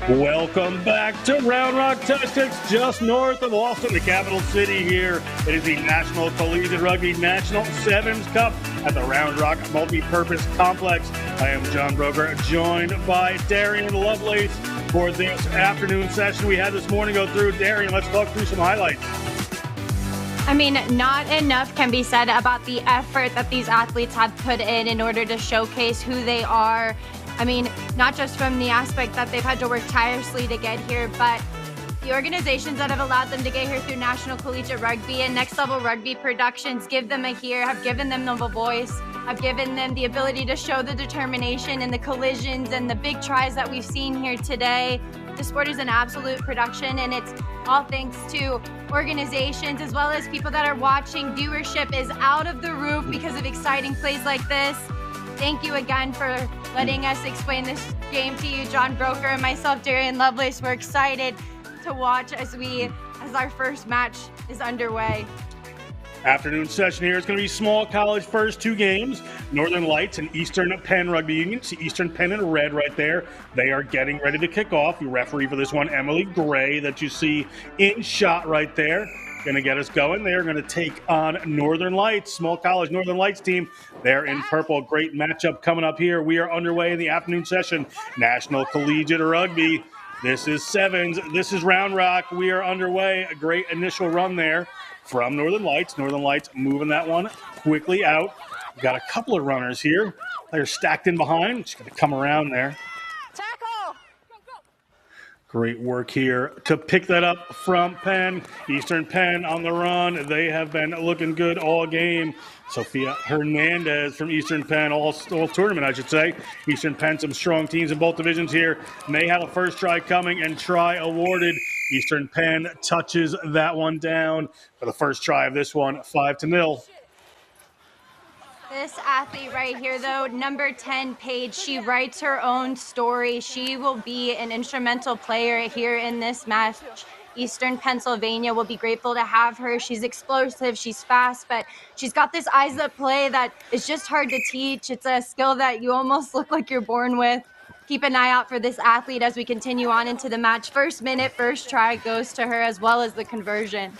Welcome back to Round Rock Tactics, just north of Austin, the capital city here. It is the National Collegiate Rugby National Sevens Cup at the Round Rock Multi-Purpose Complex. I am John Broker, joined by Darian Lovelace for this afternoon session we had this morning. Go through, Darian, let's talk through some highlights. I mean, not enough can be said about the effort that these athletes have put in order to showcase who they are. I mean, not just from the aspect that they've had to work tirelessly to get here, but the organizations that have allowed them to get here through National Collegiate Rugby and Next Level Rugby Productions give them a here, have given them the voice, have given them the ability to show the determination and the collisions and the big tries that we've seen here today. The sport is an absolute production, and it's all thanks to organizations as well as people that are watching. Viewership is out of the roof because of exciting plays like this. Thank you again for letting us explain this game to you, John Broker and myself, Darian Lovelace. We're excited to watch as our first match is underway. Afternoon session here. It's going to be small college first two games. Northern Lights and Eastern Penn Rugby Union. See Eastern Penn in red right there. They are getting ready to kick off. The referee for this one, Emily Gray, that you see in shot right there. Going to get us going. They are going to take on Northern Lights, small college Northern Lights team. They're in purple. Great matchup coming up here. We are underway in the afternoon session. National Collegiate Rugby. This is sevens. This is Round Rock. We are underway. A great initial run there from Northern Lights. Northern Lights moving that one quickly out. We've got a couple of runners here. They're stacked in behind. Just going to come around there. Great work here to pick that up from Penn. Eastern Penn on the run. They have been looking good all game. Sophia Hernandez from Eastern Penn, all tournament, I should say. Eastern Penn, some strong teams in both divisions here. May have a first try coming and try awarded. Eastern Penn touches that one down for the first try of this one, 5-0. This athlete right here, though, number 10, Paige, she writes her own story. She will be an instrumental player here in this match. Eastern Pennsylvania will be grateful to have her. She's explosive, she's fast, but she's got this eyes up play that is just hard to teach. It's a skill that you almost look like you're born with. Keep an eye out for this athlete as we continue on into the match. First minute, first try goes to her, as well as the conversion.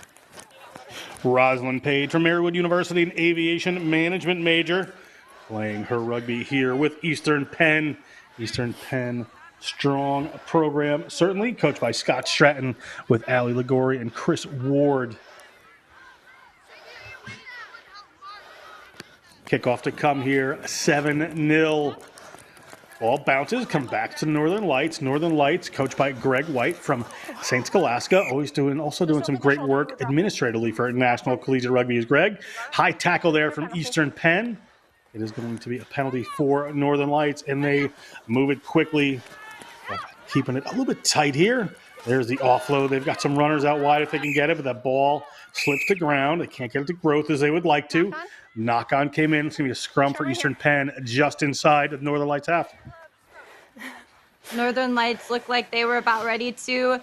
Rosalind Page from Marywood University, an aviation management major, playing her rugby here with Eastern Penn. Eastern Penn, strong program, certainly, coached by Scott Stratton with Allie Ligori and Chris Ward. Kickoff to come here, 7-0. Ball bounces, come back to Northern Lights. Northern Lights, coached by Greg White from St. Scholastica, also doing some great work administratively for National Collegiate Rugby is Greg. High tackle there from Eastern Penn. It is going to be a penalty for Northern Lights, and they move it quickly, keeping it a little bit tight here. There's the offload. They've got some runners out wide if they can get it, but that ball slips to ground. They can't get it to growth as they would like to. Knock-on came in. It's going to be a scrum for Eastern Penn just inside of Northern Lights half. Northern Lights looked like they were about ready to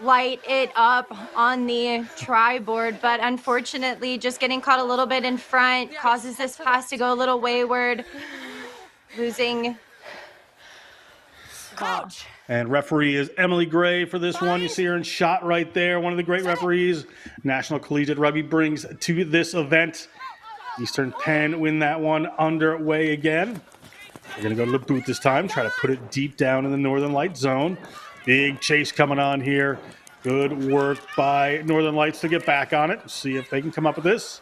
light it up on the try board, but unfortunately just getting caught a little bit in front causes this pass to go a little wayward, losing. Coach. And referee is Emily Gray for this one. You see her in shot right there. One of the great referees National Collegiate Rugby brings to this event. Eastern Penn win that one underway again. They're going to go to the boot this time, try to put it deep down in the Northern Light zone. Big chase coming on here. Good work by Northern Lights to get back on it. See if they can come up with this.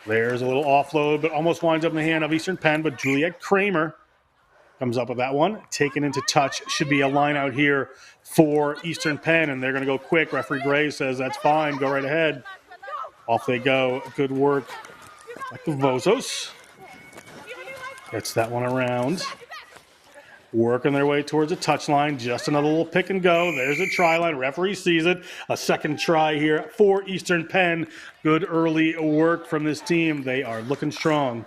There's a little offload, but almost winds up in the hand of Eastern Penn, but Juliet Kramer comes up with that one. Taken into touch. Should be a line out here for Eastern Penn, and they're going to go quick. Referee Gray says that's fine. Go right ahead. Off they go. Good work. Like the Vozos. Gets that one around. Working their way towards the touchline. Just another little pick and go. There's a try line. Referee sees it. A second try here for Eastern Penn. Good early work from this team. They are looking strong.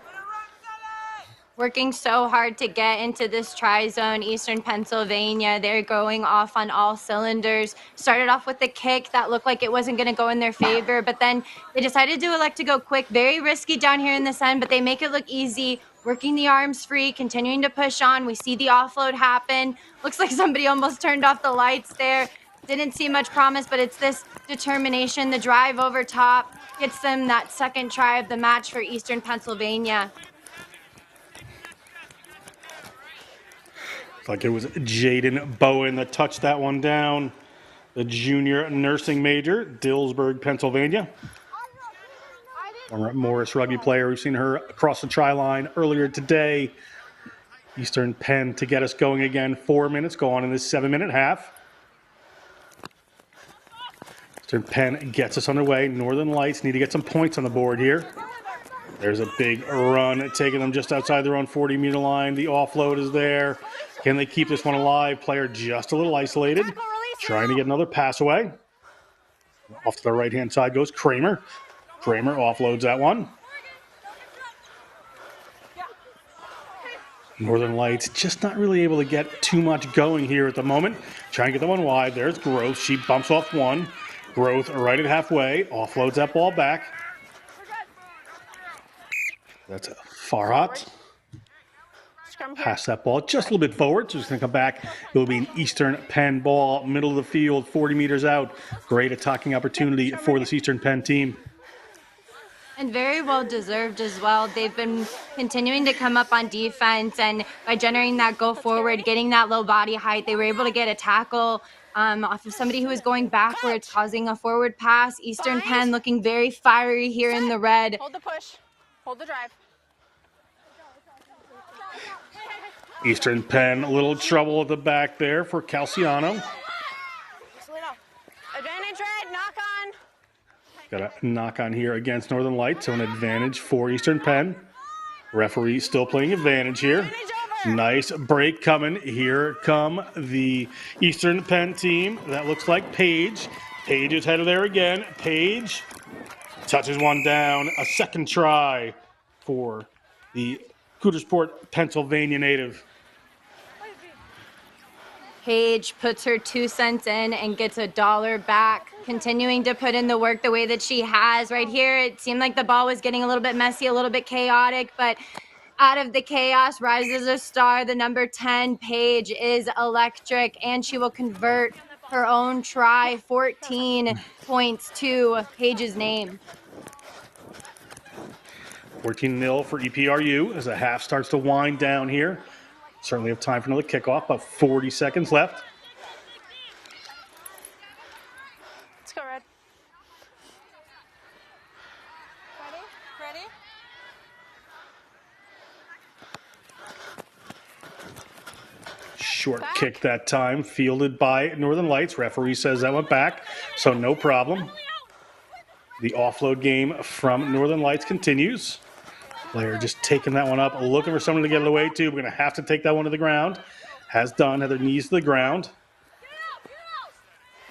working so hard to get into this try zone. Eastern Pennsylvania, they're going off on all cylinders. Started off with a kick that looked like it wasn't going to go in their favor, but then they decided to elect to go quick. Very risky down here in this end, but they make it look easy. Working the arms free, continuing to push on. We see the offload happen. Looks like somebody almost turned off the lights there. Didn't see much promise, but it's this determination. The drive over top gets them that second try of the match for Eastern Pennsylvania. Like it was Jaden Bowen that touched that one down. The junior nursing major, Dillsburg, Pennsylvania. Former Morris rugby player. We've seen her across the try line earlier today. Eastern Penn to get us going again. 4 minutes go on in this 7-minute half. Eastern Penn gets us underway. Northern Lights need to get some points on the board here. There's a big run taking them just outside their own 40-meter line. The offload is there. Can they keep this one alive? Player just a little isolated. Trying to get another pass away. Off to the right-hand side goes Kramer. Kramer offloads that one. Northern Lights just not really able to get too much going here at the moment. Trying to get the one wide. There's Growth. She bumps off one. Growth right at halfway. Offloads that ball back. That's a Farhat. Pass that ball just a little bit forward, so it's going to come back. It will be an Eastern Penn ball, middle of the field, 40 meters out. Great attacking opportunity for this Eastern Penn team. And very well deserved as well. They've been continuing to come up on defense, and by generating that go forward, getting that low body height, they were able to get a tackle off of somebody who was going backwards, causing a forward pass. Eastern Penn looking very fiery here in the red. Hold the push. Hold the drive. Eastern Penn, a little trouble at the back there for Calciano. Advantage red, knock on. Got a knock on here against Northern Lights, so an advantage for Eastern Penn. Referee still playing advantage here. Nice break coming. Here come the Eastern Penn team. That looks like Page. Page is headed there again. Page touches one down. A second try for the Cootersport, Pennsylvania native. Paige puts her 2 cents in and gets $1 back, continuing to put in the work the way that she has. Right here, it seemed like the ball was getting a little bit messy, a little bit chaotic, but out of the chaos rises a star. The number 10, Paige, is electric, and she will convert her own try. 14 points to Paige's name. 14-0 for EPRU as the half starts to wind down here. Certainly have time for another kickoff, about 40 seconds left. Let's go, Red. Ready? Ready? Short kick that time, fielded by Northern Lights. Referee says that went back, so no problem. The offload game from Northern Lights continues. Player just taking that one up, looking for someone to get it away to. We're going to have to take that one to the ground. Has done, had their knees to the ground.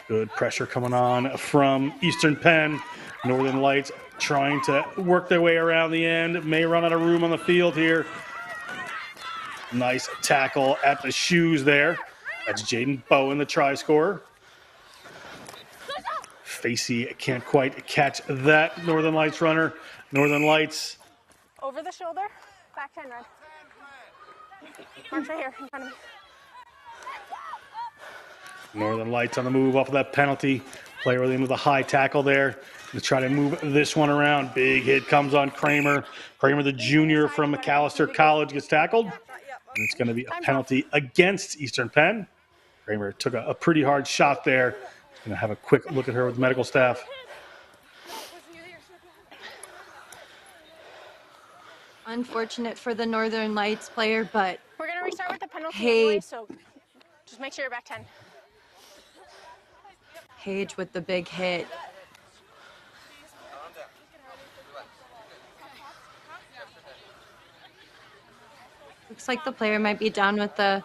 Good pressure coming on from Eastern Penn. Northern Lights trying to work their way around the end. May run out of room on the field here. Nice tackle at the shoes there. That's Jaden Bowen, the try scorer. Facey can't quite catch that Northern Lights runner. Northern Lights. Over the shoulder. Back 10, Red. March right here in front of me. Northern Lights on the move off of that penalty. Player with a high tackle there to try to move this one around. Big hit comes on Kramer. Kramer, the junior from McAllister College, gets tackled. And it's going to be a penalty against Eastern Penn. Kramer took a pretty hard shot there. Going to have a quick look at her with medical staff. Unfortunate for the Northern Lights player, but We're going to restart with the penalty Hey. anyway, so just make sure you're back 10. Paige with the big hit. Looks like the player might be down with the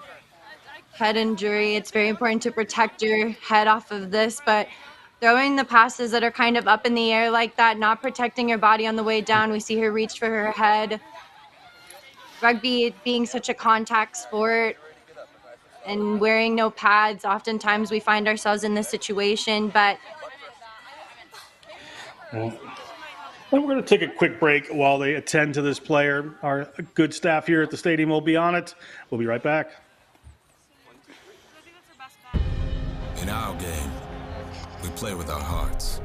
head injury. It's very important to protect your head off of this, but throwing the passes that are kind of up in the air like that, not protecting your body on the way down. We see her reach for her head. rugby being such a contact sport and wearing no pads, oftentimes we find ourselves in this situation, but And we're going to take a quick break while they attend to this player. Our good staff here at the stadium will be on it. We'll be right back. In our game, we play with our hearts.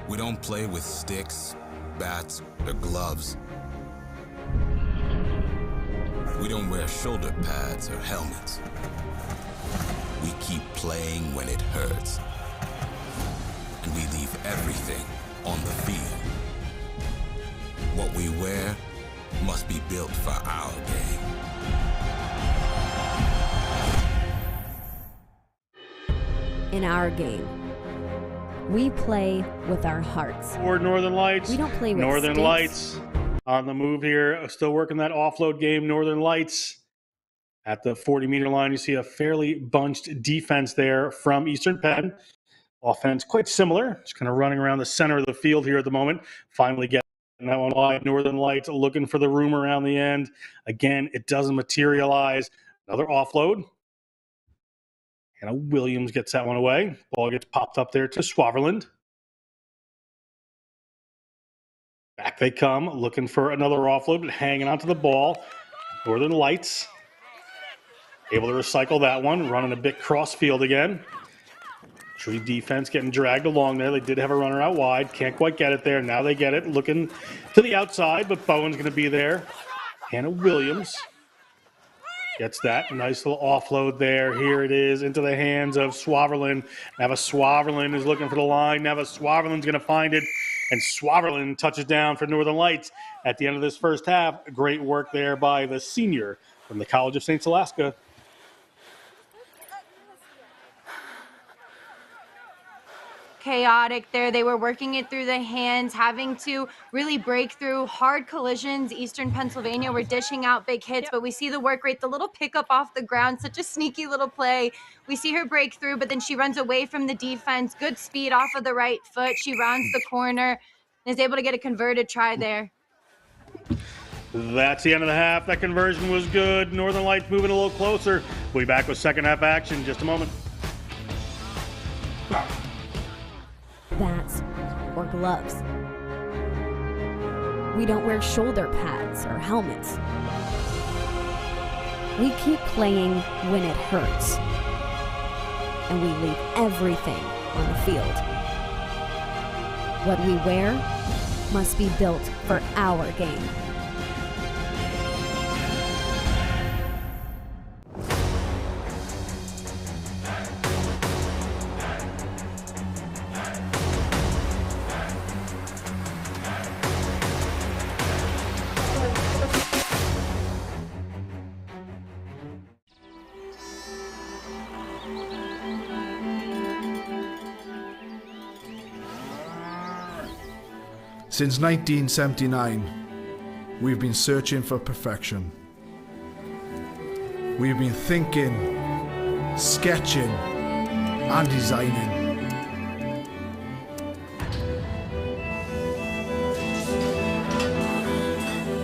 We don't play with sticks, bats, or gloves. We don't wear shoulder pads or helmets. We keep playing when it hurts. And we leave everything on the field. What we wear must be built for our game. In our game, we play with our hearts. For Northern Lights. We don't play with Northern sticks. Lights on the move here. Still working that offload game. Northern Lights at the 40-meter line. You see a fairly bunched defense there from Eastern Penn. Offense quite similar. Just kind of running around the center of the field here at the moment. Finally getting that one wide. Northern Lights looking for the room around the end. Again, it doesn't materialize. Another offload. Hannah Williams gets that one away. Ball gets popped up there to Swaverland. Back they come, looking for another offload, but hanging onto the ball. Northern Lights able to recycle that one, running a bit cross field again. Tree defense getting dragged along there. They did have a runner out wide. Can't quite get it there. Now they get it, looking to the outside, but Bowen's going to be there. Hannah Williams gets that. Nice little offload there. Here it is into the hands of Swaverland. Nava Swaverland is looking for the line. Nava Swaverland's going to find it. And Swaverland touches down for Northern Lights at the end of this first half. Great work there by the senior from the College of St. Alaska. chaotic there. They were working it through the hands, having to really break through hard collisions. Eastern Pennsylvania were dishing out big hits, but we see the work rate, the little pickup off the ground, such a sneaky little play. We see her break through, but then she runs away from the defense. Good speed off of the right foot. She rounds the corner and is able to get a converted try there. That's the end of the half. That conversion was good. Northern Lights moving a little closer. We'll be back with second half action in just a moment. Bats or gloves. We don't wear shoulder pads or helmets. We keep playing when it hurts. And we leave everything on the field. What we wear must be built for our game. Since 1979, we've been searching for perfection. We've been thinking, sketching, and designing.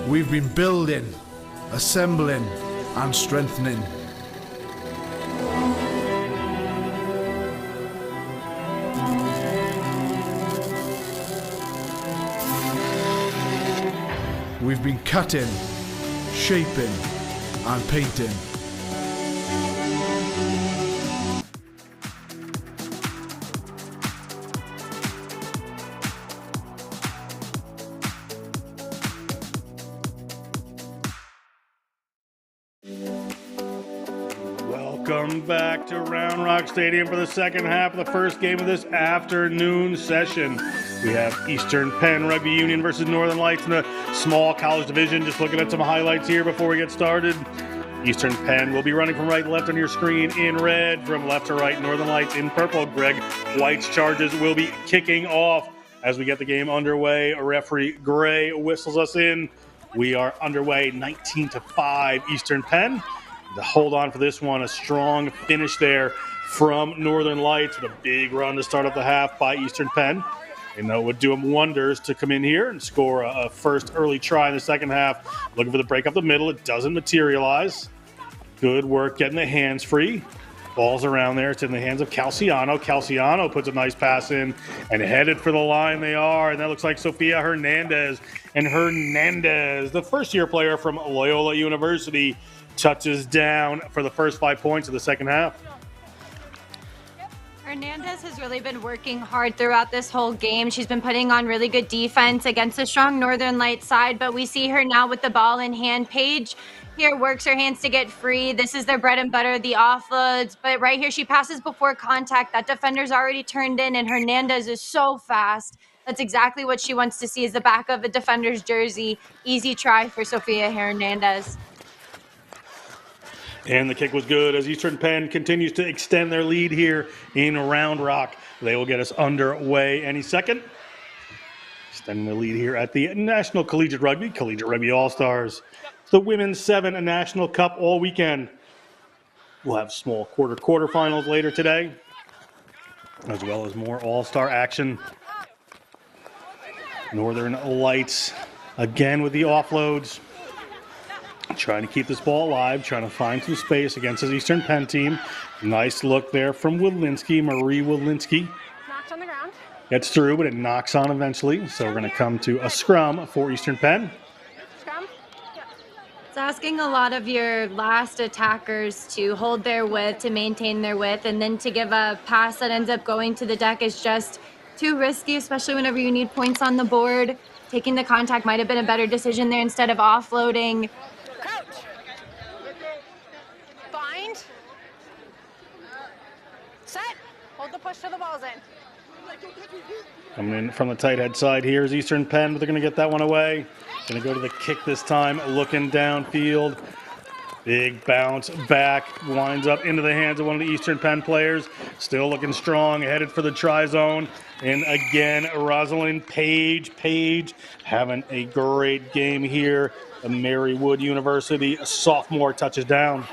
We've been building, assembling, and strengthening. We've been cutting, shaping, and painting. Welcome back to Round Rock Stadium for the second half of the first game of this afternoon session. We have Eastern Penn Rugby Union versus Northern Lights in the small college division. Just looking at some highlights here before we get started. Eastern Penn will be running from right to left on your screen in red. From left to right, Northern Lights in purple. Greg White's charges will be kicking off as we get the game underway. Referee Gray whistles us in. We are underway 19-5 Eastern Penn. To hold on for this one, a strong finish there from Northern Lights with a big run to start up the half by Eastern Penn. They know it would do them wonders to come in here and score a first early try in the second half. Looking for the break up the middle. It doesn't materialize. Good work getting the hands free. Ball's around there. It's in the hands of Calciano. Calciano puts a nice pass in and headed for the line they are. And that looks like Sofia Hernandez. And Hernandez, the first-year player from Loyola University, touches down for the first 5 points of the second half. Hernandez has really been working hard throughout this whole game. She's been putting on really good defense against a strong Northern Lights side, but we see her now with the ball in hand. Paige here works her hands to get free. This is their bread and butter, the offloads, but right here she passes before contact. That defender's already turned in, and Hernandez is so fast. That's exactly what she wants to see, is the back of a defender's jersey. Easy try for Sofia Hernandez. And the kick was good as Eastern Penn continues to extend their lead here in Round Rock. They will get us underway any second. Extending the lead here at the National Collegiate Rugby All-Stars. It's the Women's 7 National Cup all weekend. We'll have small quarterfinals later today, as well as more All-Star action. Northern Lights again with the offloads. Trying to keep this ball alive, trying to find some space against his Eastern Penn team. Nice look there from Wilinski, Marie Wilinski. Knocked on the ground. Gets through, but it knocks on eventually. So we're going to come to a scrum for Eastern Penn. Scrum. Yep. It's asking a lot of your last attackers to hold their width, to maintain their width, and then to give a pass that ends up going to the deck is just too risky, especially whenever you need points on the board. Taking the contact might have been a better decision there instead of offloading. Crouch. Bind. Set. Hold the push till the ball's in. Coming in from the tight head side here is Eastern Penn, but they're going to get that one away. Going to go to the kick this time, looking downfield. Big bounce back, winds up into the hands of one of the Eastern Penn players. Still looking strong, headed for the try zone. And again, Rosalind Page. Page having a great game here. The Marywood University sophomore touches down.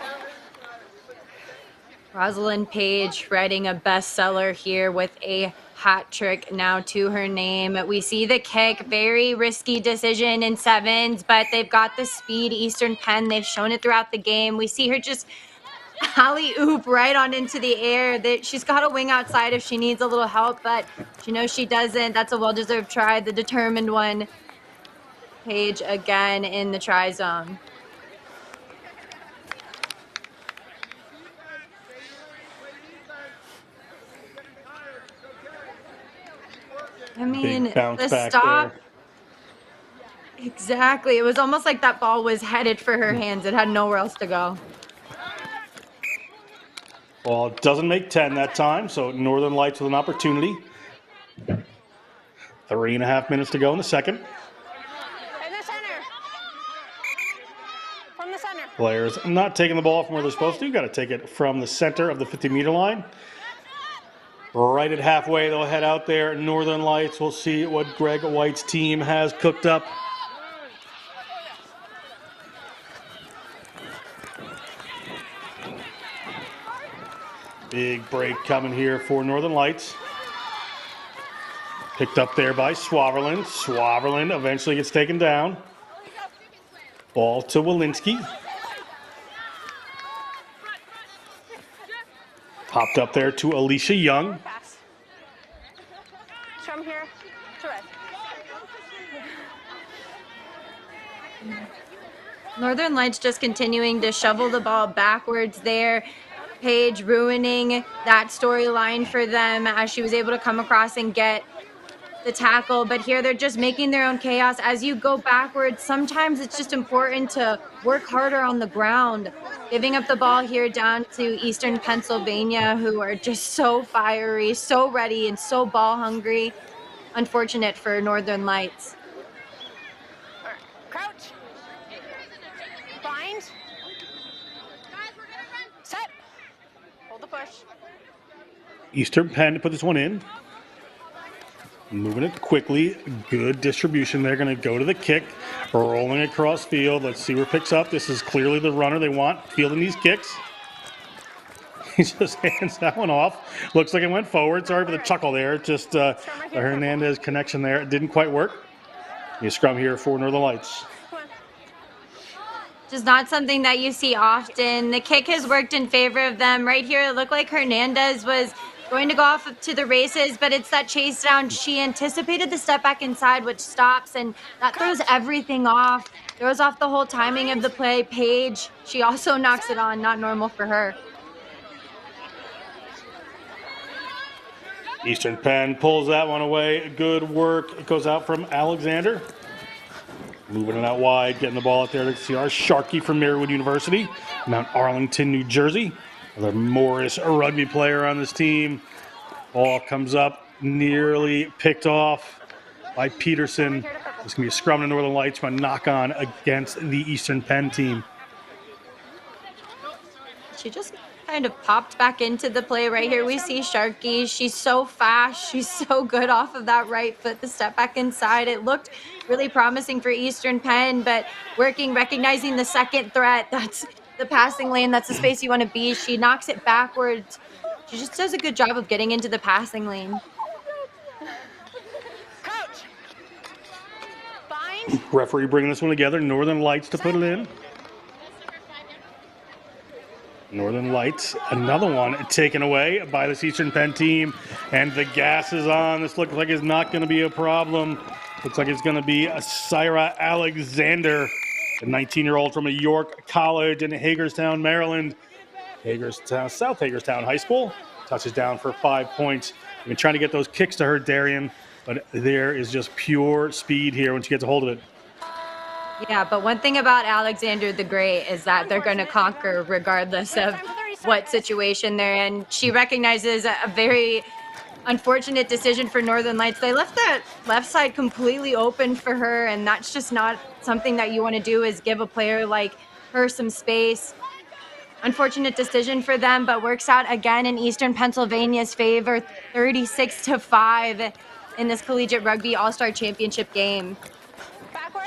Rosalind Page writing a bestseller here with a hat trick now to her name. We see the kick, very risky decision in sevens, but they've got the speed, Eastern Penn. They've shown it throughout the game. We see her just alley-oop right on into the air. She's got a wing outside if she needs a little help, but she knows she doesn't. That's a well-deserved try, the determined one. Page again in the try zone. I mean, the stop. There. Exactly. It was almost like that ball was headed for her hands. It had nowhere else to go. Well, it doesn't make 10 that time, so Northern Lights with an opportunity. 3.5 minutes to go in the second. In the center. From the center. Players not taking the ball from where they're supposed to. Got to take it from the center of the 50-meter line. Right at halfway, they'll head out there. Northern Lights, we'll see what Greg White's team has cooked up. Big break coming here for Northern Lights. Picked up there by Swaverland. Swaverland eventually gets taken down. Ball to Wilinski. Popped up there to Alicia Young. Pass. From here to red. Northern Lights just continuing to shovel the ball backwards there. Paige ruining that storyline for them as she was able to come across and get the tackle, but here they're just making their own chaos. As you go backwards, sometimes it's just important to work harder on the ground. Giving up the ball here down to Eastern Pennsylvania, who are just so fiery, so ready, and so ball hungry. Unfortunate for Northern Lights. Crouch. Bind. Set. Hold the push. Eastern Penn to put this one in. Moving it quickly. Good distribution. They're going to go to the kick. Rolling across field. Let's see where it picks up. This is clearly the runner they want fielding these kicks. He just hands that one off. Looks like it went forward. Sorry for the chuckle there. Just the Hernandez connection there. It didn't quite work. You scrum here for Northern Lights. Just not something that you see often. The kick has worked in favor of them. Right here, it looked like Hernandez was going to go off to the races, but it's that chase down. She anticipated the step back inside, which stops, and that throws everything off. Throws off the whole timing of the play. Paige, she also knocks it on. Not normal for her. Eastern Penn pulls that one away. Good work. It goes out from Alexander. Moving it out wide, getting the ball out there to see our Sharkey from Marywood University, Mount Arlington, New Jersey. Another Morris rugby player on this team. Ball comes up, nearly picked off by Peterson. It's going to be a scrum to Northern Lights, going to knock on against the Eastern Penn team. She just kind of popped back into the play right here. We see Sharkey. She's so fast. She's so good off of that right foot, the step back inside. It looked really promising for Eastern Penn, but recognizing the second threat, that's the passing lane. That's the space you want to be. She knocks it backwards. She just does a good job of getting into the passing lane. Coach. Bind. Referee bringing this one together. Northern Lights to put it in. Northern Lights, another one taken away by this Eastern Penn team. And the gas is on. This looks like it's not going to be a problem. Looks like it's going to be a Syra Alexander, a 19-year-old from a York College in Hagerstown, Maryland. South Hagerstown High School. Touches down for 5 points. I've been trying to get those kicks to her, Darian, but there is just pure speed here when she gets a hold of it. Yeah, but one thing about Alexander the Great is that they're going to conquer regardless of what situation they're in. She recognizes a very unfortunate decision for Northern Lights. They left that left side completely open for her, and that's just not something that you want to do, is give a player like her some space. Unfortunate decision for them, but works out again in Eastern Pennsylvania's favor, 36-5 in this Collegiate Rugby All-Star Championship game.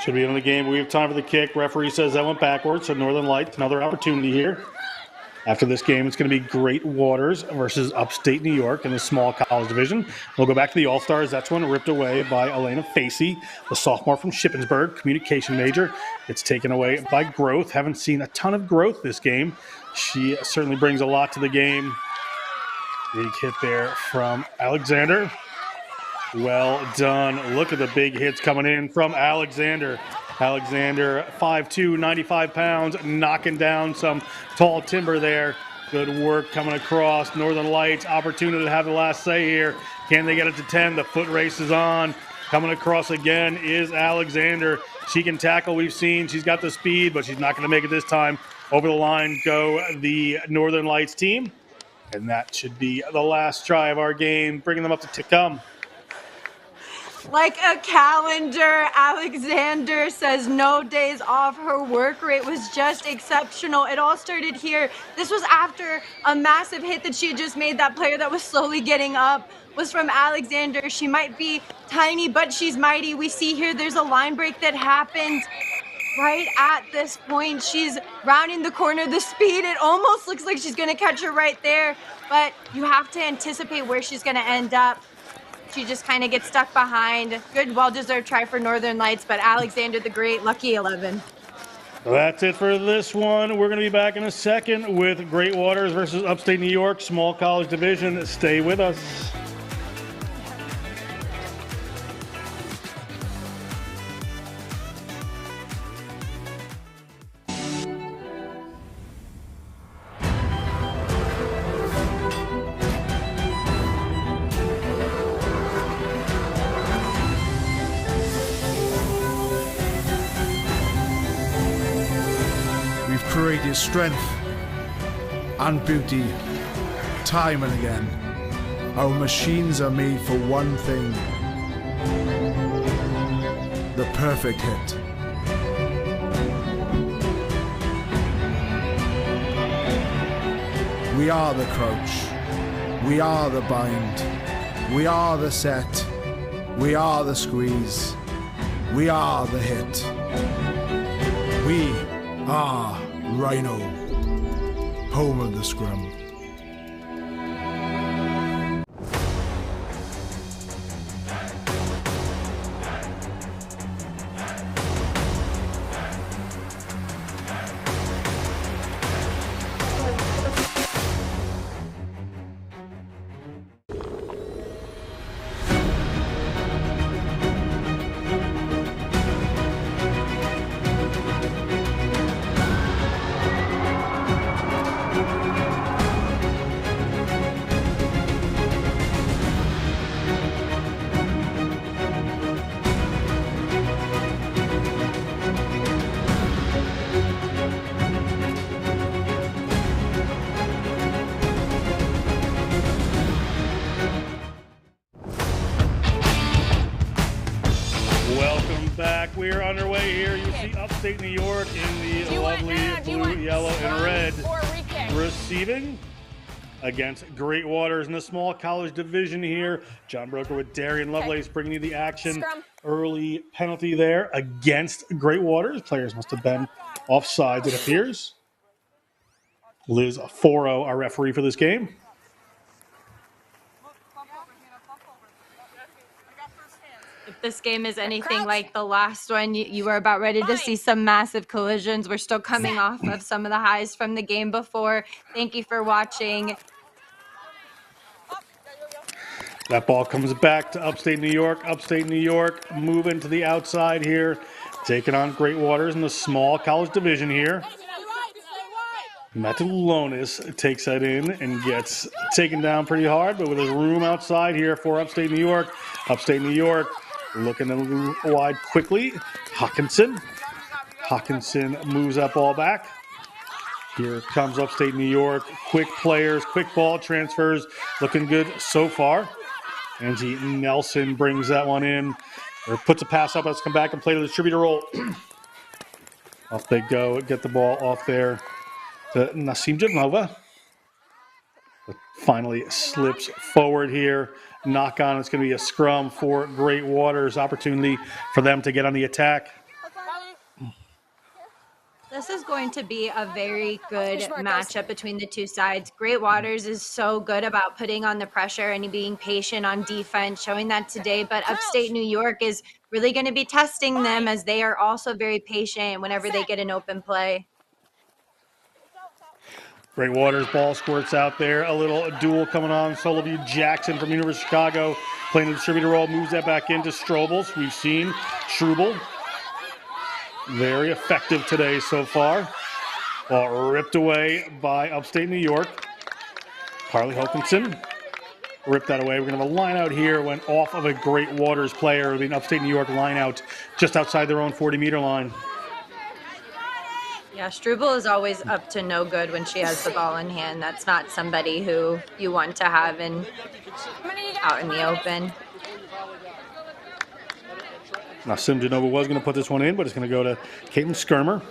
Should be in the game. We have time for the kick. Referee says that went backwards, so Northern Lights, another opportunity here. After this game, it's going to be Great Waters versus Upstate New York in the small college division. We'll go back to the All-Stars. That's one ripped away by Elena Facey, the sophomore from Shippensburg, communication major. It's taken away by Growth. Haven't seen a ton of Growth this game. She certainly brings a lot to the game. Big hit there from Alexander. Well done. Look at the big hits coming in from Alexander. Alexander, 5'2", 95 pounds, knocking down some tall timber there. Good work coming across. Northern Lights, opportunity to have the last say here. Can they get it to 10? The foot race is on. Coming across again is Alexander. She can tackle, we've seen. She's got the speed, but she's not going to make it this time. Over the line go the Northern Lights team. And that should be the last try of our game, bringing them up to come. Like a calendar, Alexander says no days off. Her work rate was just exceptional. It all started here. This was after a massive hit that she had just made. That player that was slowly getting up was from Alexander. She might be tiny, but she's mighty. We see here there's a line break that happens right at this point. She's rounding the corner. The speed, it almost looks like she's going to catch her right there, but you have to anticipate where she's going to end up. She just kind of gets stuck behind. Good, well-deserved try for Northern Lights, but Alexander the Great, lucky 11. Well, that's it for this one. We're going to be back in a second with Great Waters versus Upstate New York, small college division. Stay with us. Created strength and beauty time and again. Our machines are made for one thing: the perfect hit. We are the crouch, we are the bind, we are the set, we are the squeeze, we are the hit. We are Rhino, home of the scrum. Welcome back. We are underway here. You see Upstate New York in the lovely blue, yellow, and red. Receiving against Great Waters in the small college division here. John Broker with Darian Lovelace bringing you the action. Scrum. Early penalty there against Great Waters. Players must have been offsides, it appears. Liz Foro, our referee for this game. If this game is anything like the last one, you were about ready to see some massive collisions. We're still coming off of some of the highs from the game before. Thank you for watching. That ball comes back to Upstate New York. Upstate New York moving to the outside here, taking on Great Waters in the small college division here. Matulonis takes that in and gets taken down pretty hard, but with his room outside here for Upstate New York. Upstate New York looking to move wide quickly. Hawkinson moves that ball back. Here comes Upstate New York. Quick players, quick ball transfers, looking good so far. Angie Nelson brings that one in, or puts a pass up. Let's come back and play the distributor roll. Off they go, get the ball off there to Nasim Janova. Finally slips forward here. Knock on. It's going to be a scrum for Great Waters. Opportunity for them to get on the attack. This is going to be a very good matchup between the two sides. Great Waters is so good about putting on the pressure and being patient on defense, showing that today. But Upstate New York is really going to be testing them, as they are also very patient whenever they get an open play. Great Waters ball squirts out there. A little duel coming on. Solo view Jackson from University of Chicago playing the distributor role. Moves that back into Strobels. We've seen Strubel. Very effective today so far. Ball ripped away by Upstate New York. Carly Hokinson ripped that away. We're going to have a line out here. Went off of a Great Waters player. The Upstate New York line out just outside their own 40-meter line. Yeah, Struble is always up to no good when she has the ball in hand. That's not somebody who you want to have out in the open. Now, Simjanova was going to put this one in, but it's going to go to Caitlin Skirmer.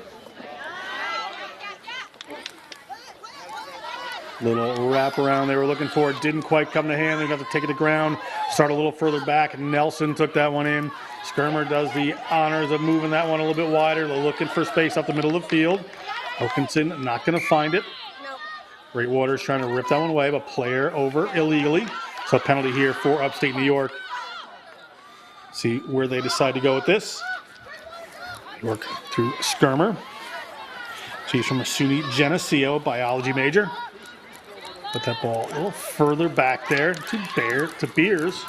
Little wrap around they were looking for. It didn't quite come to hand. They got to take it to ground. Start a little further back. Nelson took that one in. Skirmer does the honors of moving that one a little bit wider. They're looking for space up the middle of the field. Hokinson not going to find it. Great Waters trying to rip that one away, but player over illegally. So penalty here for Upstate New York. See where they decide to go with this. Work through Skirmer. She's from SUNY Geneseo, biology major. Put that ball a little further back there to Beers.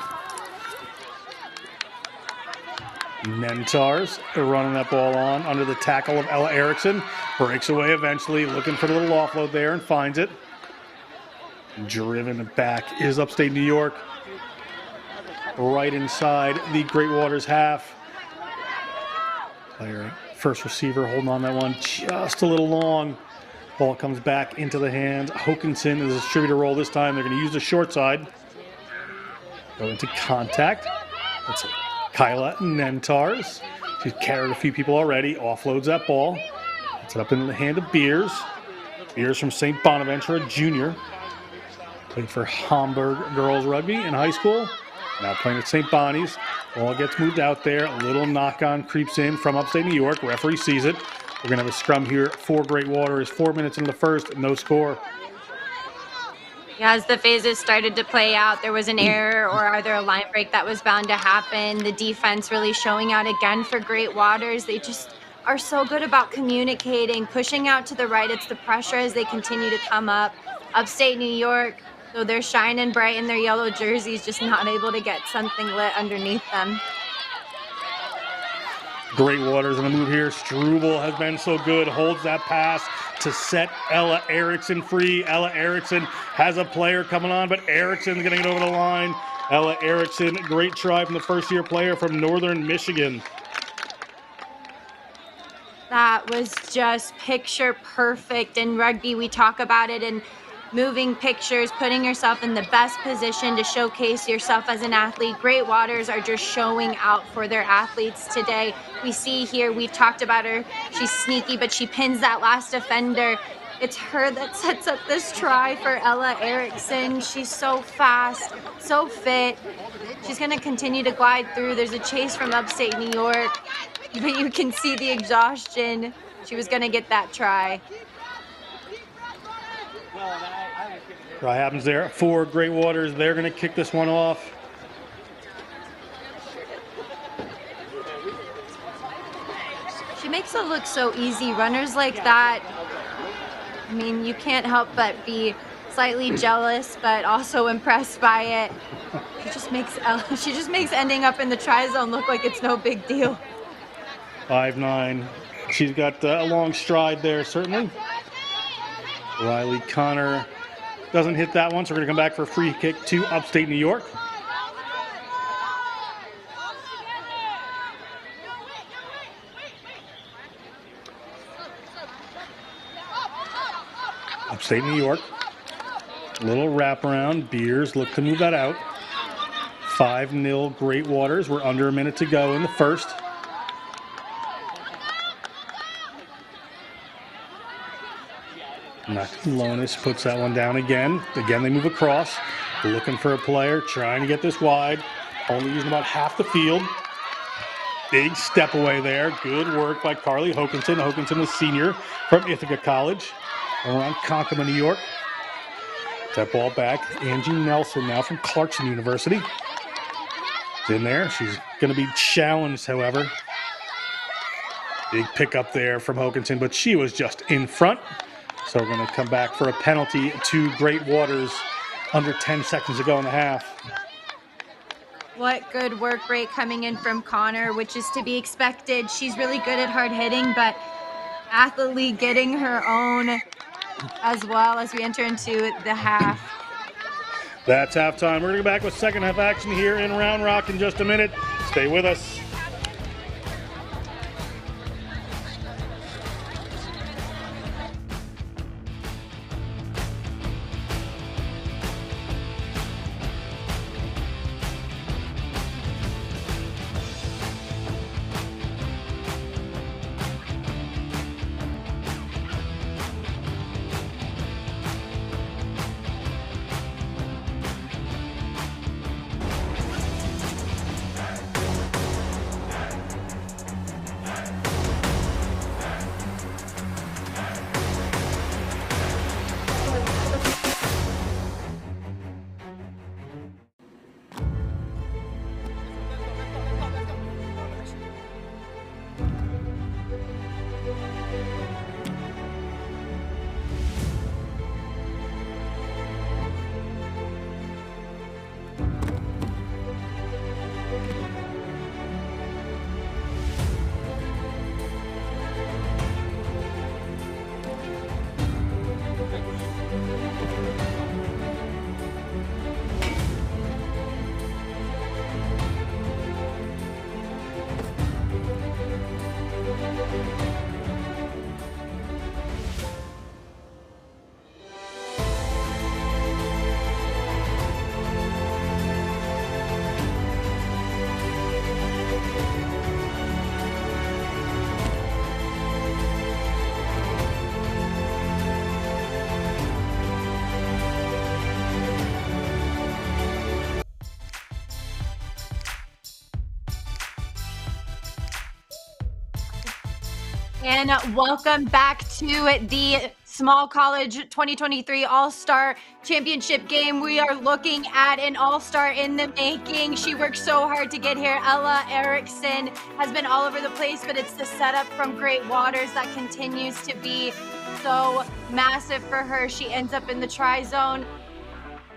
Mentars are running that ball on under the tackle of Ella Erickson. Breaks away eventually, looking for a little offload there and finds it. Driven back is Upstate New York. Right inside the Great Waters half. Player, first receiver holding on that one just a little long. Ball comes back into the hands. Hokinson is a distributor roll this time. They're going to use the short side. Go into contact. That's Kyla Nentars. She's carried a few people already. Offloads that ball. Puts it up into the hand of Beers. Beers from St. Bonaventure, a junior. Played for Hamburg girls rugby in high school. Now playing at St. Bonnie's. Ball gets moved out there. A little knock-on creeps in from Upstate New York. Referee sees it. We're going to have a scrum here for Great Waters. 4 minutes into the first, no score. Yeah, as the phases started to play out, there was an error or either a line break that was bound to happen. The defense really showing out again for Great Waters. They just are so good about communicating, pushing out to the right. It's the pressure as they continue to come up. Upstate New York, though they're shining bright in their yellow jerseys, just not able to get something lit underneath them. Great Waters on the move here. Struble has been so good. Holds that pass to set Ella Erickson free. Ella Erickson has a player coming on, but Erickson's going to get over the line. Ella Erickson, great try from the first-year player from Northern Michigan. That was just picture perfect. In rugby, we talk about it, and moving pictures, putting yourself in the best position to showcase yourself as an athlete. Great Waters are just showing out for their athletes today. We see here, we've talked about her, she's sneaky, but she pins that last defender. It's her that sets up this try for Ella Erickson. She's so fast, so fit. She's gonna continue to glide through. There's a chase from Upstate New York, but you can see the exhaustion. She was gonna get that try. Try happens there for Great Waters. They're going to kick this one off. She makes it look so easy. Runners like that, I mean, you can't help but be slightly jealous, but also impressed by it. She just makes ending up in the try zone look like it's no big deal. 5'9". She's got a long stride there, certainly. Riley Connor doesn't hit that one, so we're going to come back for a free kick to Upstate New York. Upstate New York. Little wraparound. Beers look to move that out. 5-0 Great Waters. We're under a minute to go in the first. Lonis puts that one down again. Again, they move across. Looking for a player, trying to get this wide. Only using about half the field. Big step away there. Good work by Carly Hokinson. Hokinson, a senior from Ithaca College. Around Konkoma, New York. That ball back. Angie Nelson now from Clarkson University. Is in there. She's going to be challenged, however. Big pickup there from Hokinson, but she was just in front. So we're going to come back for a penalty to Great Waters under 10 seconds to go in the half. What good work rate coming in from Connor, which is to be expected. She's really good at hard hitting, but athletely getting her own as well as we enter into the half. That's halftime. We're going to go back with second half action here in Round Rock in just a minute. Stay with us. And welcome back to the Small College 2023 All-Star Championship game. We are looking at an all-star in the making. She worked so hard to get here. Ella Erickson has been all over the place, but it's the setup from Great Waters that continues to be so massive for her. She ends up in the try zone.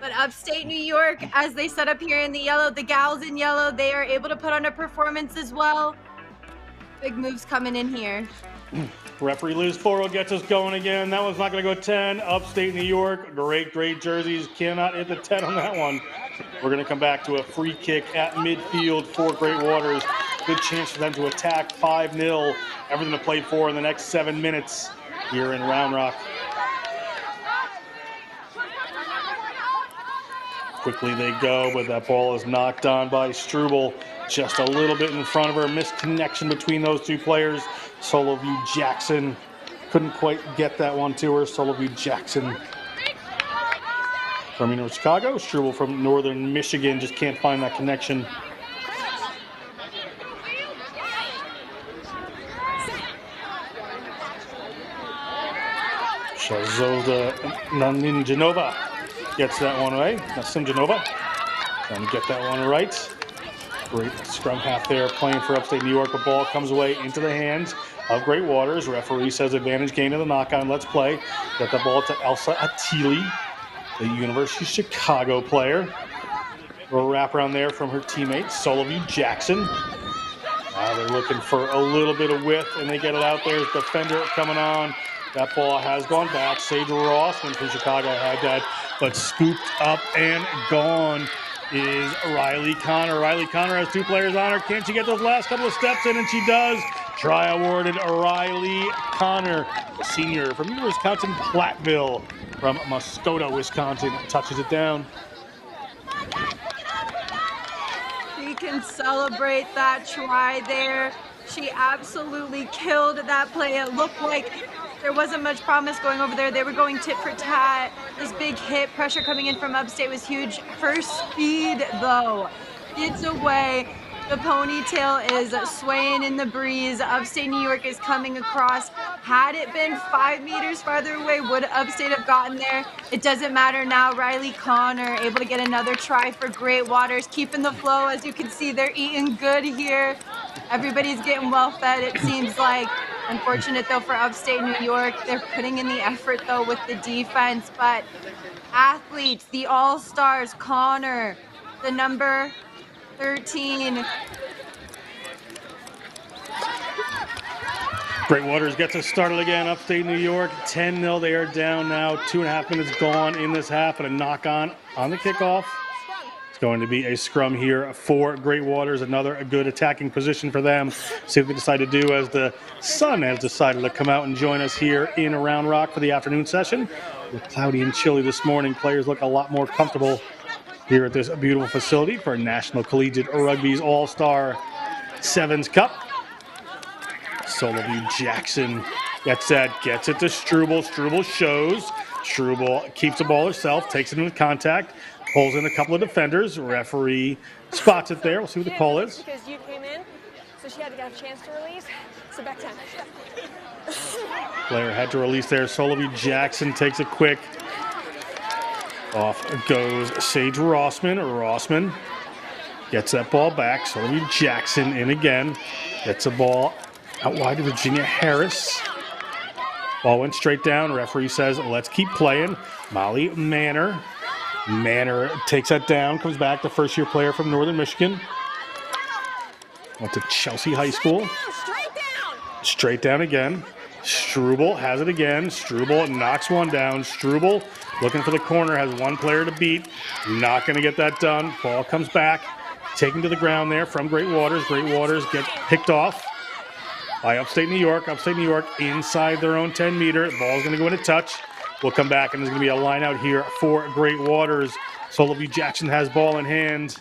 But Upstate New York, as they set up here in the yellow, the gals in yellow, they are able to put on a performance as well. Big moves coming in here. Referee Liz Forwell gets us going again. That one's not going to go 10. Upstate New York, great jerseys. Cannot hit the 10 on that one. We're going to come back to a free kick at midfield for Great Waters. Good chance for them to attack 5-0. Everything to play for in the next 7 minutes here in Round Rock. Quickly they go, but that ball is knocked on by Struble. Just a little bit in front of her. Misconnection between those two players. Solo View Jackson couldn't quite get that one to her. Solo View Jackson from North Chicago. Struble from Northern Michigan just can't find that connection. Shazoda Ninjanova gets that one away. Simjanova trying to get that one right. Great scrum half there playing for Upstate New York. The ball comes away into the hands of Great Waters. Referee says advantage gain of the knock-on. Let's play. Get the ball to Elsa Attili, the University of Chicago player. A little wraparound there from her teammate, Soloview Jackson. Now they're looking for a little bit of width, and they get it out. There's defender coming on. That ball has gone back. Sage Rossman from Chicago had that, but scooped up and gone is Riley Connor. Riley Connor has two players on her. Can she get those last couple of steps in? And she does. Try awarded Riley Connor, a senior from Wisconsin Platteville from Muscoda, Wisconsin. Touches it down. We can celebrate that try there. She absolutely killed that play. It looked like there wasn't much promise going over there. They were going tit for tat. This big hit, pressure coming in from Upstate was huge. Her speed, though, gets away. The ponytail is swaying in the breeze. Upstate New York is coming across. Had it been 5 meters farther away, would Upstate have gotten there? It doesn't matter now. Riley Connor able to get another try for Great Waters, keeping the flow. As you can see, they're eating good here. Everybody's getting well fed, it seems like. Unfortunate, though, for Upstate New York. They're putting in the effort, though, with the defense. But athletes, the all-stars, Connor, the number 13. Great Waters gets us started again. Upstate New York, 10-0. They are down now. 2.5 minutes gone in this half, and a knock-on the kickoff. It's going to be a scrum here for Great Waters. Another good attacking position for them. See what they decide to do as the sun has decided to come out and join us here in Round Rock for the afternoon session. It's cloudy and chilly this morning. Players look a lot more comfortable here at this beautiful facility for National Collegiate Rugby's All-Star Sevens Cup. Soloview Jackson gets it to Struble. Struble shows. Struble keeps the ball herself, takes it into contact, pulls in a couple of defenders. Referee spots it there. We'll see what the call is. Because you came in, so she had to get a chance to release. So back 10. Player had to release there. Soloview Jackson takes it quick. Off goes Sage Rossman. Rossman gets that ball back. Soloview Jackson in again. Gets the ball out wide to Virginia Harris. Ball went straight down. Referee says, let's keep playing. Molly Manor. Manor takes that down, comes back, the first-year player from Northern Michigan. Went to Chelsea High School. Straight down again. Struble has it again. Struble knocks one down. Struble looking for the corner, has one player to beat. Not going to get that done. Ball comes back, taken to the ground there from Great Waters. Great Waters gets picked off by Upstate New York. Upstate New York inside their own 10-meter. The ball's going to go into touch. We'll come back, and there's going to be a line out here for Great Waters. Soloview Jackson has ball in hand.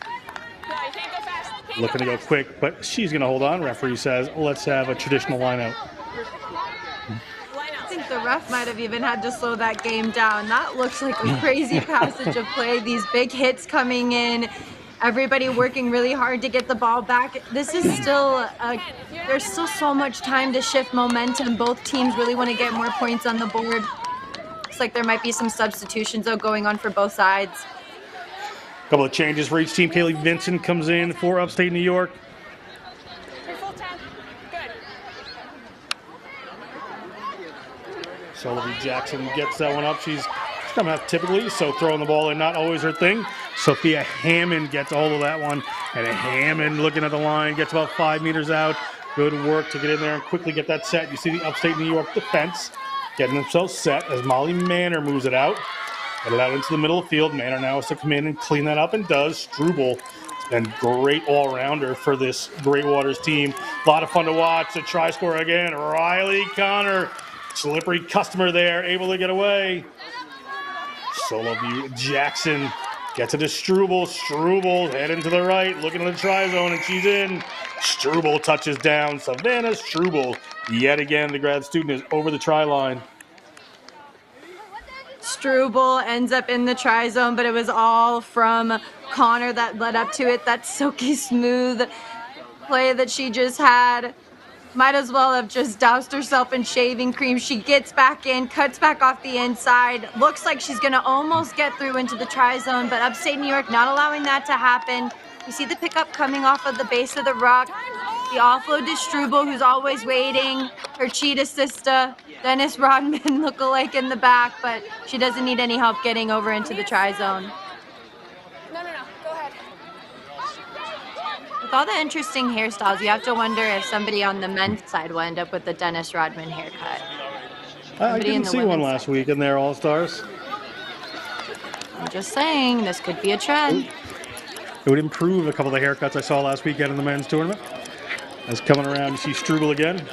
Looking to go quick, but she's going to hold on. Referee says, let's have a traditional line out. I think the ref might have even had to slow that game down. That looks like a crazy passage of play. These big hits coming in. Everybody working really hard to get the ball back. This is still, there's still so much time to shift momentum. Both teams really want to get more points on the board. Looks like there might be some substitutions, though, going on for both sides. A couple of changes for each team. Kaylee Vincent comes in for Upstate New York. Full 10. Good. Soloview Jackson gets that one up. She's coming up typically, so throwing the ball in, not always her thing. Sophia Hammond gets hold of that one, and Hammond looking at the line, gets about 5 meters out. Good work to get in there and quickly get that set. You see the Upstate New York defense getting themselves set as Molly Manor moves it out. Get it out into the middle of the field. Manor now has to come in and clean that up, and does. Struble has been great all-rounder for this Great Waters team. A lot of fun to watch. The try scorer again, Riley Connor. Slippery customer there, able to get away. Soloview Jackson Gets it to Struble. Struble heading to the right, looking at the try zone, and she's in. Struble touches down. Savannah Struble, yet again, the grad student is over the try line. Struble ends up in the try zone, but it was all from Connor that led up to it. That silky smooth play that she just had. Might as well have just doused herself in shaving cream. She gets back in, cuts back off the inside. Looks like she's going to almost get through into the try zone, but Upstate New York not allowing that to happen. You see the pickup coming off of the base of the ruck. The offload to Struble, who's always waiting. Her cheetah sister, Dennis Rodman look-alike in the back, but she doesn't need any help getting over into the try zone. No, go ahead. With all the interesting hairstyles, you have to wonder if somebody on the men's side will end up with the Dennis Rodman haircut. I didn't see one last week in their All-Stars. I'm just saying, this could be a trend. It would improve a couple of the haircuts I saw last weekend in the men's tournament. As coming around, you see Struble again.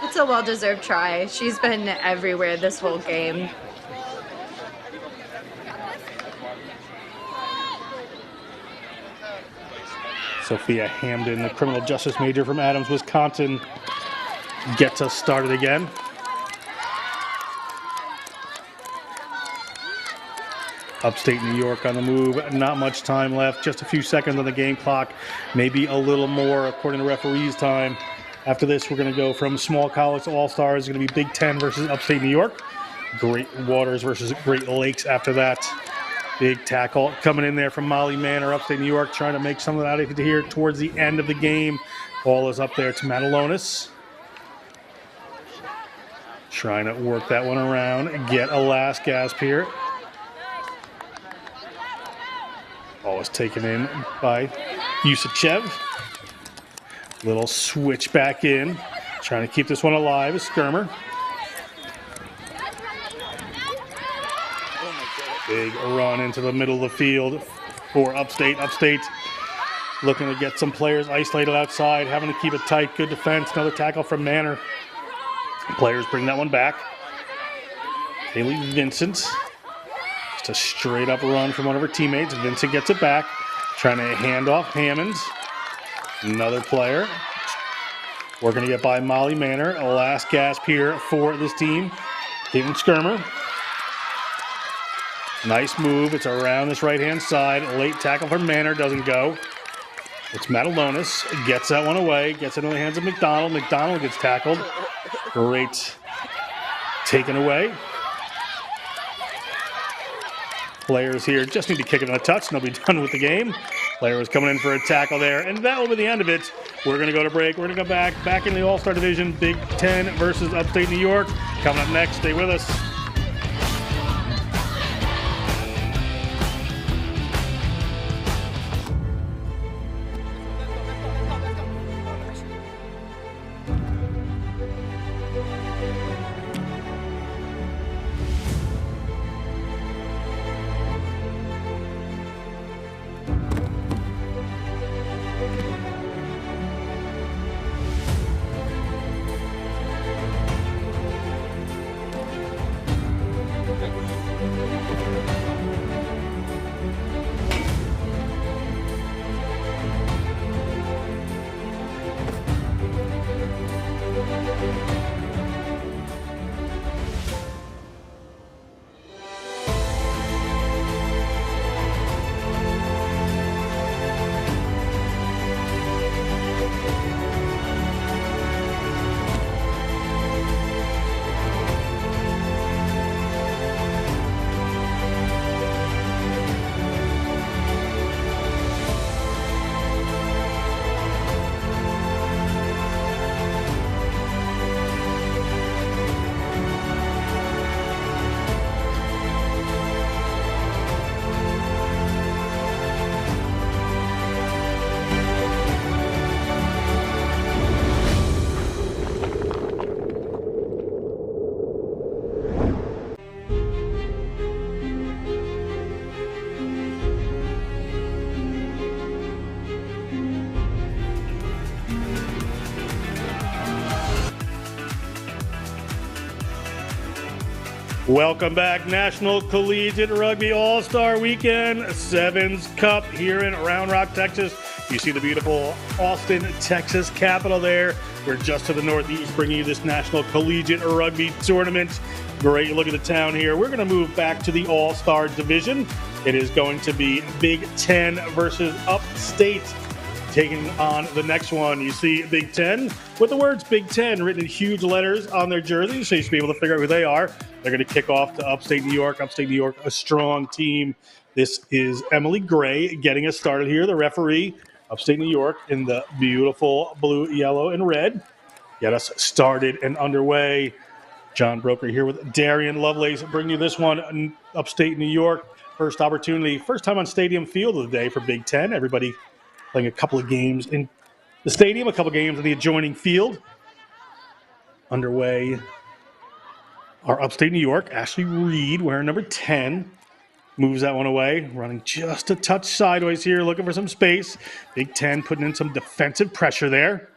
It's a well-deserved try. She's been everywhere this whole game. Sophia Hamden, the criminal justice major from Adams, Wisconsin, gets us started again. Upstate New York on the move. Not much time left. Just a few seconds on the game clock. Maybe a little more according to referees' time. After this, we're going to go from small college to all-stars. It's going to be Big Ten versus Upstate New York. Great Waters versus Great Lakes after that. Big tackle coming in there from Molly Manor, Upstate New York, trying to make some of that out of here towards the end of the game. Ball is up there to Matalonis. Trying to work that one around. Get a last gasp here. Ball is taken in by Yusachev. Little switch back in. Trying to keep this one alive is Skirmer. Big run into the middle of the field for Upstate. Upstate looking to get some players isolated outside, having to keep it tight. Good defense. Another tackle from Manor. Players bring that one back. Haley Vincent. Just a straight up run from one of her teammates. Vincent gets it back. Trying to hand off Hammond. Another player. Working to get by Molly Manor. A last gasp here for this team. Caitlin Skirmer. Nice move. It's around this right-hand side. A late tackle from Manor. Doesn't go. It's Matalonis. Gets that one away. Gets it in the hands of McDonald. McDonald gets tackled. Great. Taken away. Players here just need to kick it in a touch and they'll be done with the game. Player was coming in for a tackle there, and that will be the end of it. We're going to go to break. We're going to go back in the All-Star Division, Big Ten versus Upstate New York. Coming up next, stay with us. Welcome back, National Collegiate Rugby All-Star Weekend, Sevens Cup here in Round Rock, Texas. You see the beautiful Austin, Texas capital there. We're just to the northeast, bringing you this National Collegiate Rugby Tournament. Great look at the town here. We're going to move back to the All-Star Division. It is going to be Big Ten versus Upstate. Taking on the next one, you see Big Ten with the words Big Ten written in huge letters on their jerseys, so you should be able to figure out who they are. They're going to kick off to Upstate New York. Upstate New York, a strong team. This is Emily Gray getting us started here, the referee. Upstate New York in the beautiful blue, yellow, and red. Get us started and underway. John Broker here with Darian Lovelace, bringing you this one, Upstate New York. First opportunity, first time on Stadium Field of the day for Big Ten. Everybody playing a couple of games in the stadium, a couple of games in the adjoining field. Underway are Upstate New York. Ashley Reed, wearing number 10, moves that one away, running just a touch sideways here, looking for some space. Big Ten putting in some defensive pressure there.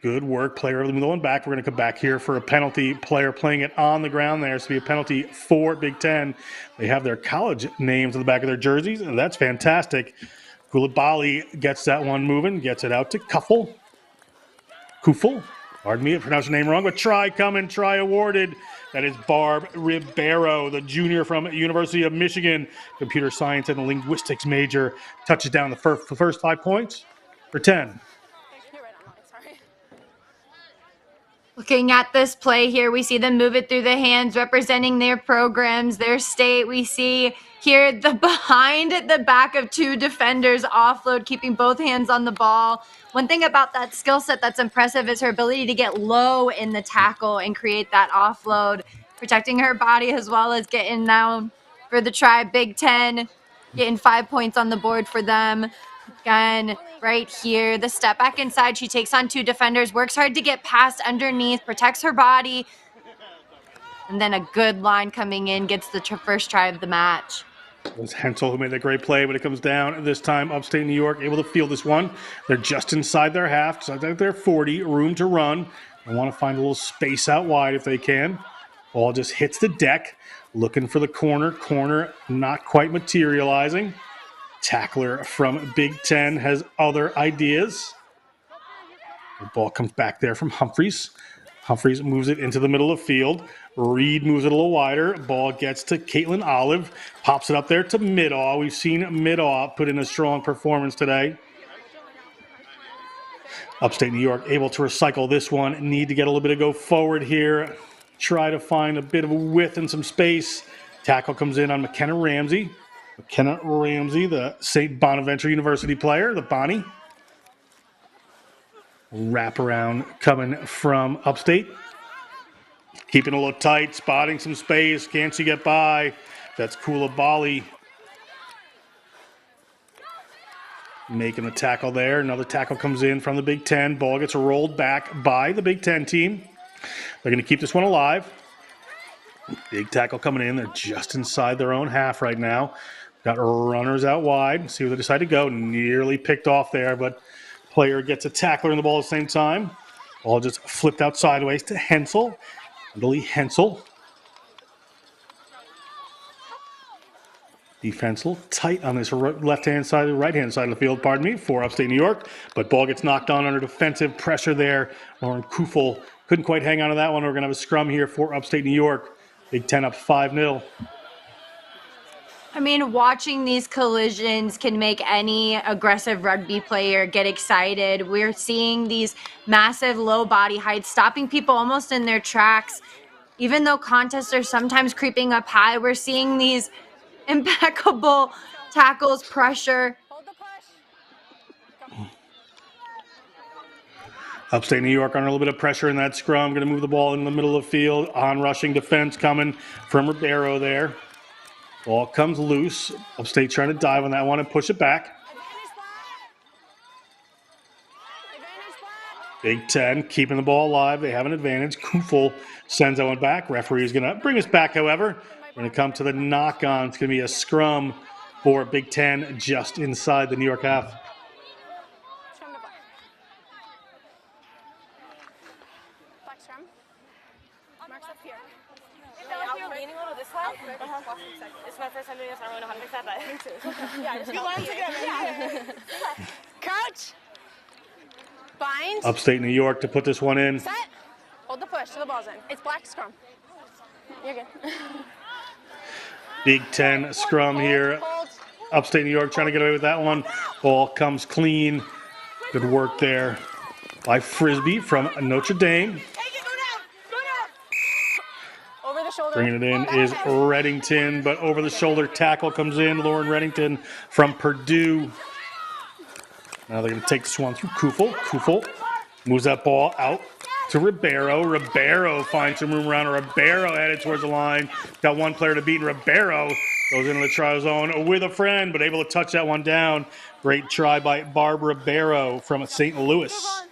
Good work, player of the middle and back. We're going to come back here for a penalty. Player playing it on the ground there. So be a penalty for Big Ten. They have their college names on the back of their jerseys, and that's fantastic. Koulibaly gets that one moving, gets it out to Kufel. Pardon me, I pronounced your name wrong, but try coming, try awarded. That is Barb Ribeiro, the junior from University of Michigan, computer science and linguistics major. Touches down the first 5 points for 10. Looking at this play here, we see them move it through the hands, representing their programs, their state. We see here the behind the back of two defenders offload, keeping both hands on the ball. One thing about that skill set that's impressive is her ability to get low in the tackle and create that offload, protecting her body as well as getting down for the try. Big Ten getting 5 points on the board for them. Again, right here, the step back inside. She takes on two defenders, works hard to get past underneath, protects her body. And then a good line coming in, gets the first try of the match. It was Hensel who made that great play, but it comes down this time. Upstate New York able to field this one. They're just inside their half, so they're 40, room to run. They want to find a little space out wide if they can. Ball just hits the deck, looking for the corner. Corner not quite materializing. Tackler from Big Ten has other ideas. The ball comes back there from Humphreys. Humphreys moves it into the middle of field. Reed moves it a little wider. Ball gets to Caitlin Olive. Pops it up there to Middaw. We've seen Middaw put in a strong performance today. Upstate New York able to recycle this one. Need to get a little bit of go forward here. Try to find a bit of a width and some space. Tackle comes in on McKenna Ramsey. McKenna Ramsey, the St. Bonaventure University player, the Bonnie. Wraparound coming from Upstate. Keeping a little tight, spotting some space. Can't she get by? That's Koulibaly making a tackle there. Another tackle comes in from the Big Ten. Ball gets rolled back by the Big Ten team. They're going to keep this one alive. Big tackle coming in. They're just inside their own half right now. Got runners out wide. See where they decide to go. Nearly picked off there, but player gets a tackler in the ball at the same time. Ball just flipped out sideways to Hensel. Lily Hensel. Defense a little tight on this left-hand side, right-hand side of the field, pardon me, for Upstate New York. But ball gets knocked on under defensive pressure there. Lauren Kufel couldn't quite hang on to that one. We're going to have a scrum here for Upstate New York. Big Ten up 5-0. I mean, watching these collisions can make any aggressive rugby player get excited. We're seeing these massive low body heights, stopping people almost in their tracks. Even though contests are sometimes creeping up high, we're seeing these impeccable tackles, pressure. Upstate New York under a little bit of pressure in that scrum. Going to move the ball in the middle of the field. On rushing defense coming from Ribeiro there. Ball comes loose. Upstate trying to dive on that one and push it back. Big Ten keeping the ball alive. They have an advantage. Kufel sends that one back. Referee is going to bring us back, however. We're going to come to the knock-on. It's going to be a scrum for Big Ten just inside the New York half. Mark's up here. I'm leaning a little this way. It's my first time doing this. I don't really know how to fix that, but me too. Yeah, just go together. Yeah. Crouch. Bind. Upstate New York to put this one in. Set. Hold the push till the ball's in. It's black scrum. You're good. Big Ten scrum here. Upstate New York trying to get away with that one. Ball comes clean. Good work there by Frisbee from Notre Dame. Over the shoulder. Bringing it in is Reddington, but over the shoulder tackle comes in. Lauren Reddington from Purdue. Now they're going to take this one through Kufel. Kufel moves that ball out to Ribeiro. Ribeiro finds some room around. Ribeiro headed towards the line. Got one player to beat. And Ribeiro goes into the trial zone with a friend, but able to touch that one down. Great try by Barbara Barrow from St. Louis.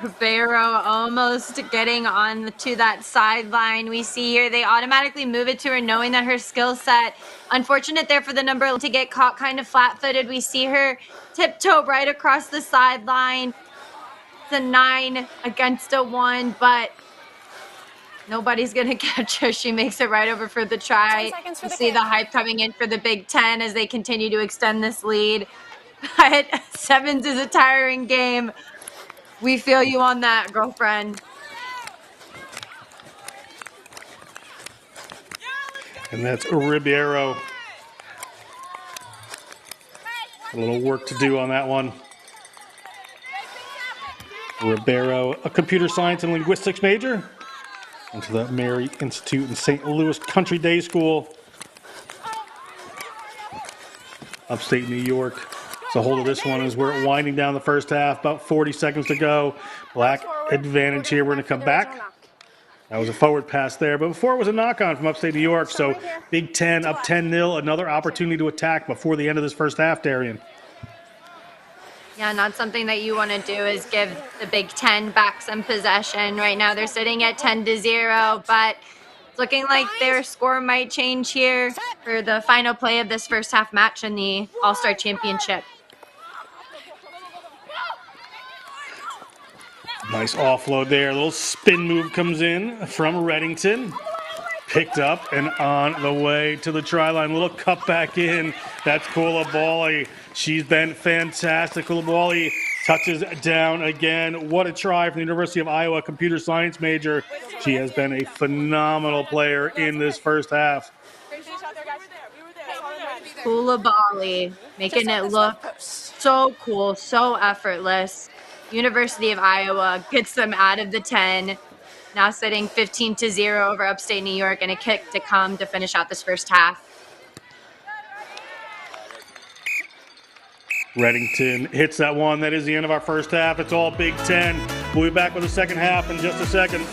Ribeiro almost getting on to that sideline. We see here they automatically move it to her knowing that her skill set. Unfortunate there for the number to get caught kind of flat-footed. We see her tiptoe right across the sideline. It's a 9 against a 1, but nobody's going to catch her. She makes it right over for the try. 10 seconds for You the see kick. the hype coming in for the Big Ten as they continue to extend this lead. But sevens is a tiring game. We feel you on that, girlfriend. And that's Ribeiro. A little work to do on that one. Ribeiro, a computer science and linguistics major. Went to the Mary Institute in St. Louis Country Day School. Upstate New York. So hold of this one as we're winding down the first half. About 40 seconds to go. Black advantage here. We're going to come back. That was a forward pass there. But before it was a knock-on from Upstate New York. So Big Ten up 10-0. Another opportunity to attack before the end of this first half, Darian. Yeah, not something that you want to do is give the Big Ten back some possession. Right now they're sitting at 10-0, but it's looking like their score might change here for the final play of this first half match in the All-Star Championship. Nice offload there. A little spin move comes in from Reddington. Picked up and on the way to the try line. Little cut back in. That's Coulibaly. She's been fantastic. Coulibaly touches down again. What a try from the University of Iowa computer science major. She has been a phenomenal player in this first half. Coulibaly making it look so cool, so effortless. University of Iowa gets them out of the 10. Now sitting 15-0 over Upstate New York, and a kick to come to finish out this first half. Reddington hits that one. That is the end of our first half. It's all Big Ten. We'll be back with the second half in just a second.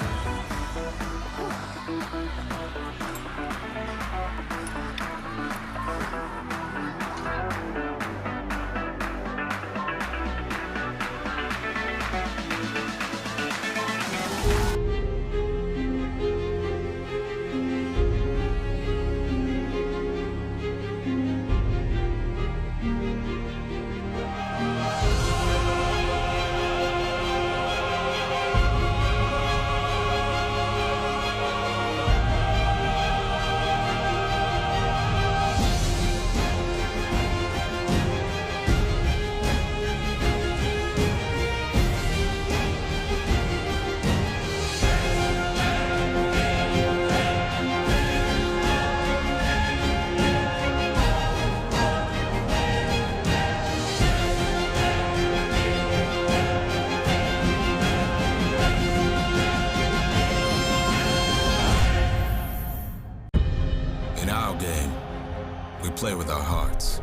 play with our hearts.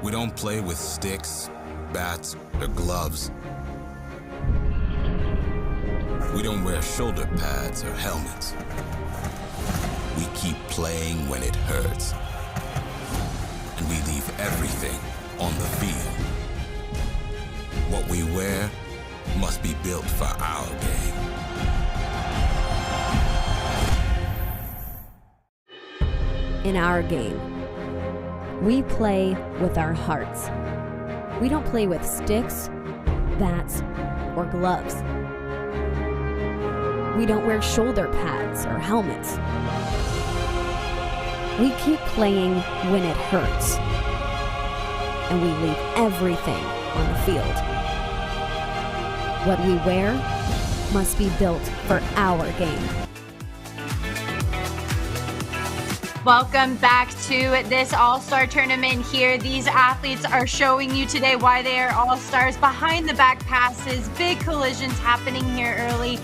We don't play with sticks, bats, or gloves. We don't wear shoulder pads or helmets. We keep playing when it hurts. And we leave everything on the field. What we wear must be built for our game. In our game, we play with our hearts. We don't play with sticks, bats, or gloves. We don't wear shoulder pads or helmets. We keep playing when it hurts. And we leave everything on the field. What we wear must be built for our game. Welcome back to this All-Star tournament here. These athletes are showing you today why they are All-Stars. Behind the back passes, big collisions happening here early.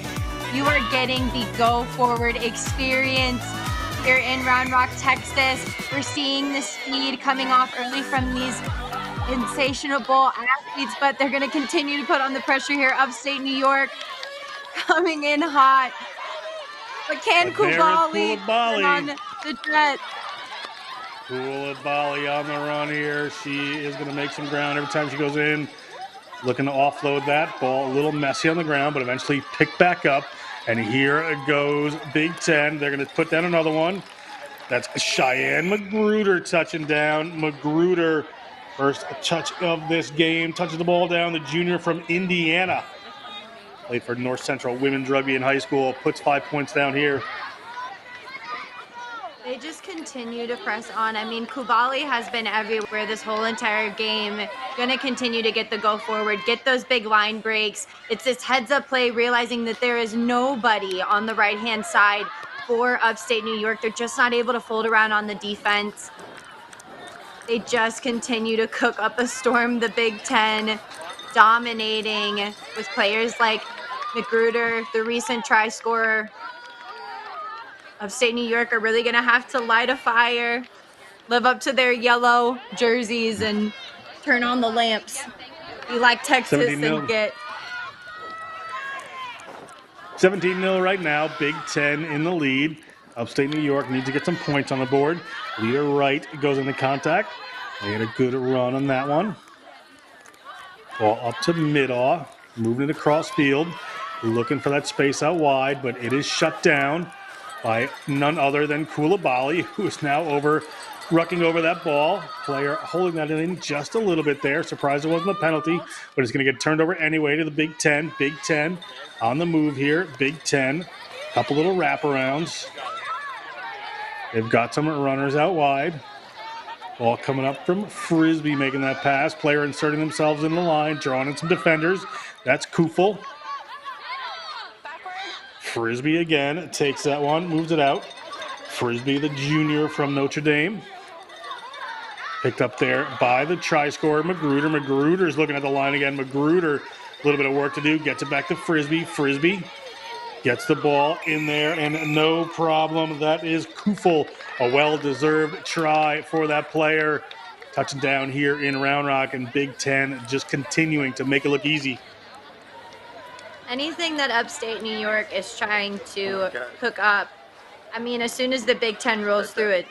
You are getting the go forward experience here in Round Rock, Texas. We're seeing the speed coming off early from these insatiable athletes, but they're going to continue to put on the pressure here. Upstate New York coming in hot. But can Kubali turn on the jet? Coulibaly on the run here. She is going to make some ground every time she goes in. Looking to offload that ball. A little messy on the ground, but eventually picked back up. And here it goes, Big Ten. They're going to put down another one. That's Cheyenne Magruder touching down. Magruder, first touch of this game, touches the ball down. The junior from Indiana. Played for North Central Women's Rugby in high school. Puts 5 points down here. They just continue to press on. I mean, Kubali has been everywhere this whole entire game. Going to continue to get the go forward, get those big line breaks. It's this heads-up play, realizing that there is nobody on the right-hand side for Upstate New York. They're just not able to fold around on the defense. They just continue to cook up a storm, the Big Ten, dominating with players like Magruder, the recent try scorer. Upstate New York are really going to have to light a fire, live up to their yellow jerseys, and turn on the lamps. Be like Texas and get 17-0 right now. Big Ten in the lead. Upstate New York needs to get some points on the board. Leader right goes into contact. They had a good run on that one. Ball up to Midaw, moving it across field, looking for that space out wide, but it is shut down by none other than Coulibaly, who is now rucking over that ball. Player holding that in just a little bit there. Surprised it wasn't a penalty, but it's going to get turned over anyway to the Big Ten. Big Ten on the move here. Big Ten, couple little wraparounds. They've got some runners out wide. Ball coming up from Frisbee making that pass. Player inserting themselves in the line, drawing in some defenders. That's Kufel. Frisbee again takes that one, moves it out. Frisbee, the junior from Notre Dame. Picked up there by the try scorer, Magruder. Magruder's looking at the line again. Magruder, a little bit of work to do, gets it back to Frisbee. Frisbee gets the ball in there, and no problem. That is Kufel, a well-deserved try for that player. Touching down here in Round Rock, and Big Ten just continuing to make it look easy. anything that Upstate New York is trying to cook up. I mean, as soon as the Big Ten rolls through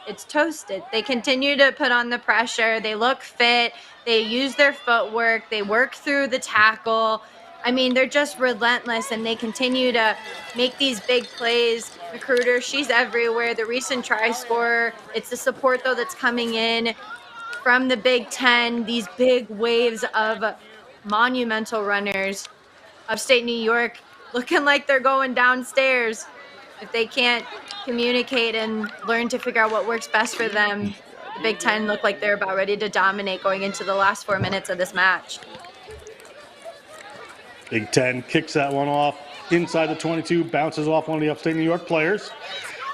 it's toasted. They continue to put on the pressure. They look fit. They use their footwork. They work through the tackle. I mean, they're just relentless, and they continue to make these big plays. Magruder, she's everywhere. The recent try scorer. It's the support, though, that's coming in from the Big Ten. These big waves of monumental runners. Upstate New York looking like they're going downstairs. If they can't communicate and learn to figure out what works best for them, the Big Ten look like they're about ready to dominate going into the last 4 minutes of this match. Big Ten kicks that one off inside the 22, bounces off one of the Upstate New York players.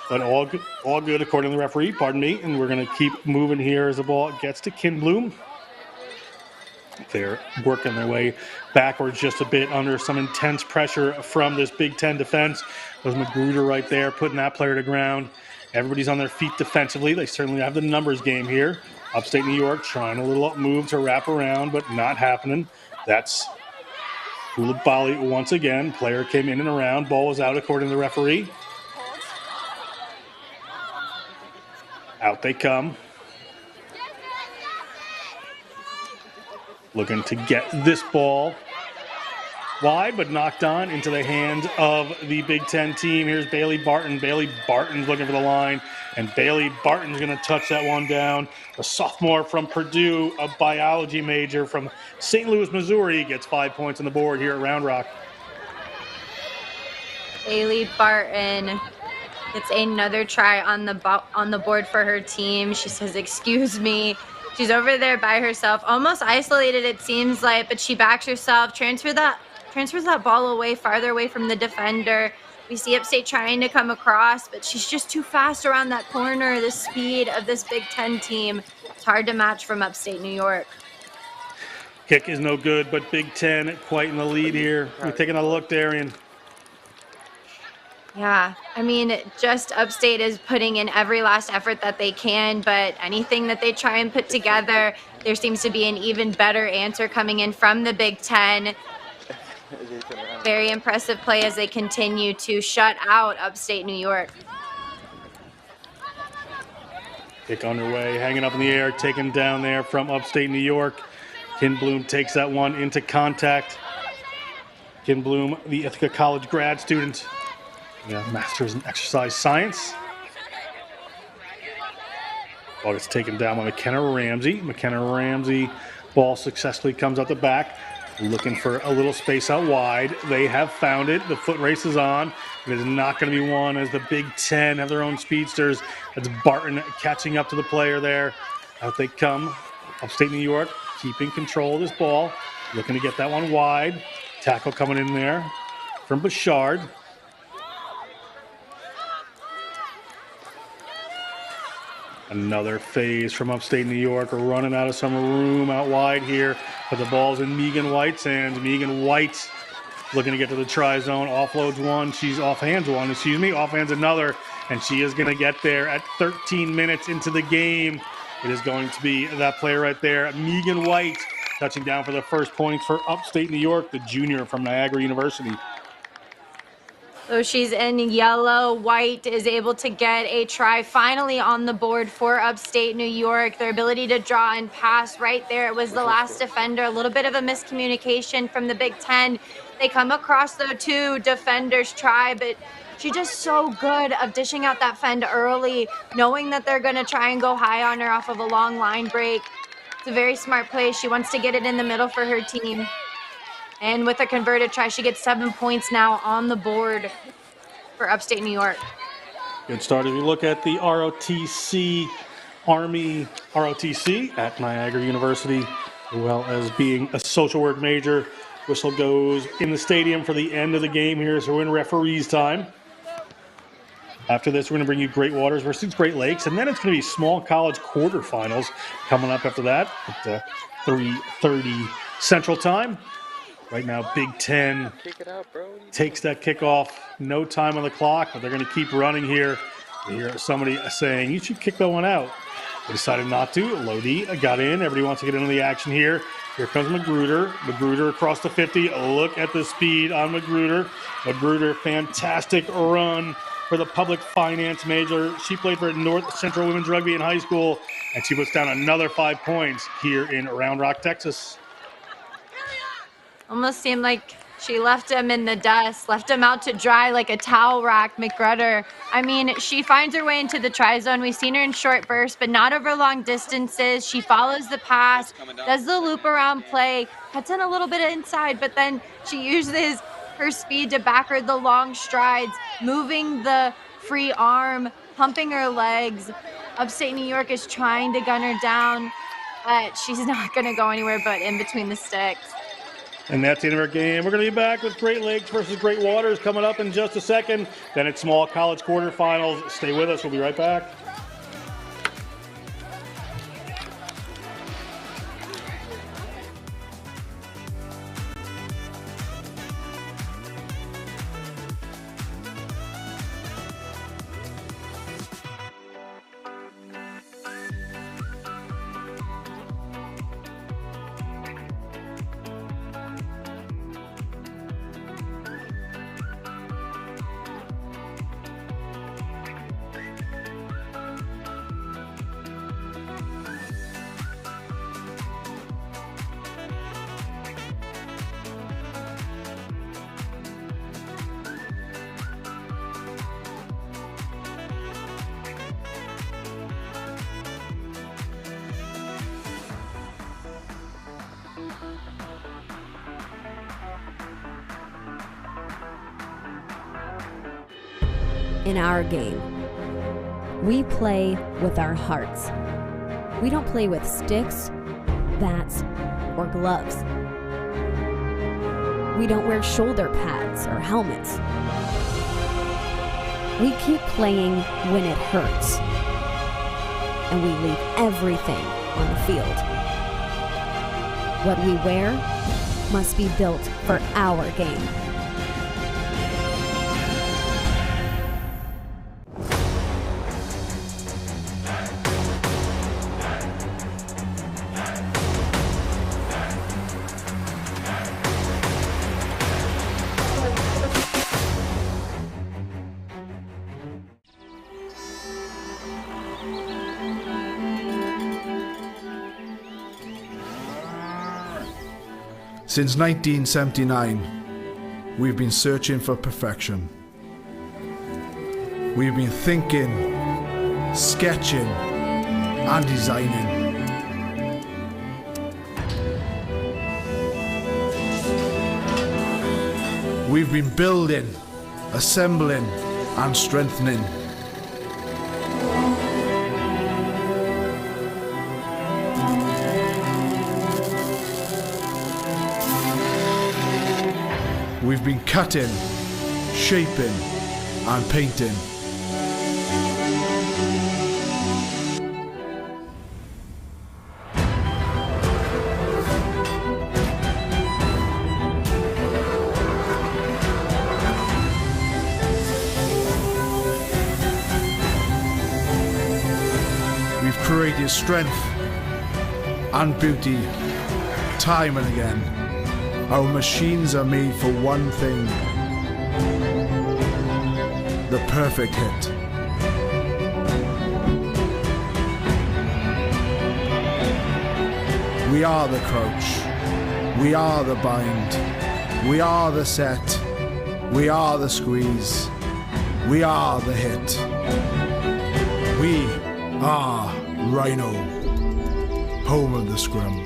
But all good according to the referee, pardon me. And we're going to keep moving here as the ball gets to Kinbloom. They're working their way backwards just a bit under some intense pressure from this Big Ten defense. There's Magruder right there putting that player to ground. Everybody's on their feet defensively. They certainly have the numbers game here. Upstate New York trying a little move to wrap around, but not happening. That's Coulibaly once again. Player came in and around. Ball was out according to the referee. Out they come. Looking to get this ball wide, but knocked on into the hands of the Big Ten team. Here's Bailey Barton. Bailey Barton's looking for the line, and Bailey Barton's going to touch that one down. A sophomore from Purdue, a biology major from St. Louis, Missouri, gets 5 points on the board here at Round Rock. Haley Barton gets another try on the board for her team. She says, "Excuse me." She's over there by herself, almost isolated it seems like, but she backs herself, transfers that ball away, farther away from the defender. We see Upstate trying to come across, but she's just too fast around that corner. The speed of this Big Ten team, it's hard to match from Upstate New York. Kick is no good, but Big Ten quite in the lead here. We're taking a look, Darian. Yeah, I mean, just Upstate is putting in every last effort that they can, but anything that they try and put together, there seems to be an even better answer coming in from the Big Ten. Very impressive play as they continue to shut out Upstate New York. Kick underway, hanging up in the air, taken down there from Upstate New York. Ken Bloom takes that one into contact. Ken Bloom, the Ithaca College grad student. Yeah, master's in exercise science. Ball gets taken down by McKenna Ramsey. McKenna Ramsey, ball successfully comes out the back, looking for a little space out wide. They have found it. The foot race is on. It is not going to be won as the Big Ten have their own speedsters. That's Barton catching up to the player there. Out they come. Upstate New York keeping control of this ball, looking to get that one wide. Tackle coming in there from Bouchard. Another phase from Upstate New York, running out of some room out wide here, but the ball's in Megan White's hands. Megan White looking to get to the try zone, offloads one, she's offhands another, and she is going to get there at 13 minutes into the game. It is going to be that player right there, Megan White, touching down for the first points for Upstate New York, the junior from Niagara University. So she's in yellow. White is able to get a try finally on the board for Upstate New York. Their ability to draw and pass right there. It was the last defender. A little bit of a miscommunication from the Big Ten. They come across the two defenders try, but she's just so good of dishing out that fend early, knowing that they're going to try and go high on her off of a long line break. It's a very smart play. She wants to get it in the middle for her team. And with a converted try, she gets 7 points now on the board for Upstate New York. Good start. If you look at the ROTC, Army ROTC at Niagara University, as well as being a social work major. Whistle goes in the stadium for the end of the game here, so we're in referees time. After this, we're going to bring you Great Waters versus Great Lakes, and then it's going to be small college quarterfinals coming up after that at 3:30 Central Time. Right now, Big Ten takes that kickoff. No time on the clock, but they're going to keep running here. You hear somebody saying, you should kick that one out. They decided not to. Lodi got in. Everybody wants to get into the action here. Here comes Magruder. Magruder across the 50. Look at the speed on Magruder. Magruder, fantastic run for the public finance major. She played for North Central Women's Rugby in high school, and she puts down another 5 points here in Round Rock, Texas. Almost seemed like she left him in the dust, left him out to dry like a towel rack, McGruder. I mean, she finds her way into the try zone. We've seen her in short bursts, but not over long distances. She follows the pass, does the loop around play, cuts in a little bit inside, but then she uses her speed to back her the long strides, moving the free arm, pumping her legs. Upstate New York is trying to gun her down, but she's not going to go anywhere but in between the sticks. And that's the end of our game. We're going to be back with Great Lakes versus Great Waters coming up in just a second. Then it's small college quarterfinals. Stay with us. We'll be right back. in our game. We play with our hearts. We don't play with sticks, bats, or gloves. We don't wear shoulder pads or helmets. We keep playing when it hurts, and we leave everything on the field. What we wear must be built for our game. Since 1979, we've been searching for perfection. We've been thinking, sketching, and designing. We've been building, assembling, and strengthening. We've been cutting, shaping, and painting. We've created strength and beauty time and again. Our machines are made for one thing: the perfect hit. We are the crouch. We are the bind. We are the set. We are the squeeze. We are the hit. We are Rhino, home of the scrum.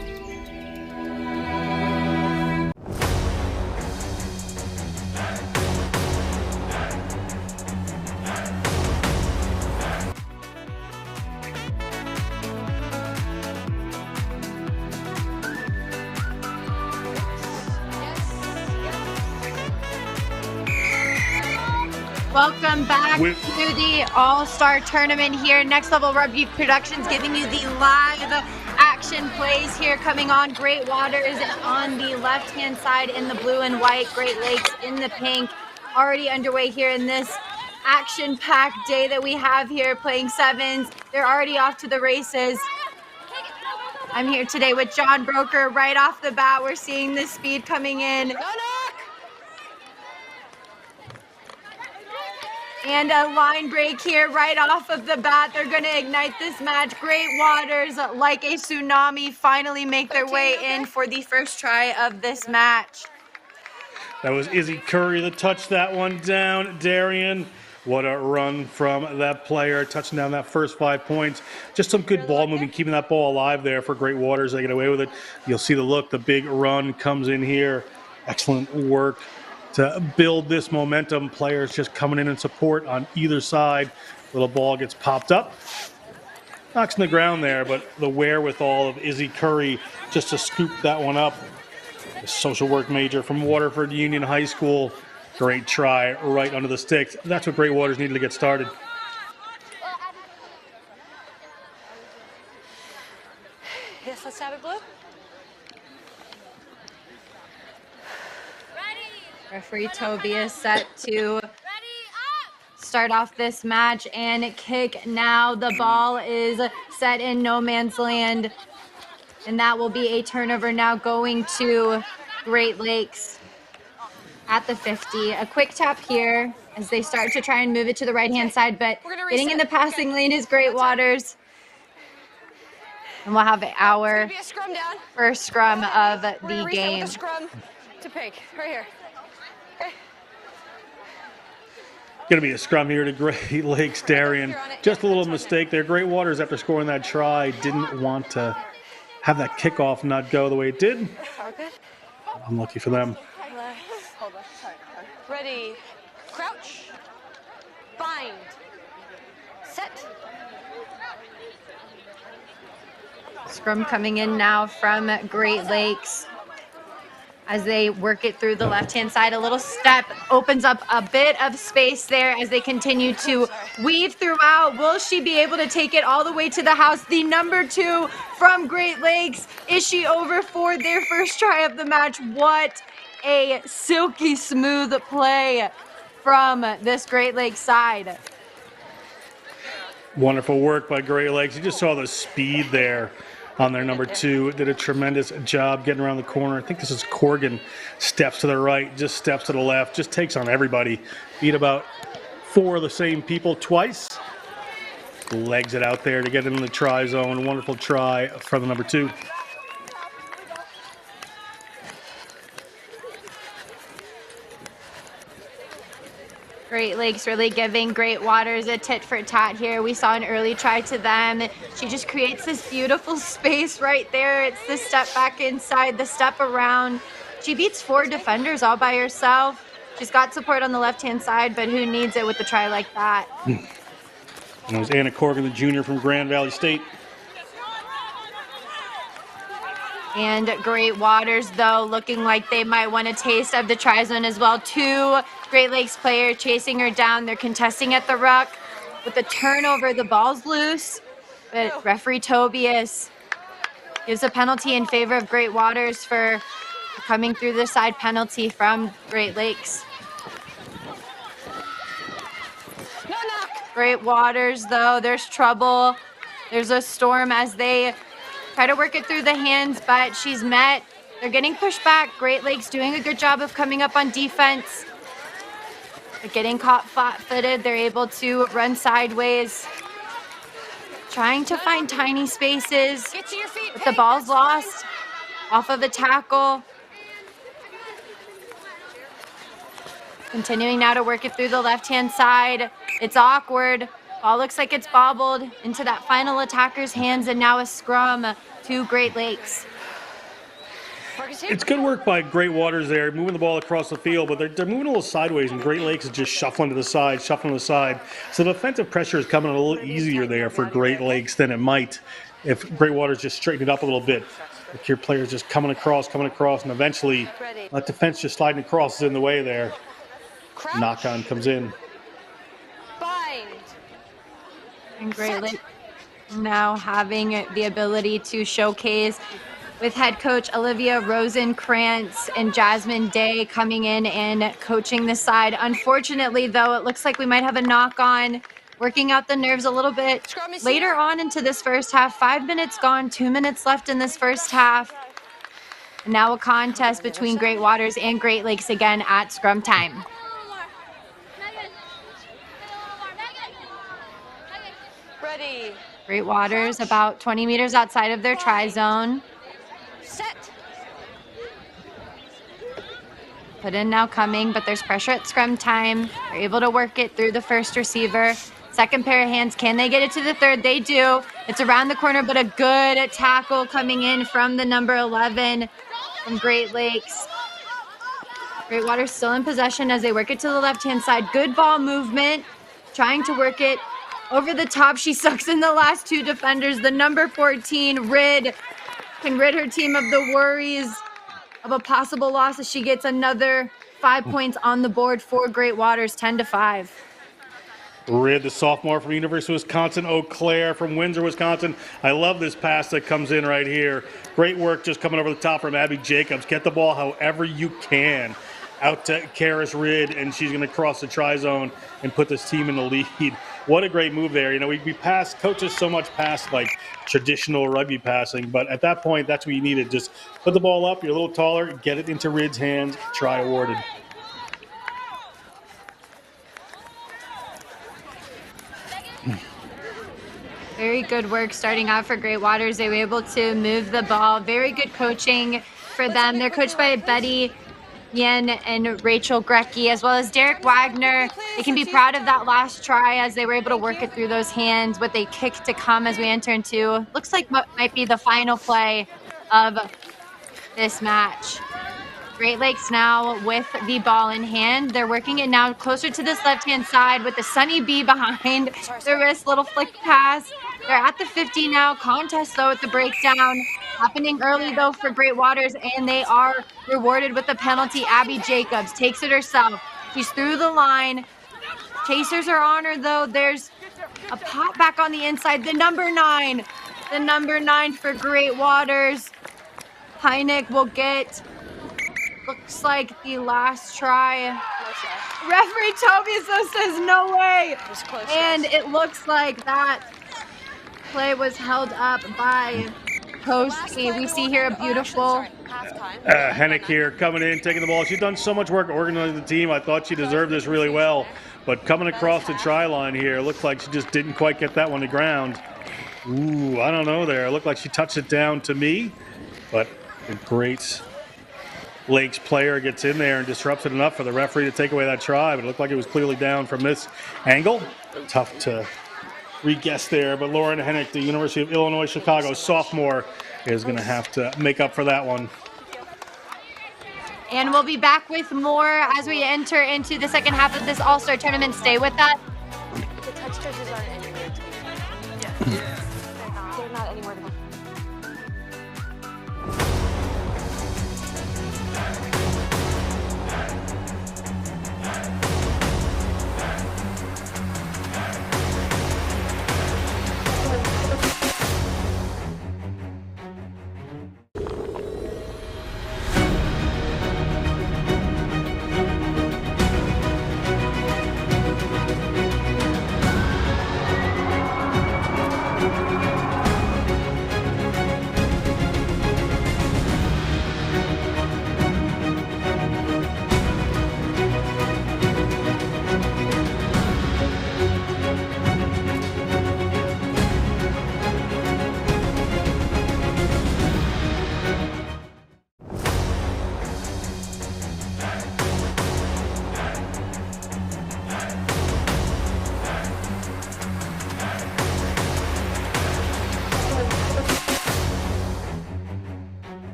Welcome back to the All-Star Tournament here. Next Level Rugby Productions giving you the live action plays here coming on. Great Waters on the left-hand side in the blue and white. Great Lakes in the pink. Already underway here in this action-packed day that we have here playing sevens. They're already off to the races. I'm here today with John Broker. Right off the bat, we're seeing the speed coming in. And a line break here right off of the bat. They're going to ignite this match. Great Waters, like a tsunami, finally make their way in for the first try of this match. That was Izzy Curry that touched that one down. Darian, what a run from that player, touching down that first 5 points. Just some good ball moving, keeping that ball alive there for Great Waters. They get away with it. You'll see the look, the big run comes in here. Excellent work to build this momentum. Players just coming in support on either side. Little ball gets popped up. Knocks in the ground there, but the wherewithal of Izzy Curry just to scoop that one up. The social work major from Waterford Union High School. Great try right under the sticks. That's what Great Waters needed to get started. Yes, let's have it, Blue. Referee Toby is set to start off this match and kick now. The ball is set in no man's land, and that will be a turnover now going to Great Lakes at the 50. A quick tap here as they start to try and move it to the right-hand side, but getting in the passing lane is Great Waters. And we'll have our first scrum of the game. Scrum to pick right here. Going to be a scrum here to Great Lakes. Darian, just a little mistake there. Great Waters, after scoring that try, didn't want to have that kickoff not go the way it did. Unlucky for them. Ready, crouch, bind. Bind. Set. Scrum coming in now from Great Lakes as they work it through the left-hand side. A little step opens up a bit of space there as they continue to weave throughout. Will she be able to take it all the way to the house? The number 2 from Great Lakes. Is she over for their first try of the match? What a silky smooth play from this Great Lakes side. Wonderful work by Great Lakes. You just saw the speed there on their number 2. Did a tremendous job getting around the corner. I think this is Corrigan. Steps to the right, just steps to the left, just takes on everybody. Beat about 4 of the same people twice. Legs it out there to get into the try zone. Wonderful try from the number 2. Great Lakes really giving Great Waters a tit for tat here. We saw an early try to them. She just creates this beautiful space right there. It's the step back inside, the step around. She beats 4 defenders all by herself. She's got support on the left-hand side, but who needs it with a try like that? And it was Anna Corrigan, the junior from Grand Valley State. And Great Waters, though, looking like they might want a taste of the try zone as well. 2 Great Lakes player chasing her down. They're contesting at the ruck. With the turnover, the ball's loose. But referee Tobias gives a penalty in favor of Great Waters for coming through the side penalty from Great Lakes. Great Waters, though, there's trouble. There's a storm as they try to work it through the hands, but she's met. They're getting pushed back. Great Lakes doing a good job of coming up on defense. But getting caught flat-footed, they're able to run sideways. Trying to find tiny spaces. Get to your feet. But the ball's lost off of a tackle. Continuing now to work it through the left-hand side. It's awkward. Ball looks like it's bobbled into that final attacker's hands, and now a scrum to Great Lakes. It's good work by Great Waters there, moving the ball across the field, but they're moving a little sideways, and Great Lakes is just shuffling to the side. So the defensive pressure is coming a little easier there for Great Lakes than it might if Great Waters just straighten it up a little bit. If your players just coming across, and eventually that defense just sliding across is in the way there. Knock on comes in. Bind. And Great Lakes now having the ability to showcase with head coach Olivia Rosenkrantz and Jasmine Day coming in and coaching the side. Unfortunately, though, it looks like we might have a knock-on, working out the nerves a little bit later on into this first half. 5 minutes gone, 2 minutes left in this first half. And now a contest between Great Waters and Great Lakes again at scrum time. Ready. Great Waters about 20 meters outside of their try zone. Set. Put in now coming, but there's pressure at scrum time. They're able to work it through the first receiver. Second pair of hands. Can they get it to the third? They do. It's around the corner, but a good tackle coming in from the number 11 from Great Lakes. Great Waters still in possession as they work it to the left-hand side. Good ball movement. Trying to work it over the top. She sucks in the last 2 defenders. The number 14, Rid, can rid her team of the worries of a possible loss as she gets another 5 points on the board for Great Waters, 10-5. Rid, the sophomore from University of Wisconsin. Eau Claire from Windsor, Wisconsin. I love this pass that comes in right here. Great work just coming over the top from Abby Jacobs. Get the ball however you can out to Karis Rid, and she's going to cross the try zone and put this team in the lead. What a great move there. You know, we pass, coaches so much past like traditional rugby passing, but at that point, that's what you needed. Just put the ball up, you're a little taller, get it into Rid's hands, try awarded. Very good work starting out for Great Waters. They were able to move the ball. Very good coaching for them. They're coached by Betty Yen and Rachel Grecki, as well as Derek Wagner. They can be proud of that last try as they were able to work it through those hands with a kick to come as we enter into, looks like what might be the final play of this match. Great Lakes now with the ball in hand. They're working it now closer to this left-hand side with the Sunny B behind the wrist, little flick pass. They're at the 50 now. Contest, though, at the breakdown. Happening early, though, for Great Waters, and they are rewarded with a penalty. Abby Jacobs takes it herself. She's through the line. Chasers are on her, though. There's a pop back on the inside. The number 9 for Great Waters. Heineck will get, looks like the last try. Referee Tobias says no way. And it looks like that play was held up by Koski. We see here a beautiful Hennick here coming in, taking the ball. She's done so much work organizing the team. I thought she deserved this really well. But coming across the try line here, it looked like she just didn't quite get that one to ground. Ooh, I don't know there. It looked like she touched it down to me. But a great Lakes player gets in there and disrupts it enough for the referee to take away that try. But it looked like it was clearly down from this angle. Tough to re-guess there. But Lauren Hennick, the University of Illinois Chicago sophomore, is going to have to make up for that one. And we'll be back with more as we enter into the second half of this All-Star tournament. Stay with us. The touch judges aren't anywhere to be. Yeah. They're not anywhere to be.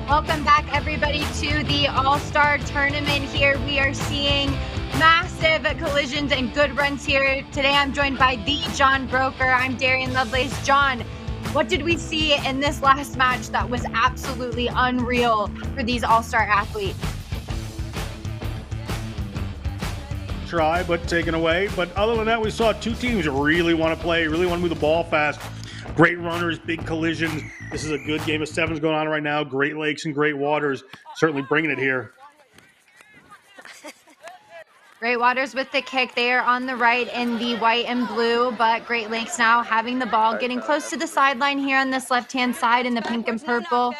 Welcome back, everybody, to the All-Star Tournament here. We are seeing massive collisions and good runs here. Today, I'm joined by the John Broker. I'm Darian Lovelace. John, what did we see in this last match that was absolutely unreal for these All-Star athletes? Try, but taken away. But other than that, we saw two teams really want to play, really want to move the ball fast. Great runners, big collisions. This is a good game of sevens going on right now. Great Lakes and Great Waters certainly bringing it here. Great Waters with the kick. They are on the right in the white and blue, but Great Lakes now having the ball, getting close to the sideline here on this left-hand side in the pink and purple.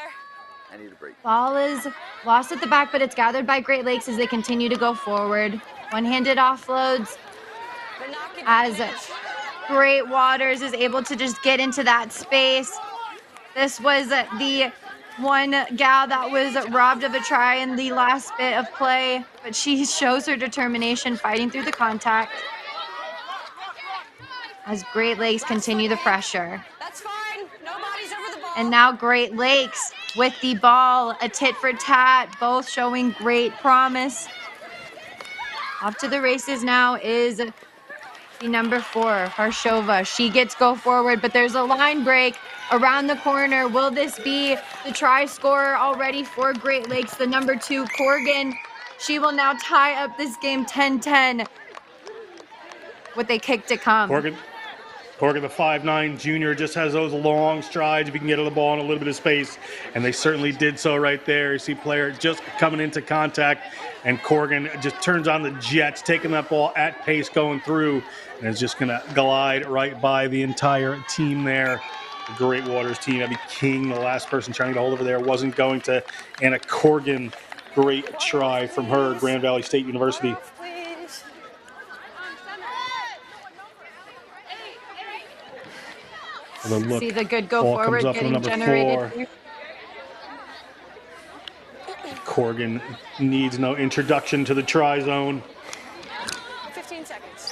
Ball is lost at the back, but it's gathered by Great Lakes as they continue to go forward. One-handed offloads as Great Waters is able to just get into that space. This was the one gal that was robbed of a try in the last bit of play, but she shows her determination fighting through the contact as Great Lakes continue the pressure. That's fine. Nobody's over the ball. And now Great Lakes with the ball, a tit for tat, both showing great promise. Off to the races now is the number 4, Harshova. She gets go forward, but there's a line break around the corner. Will this be the try scorer already for Great Lakes? The number 2, Corgan. She will now tie up this game 10-10 with a kick to come. Corgan, the 5'9" junior, just has those long strides if he can get the ball in a little bit of space, and they certainly did so right there. You see player just coming into contact, and Corgan just turns on the jets, taking that ball at pace going through, and is just going to glide right by the entire team there. The Great Waters team, Abby King, the last person trying to get a hold over there, wasn't going to. Anna Corgan, great try from her, Grand Valley State University. See the good go forward getting generated here. Corgan needs no introduction to the try zone. 15 seconds.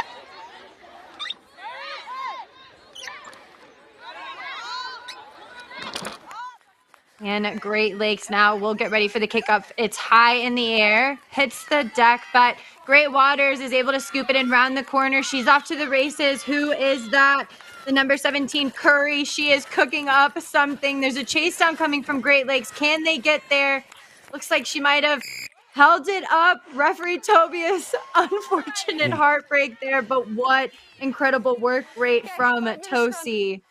And Great Lakes now will get ready for the kickoff. It's high in the air, hits the deck, but Great Waters is able to scoop it in round the corner. She's off to the races. Who is that? The number 17, Curry. She is cooking up something. There's a chase down coming from Great Lakes. Can they get there? Looks like she might have held it up. Referee Tobias, unfortunate heartbreak there, but what incredible work rate from Tosi.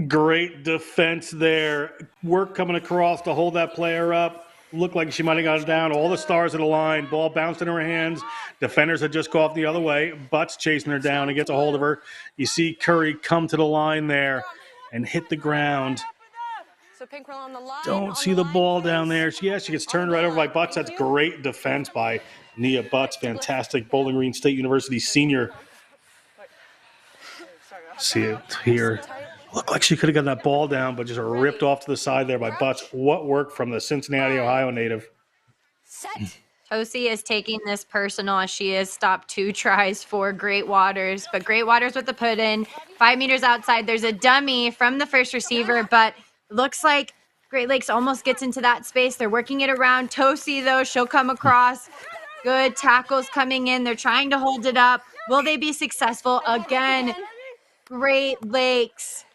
Great defense there. Work coming across to hold that player up. Looked like she might have got it down. All the stars of the line. Ball bounced in her hands. Defenders had just gone the other way. Butts chasing her down and gets a hold of her. You see Curry come to the line there and hit the ground. So Pink, we're on the line. Don't see the ball down there. She gets turned right over by Butts. That's great defense by Nia Butts. Fantastic Bowling Green State University senior. See it here. Looked like she could have got that ball down, but just ripped off to the side there by Butts. What work from the Cincinnati, Ohio native. Tosi is taking this personal as she has stopped 2 tries for Great Waters, but Great Waters with the put in. 5 meters outside, there's a dummy from the first receiver, but looks like Great Lakes almost gets into that space. They're working it around. Tosi, though, she'll come across. Good tackles coming in. They're trying to hold it up. Will they be successful? Again, Great Lakes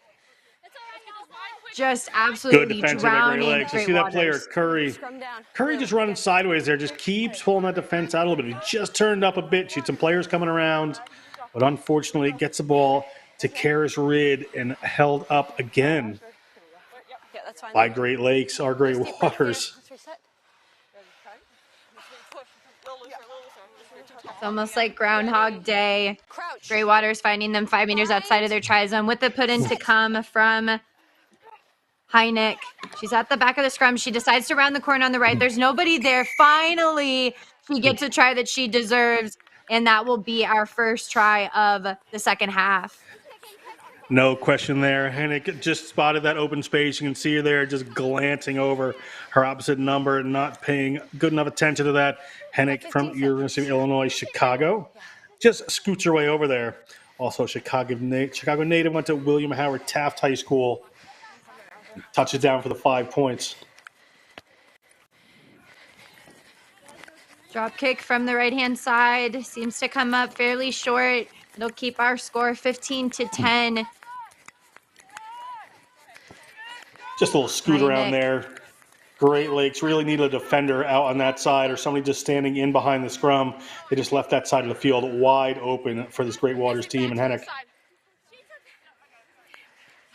just absolutely good defense drowning Great Lakes. You see that player, Curry. Curry just running sideways there, just keeps pulling that defense out a little bit. He just turned up a bit. She had some players coming around, but unfortunately gets the ball to Karis Ridd and held up again by Great Lakes, our Great Waters. It's almost like Groundhog Day. Great Waters finding them 5 meters outside of their try zone with the put in to come from Heineck. She's at the back of the scrum. She decides to round the corner on the right. There's nobody there. Finally, she gets a try that she deserves, and that will be our first try of the second half. No question there. Heineck just spotted that open space. You can see her there just glancing over her opposite number and not paying good enough attention to that. Heineck from University of Illinois, Chicago. Just scoots her way over there. Also, Chicago native, went to William Howard Taft High School. Touches down for the 5 points. Drop kick from the right-hand side. Seems to come up fairly short. It'll keep our score 15-10. Just a little scoot around there. Great Lakes really need a defender out on that side or somebody just standing in behind the scrum. They just left that side of the field wide open for this Great Waters team and Heineck.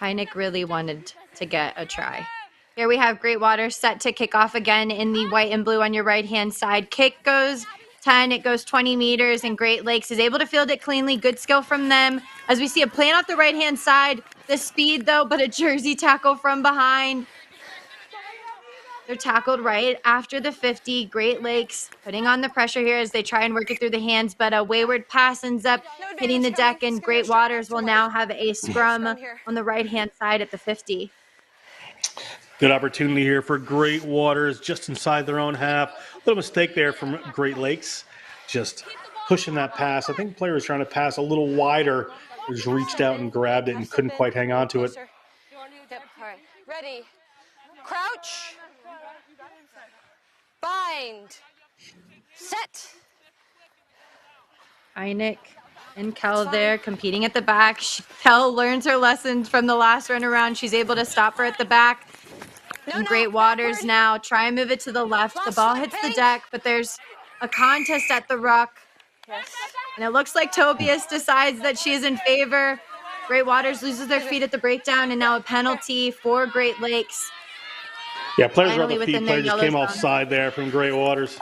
Heineck really wanted to get a try. Here we have Great Waters set to kick off again in the white and blue on your right-hand side. Kick goes 10, it goes 20 meters, and Great Lakes is able to field it cleanly. Good skill from them. As we see a plant off the right-hand side, the speed, though, but a jersey tackle from behind. They're tackled right after the 50. Great Lakes putting on the pressure here as they try and work it through the hands, but a wayward pass ends up hitting the deck, and Great Waters will now have a scrum on the right-hand side at the 50. Good opportunity here for Great Waters just inside their own half. A little mistake there from Great Lakes. Just pushing that pass. I think the player was trying to pass a little wider. They just reached out and grabbed it and couldn't quite hang on to it. Yep, all right. Ready. Crouch. Bind. Set. Heineck and Kel there competing at the back. Kel learns her lessons from the last run around. She's able to stop her at the back. And Great Waters now try and move it to the left. The ball hits the deck, but there's a contest at the ruck. And it looks like Tobias decides that she is in favor. Great Waters loses their feet at the breakdown, and now a penalty for Great Lakes. Yeah, players were on Finally the feet. within their Player just yellow came zone. offside there from Great Waters.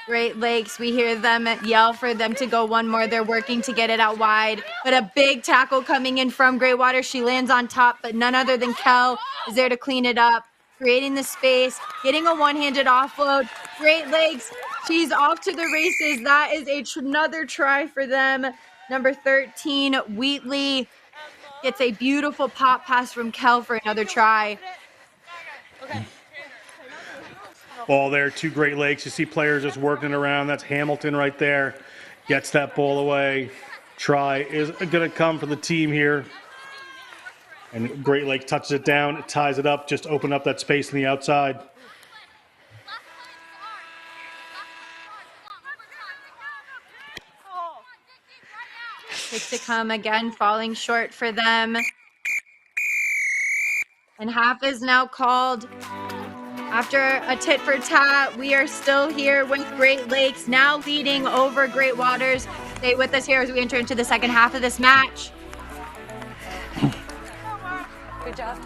Great Lakes, we hear them yell for them to go one more. They're working to get it out wide. But a big tackle coming in from Great Waters. She lands on top, but none other than Kel is there to clean it up, creating the space, getting a one-handed offload. Great Lakes, she's off to the races. That is another try for them. Number 13, Wheatley, gets a beautiful pop pass from Kel for another try. Ball there to Great Lakes. You see players just working around. That's Hamilton right there. Gets that ball away. Try is going to come for the team here. And Great Lakes touches it down, ties it up, just open up that space on the outside. Kick to come again, falling short for them. And half is now called. After a tit for tat, we are still here with Great Lakes, now leading over Great Waters. Stay with us here as we enter into the second half of this match. Good job.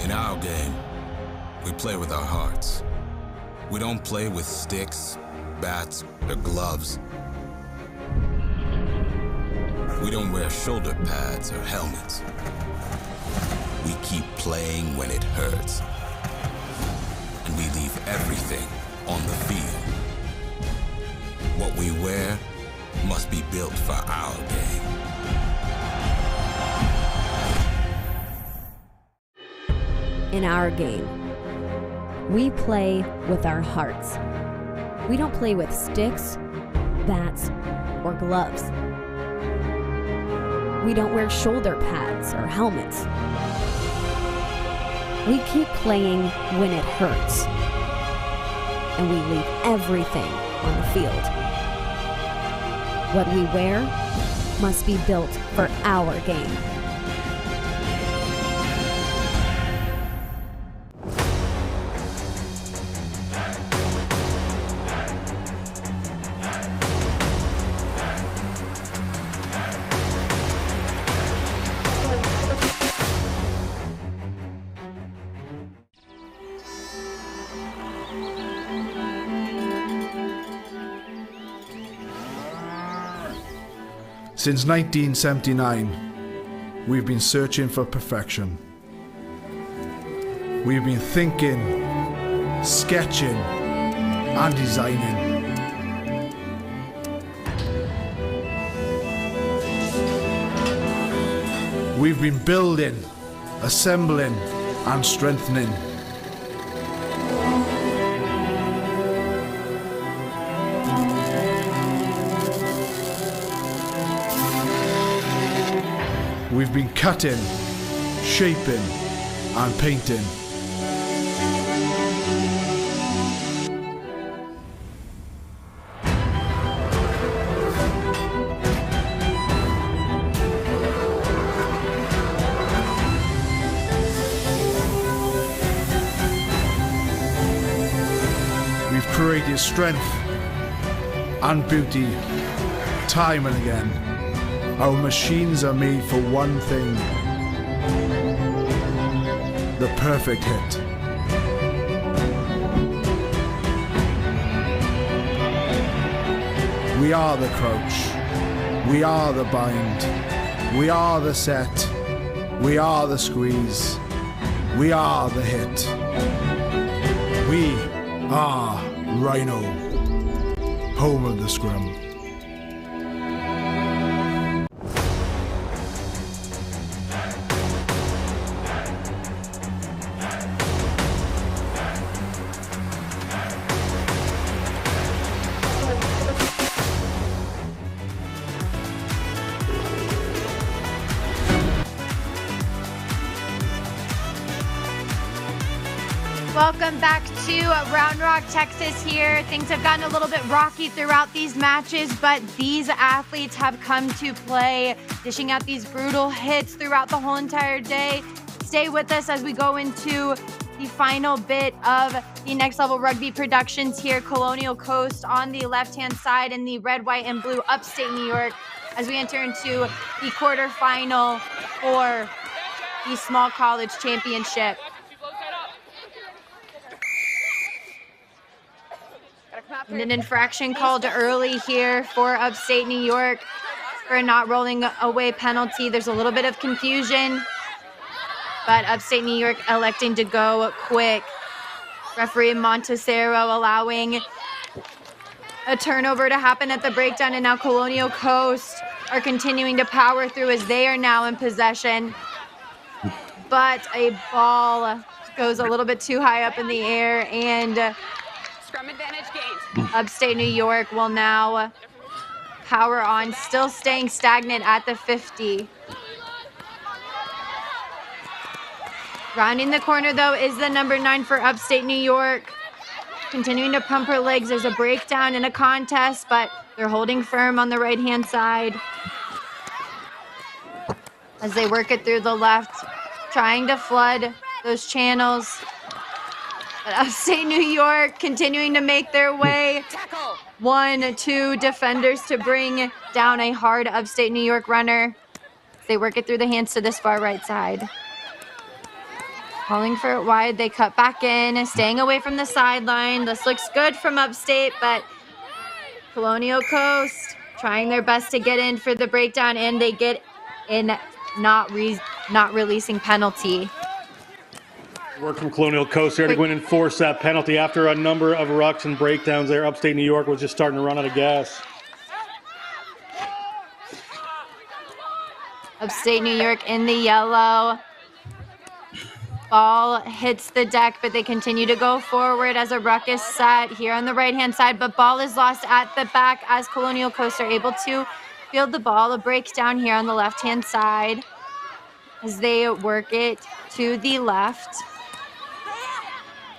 In our game, we play with our hearts. We don't play with sticks, bats, or gloves. We don't wear shoulder pads or helmets. We keep playing when it hurts. And we leave everything on the field. What we wear must be built for our game. In our game, we play with our hearts. We don't play with sticks, bats, or gloves. We don't wear shoulder pads or helmets. We keep playing when it hurts. And we leave everything on the field. What we wear must be built for our game. Since 1979, we've been searching for perfection. We've been thinking, sketching, and designing. We've been building, assembling, and strengthening. We've been cutting, shaping, and painting. We've created strength and beauty time and again. Our machines are made for one thing: the perfect hit. We are the crouch. We are the bind. We are the set. We are the squeeze. We are the hit. We are Rhino, home of the scrum. Welcome back to Round Rock, Texas here. Things have gotten a little bit rocky throughout these matches, but these athletes have come to play, dishing out these brutal hits throughout the whole entire day. Stay with us as we go into the final bit of the Next Level Rugby Productions here. Colonial Coast on the left-hand side and the red, white, and blue Upstate New York as we enter into the quarterfinal for the Small College Championship. And an infraction called early here for Upstate New York for a not rolling away penalty. There's a little bit of confusion, but Upstate New York electing to go quick. Referee Montesero allowing a turnover to happen at the breakdown, and now Colonial Coast are continuing to power through as they are now in possession. But a ball goes a little bit too high up in the air, and Scrum advantage gained. Upstate New York will now power on, still staying stagnant at the 50. Rounding the corner, though, is the number 9 for Upstate New York. Continuing to pump her legs. There's a breakdown in a contest, but they're holding firm on the right-hand side as they work it through the left, trying to flood those channels. But Upstate New York continuing to make their way. 1, 2 defenders to bring down a hard Upstate New York runner. They work it through the hands to this far right side. Calling for it wide, they cut back in, staying away from the sideline. This looks good from Upstate, but Colonial Coast trying their best to get in for the breakdown, and they get in, not releasing penalty. Work from Colonial Coast here to go in and force that penalty after a number of rucks and breakdowns there. Upstate New York was just starting to run out of gas. Upstate New York in the yellow. Ball hits the deck, but they continue to go forward as a ruckus set here on the right-hand side. But ball is lost at the back as Colonial Coast are able to field the ball. A breakdown here on the left-hand side as they work it to the left.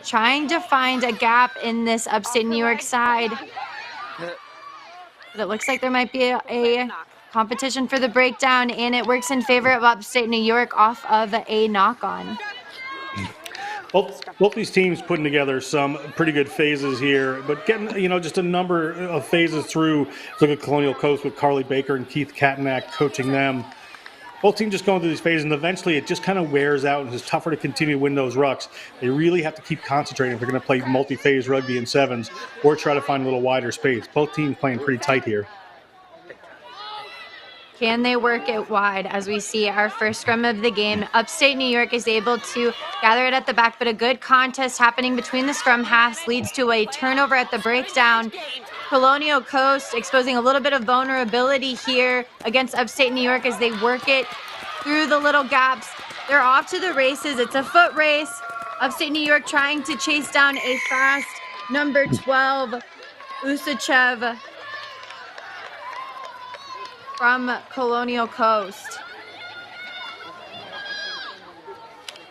Trying to find a gap in this Upstate New York side. But it looks like there might be a competition for the breakdown, and it works in favor of Upstate New York off of a knock-on. Both these teams putting together some pretty good phases here, but getting, just a number of phases through. Look at Colonial Coast with Carly Baker and Keith Katanak coaching them. Both teams just going through these phases, and eventually it just kind of wears out, and it's tougher to continue to win those rucks. They really have to keep concentrating if they're going to play multi-phase rugby in sevens or try to find a little wider space. Both teams playing pretty tight here. Can they work it wide? As we see our first scrum of the game, Upstate New York is able to gather it at the back, but a good contest happening between the scrum halves leads to a turnover at the breakdown. Colonial Coast exposing a little bit of vulnerability here against Upstate New York as they work it through the little gaps. They're off to the races. It's a foot race. Upstate New York trying to chase down a fast number 12, Usachev from Colonial Coast.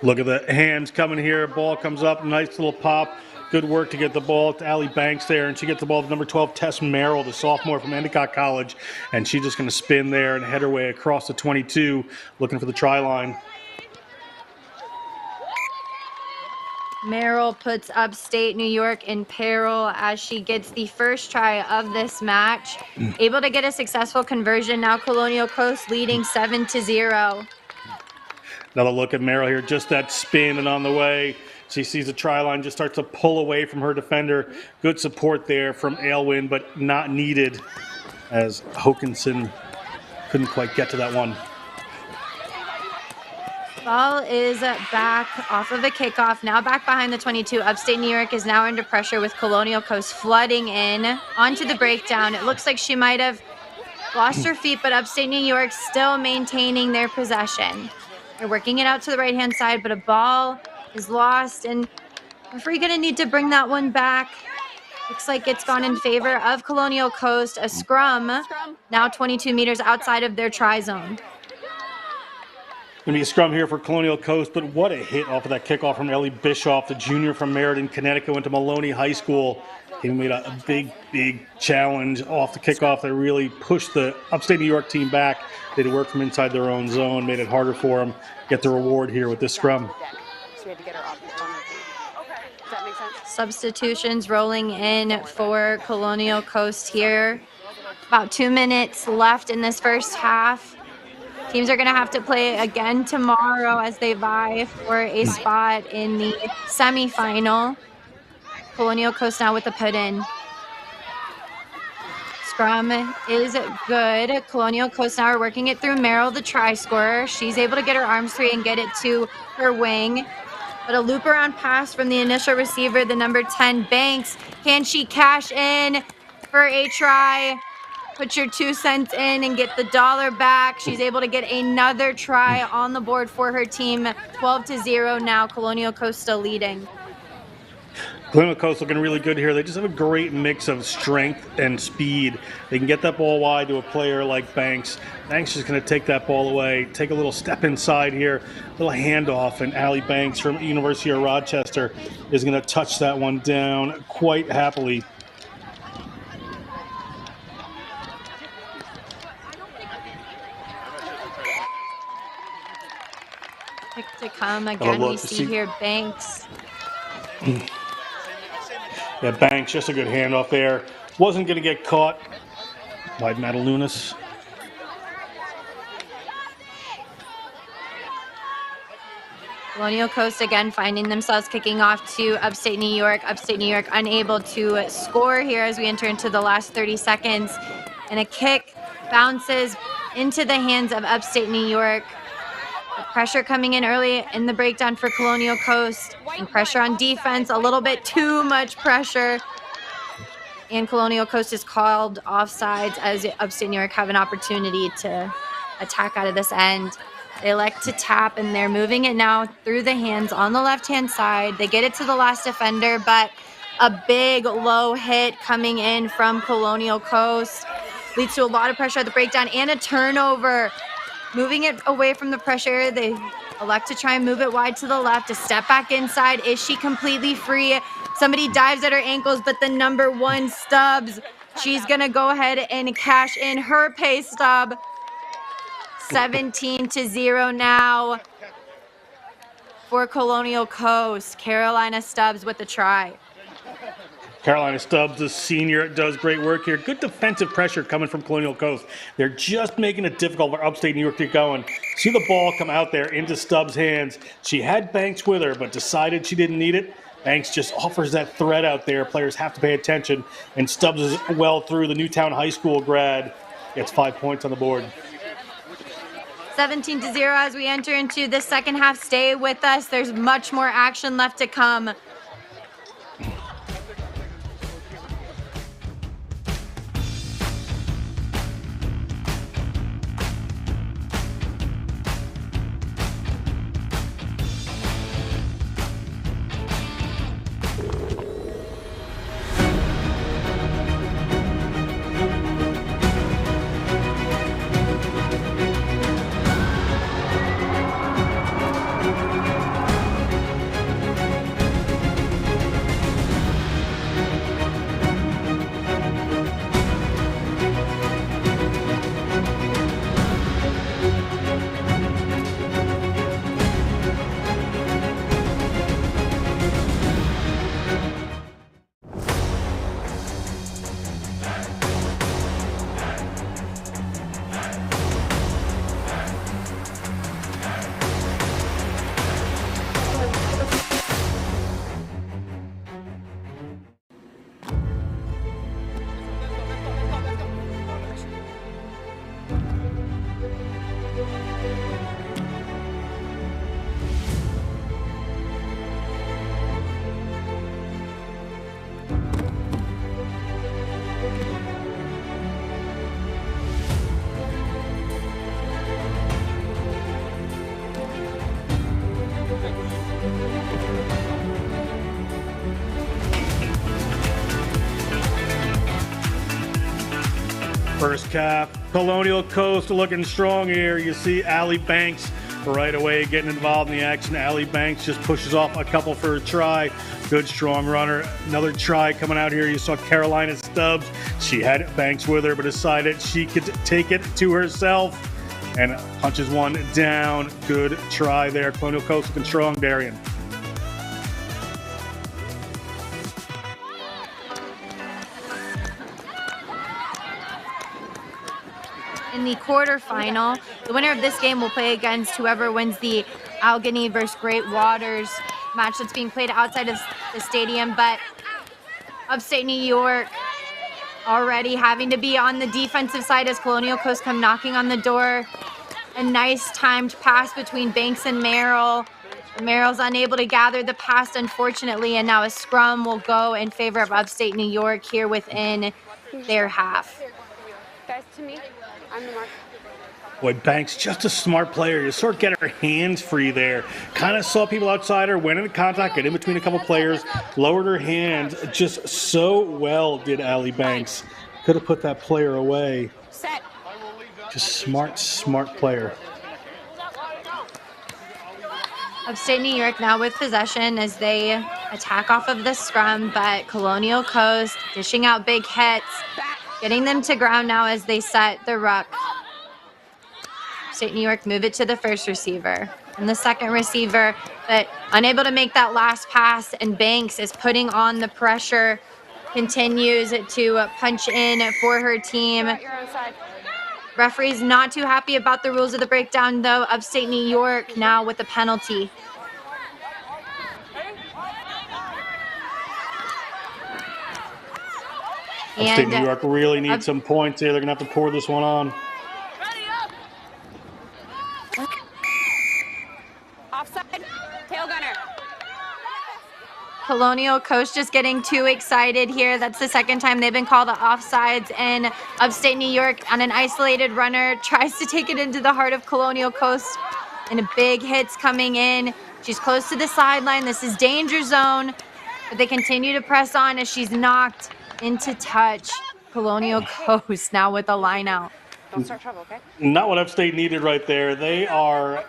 Look at the hands coming here. Ball comes up. Nice little pop. Good work to get the ball to Allie Banks there. And she gets the ball to number 12, Tess Merrill, the sophomore from Endicott College. And she's just going to spin there and head her way across the 22, looking for the try line. Merrill puts Upstate New York in peril as she gets the first try of this match. Able to get a successful conversion. Now Colonial Coast leading 7-0. Another look at Merrill here. Just that spin and on the way. She sees the try line, just starts to pull away from her defender. Good support there from Aylwin, but not needed as Hokinson couldn't quite get to that one. Ball is back off of a kickoff, now back behind the 22. Upstate New York is now under pressure with Colonial Coast flooding in onto the breakdown. It looks like she might have lost her feet, but Upstate New York still maintaining their possession. They're working it out to the right-hand side, but a ball is lost, and referee going to need to bring that one back. Looks like it's gone in favor of Colonial Coast. A scrum, now 22 meters outside of their try zone. Going to be a scrum here for Colonial Coast, but what a hit off of that kickoff from Ellie Bischoff, the junior from Meriden, Connecticut, went to Maloney High School. He made a big challenge off the kickoff that really pushed the Upstate New York team back. They did work from inside their own zone, made it harder for them. Get the reward here with this scrum. So we had to get her off the phone. Okay. Does that make sense? Substitutions rolling in for Colonial Coast here. About 2 minutes left in this first half. Teams are going to have to play again tomorrow as they vie for a spot in the semifinal. Colonial Coast now with the put-in. Scrum is good. Colonial Coast now are working it through Merrill, the try scorer. She's able to get her arms free and get it to her wing. But a loop around pass from the initial receiver, the number 10, Banks. Can she cash in for a try? Put your 2 cents in and get the dollar back. She's able to get another try on the board for her team. 12-0 now. Colonial Coast still leading. Colonial Coast looking really good here. They just have a great mix of strength and speed. They can get that ball wide to a player like Banks. Banks is going to take that ball away, take a little step inside here, a little handoff, and Allie Banks from University of Rochester is going to touch that one down quite happily. Pick to come again. We see here Banks. Yeah, Banks, just a good handoff there. Wasn't going to get caught by Matalunas. Colonial Coast again finding themselves kicking off to Upstate New York. Upstate New York unable to score here as we enter into the last 30 seconds. And a kick bounces into the hands of Upstate New York. The pressure coming in early in the breakdown for Colonial Coast. And pressure on defense, a little bit too much pressure. And Colonial Coast is called offsides as Upstate New York have an opportunity to attack out of this end. They elect to tap, and they're moving it now through the hands on the left-hand side. They get it to the last defender, but a big low hit coming in from Colonial Coast leads to a lot of pressure at the breakdown and a turnover. Moving it away from the pressure, they elect to try and move it wide to the left. A step back inside. Is she completely free? Somebody dives at her ankles, but the number 1, Stubbs, she's going to go ahead and cash in her pay stub. 17-0 now for Colonial Coast. Carolina Stubbs with the try. Carolina Stubbs, the senior, does great work here. Good defensive pressure coming from Colonial Coast. They're just making it difficult for Upstate New York to get going. See the ball come out there into Stubbs' hands. She had Banks with her, but decided she didn't need it. Banks just offers that threat out there. Players have to pay attention. And Stubbs is well through. The Newtown High School grad gets 5 points on the board. 17-0 as we enter into the second half. Stay with us. There's much more action left to come. First cap, Colonial Coast looking strong here. You see Allie Banks right away getting involved in the action. Allie Banks just pushes off a couple for a try. Good strong runner. Another try coming out here. You saw Carolina Stubbs. She had Banks with her, but decided she could take it to herself and punches one down. Good try there. Colonial Coast looking strong, Darian. In the quarterfinal, the winner of this game will play against whoever wins the Allegheny versus Great Waters match that's being played outside of the stadium. But Upstate New York already having to be on the defensive side as Colonial Coast come knocking on the door. A nice timed pass between Banks and Merrill. Merrill's unable to gather the pass, unfortunately, and now a scrum will go in favor of Upstate New York here within their half. Guys, to me, I'm the mark. Boy, Banks, just a smart player. You sort of get her hands free there. Kind of saw people outside her, went into contact, got in between a couple players, lowered her hands. Just so well did Allie Banks. Could have put that player away. Set. Just smart player. Upstate New York now with possession as they attack off of the scrum, but Colonial Coast dishing out big hits, getting them to ground now as they set the ruck. Upstate New York move it to the first receiver and the second receiver, but unable to make that last pass, and Banks is putting on the pressure, continues to punch in for her team. You're on side. Referee's not too happy about the rules of the breakdown, though. Upstate New York now with a penalty. Upstate New York really needs some points here. They're going to have to pour this one on. Offside. Tail gunner. Colonial Coast just getting too excited here. That's the second time they've been called the offsides, and Upstate New York on an isolated runner tries to take it into the heart of Colonial Coast, and a big hit's coming in. She's close to the sideline. This is danger zone, but they continue to press on as she's knocked into touch. Colonial Coast now with a line out. Don't start trouble, okay? Not what Upstate needed right there. They are,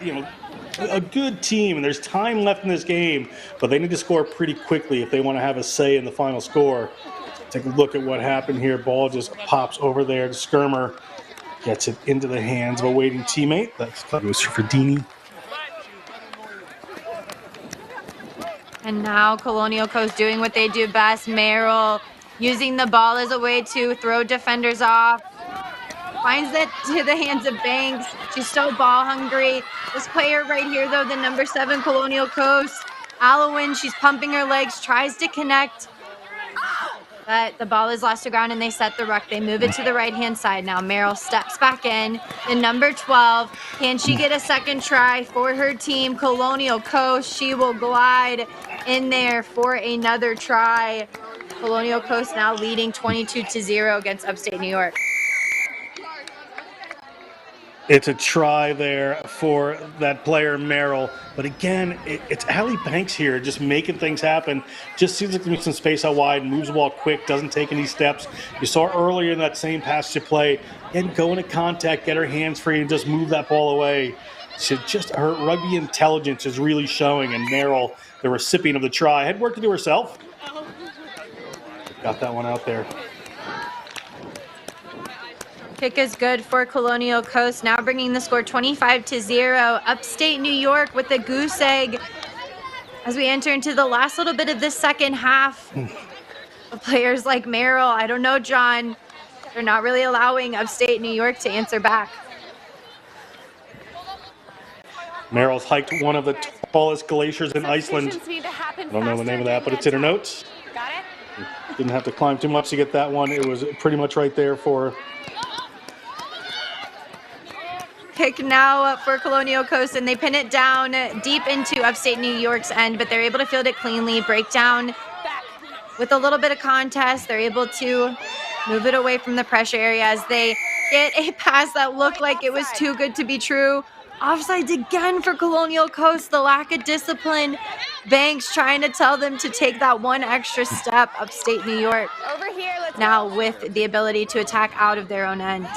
a good team, and there's time left in this game, but they need to score pretty quickly if they want to have a say in the final score. Take a look at what happened here. Ball just pops over there. The skirmer gets it into the hands of a waiting teammate. That goes for Dini. And now Colonial Coast doing what they do best. Merrill using the ball as a way to throw defenders off. Finds it to the hands of Banks. She's so ball hungry. This player right here, though, the number 7 Colonial Coast, Alowin, she's pumping her legs, tries to connect. But the ball is lost to ground and they set the ruck. They move it to the right-hand side. Now Merrill steps back in. The number 12. Can she get a second try for her team? Colonial Coast. She will glide in there for another try. Colonial Coast now leading 22-0 against Upstate New York. It's a try there for that player, Merrill. But again, it's Allie Banks here just making things happen. Just seems like there's some space out wide, moves the ball quick, doesn't take any steps. You saw earlier in that same passage of play, and go into contact, get her hands free, and just move that ball away. So just her rugby intelligence is really showing. And Merrill, the recipient of the try, had work to do herself. Got that one out there. Kick is good for Colonial Coast, now bringing the score 25-0. Upstate New York with the goose egg as we enter into the last little bit of this second half. Players like Merrill, I don't know, John, they're not really allowing Upstate New York to answer back. Merrill's hiked one of the tallest glaciers in Iceland. I don't know the name of that, but it's in her notes. Got it? Didn't have to climb too much to get that one. It was pretty much right there for her. Kick now up for Colonial Coast, and they pin it down deep into Upstate New York's end, but they're able to field it cleanly. Breakdown with a little bit of contest. They're able to move it away from the pressure area as they get a pass that looked like it was too good to be true. Offsides again for Colonial Coast. The lack of discipline. Banks trying to tell them to take that one extra step. Upstate New York Over here, let's now with the ability to attack out of their own end.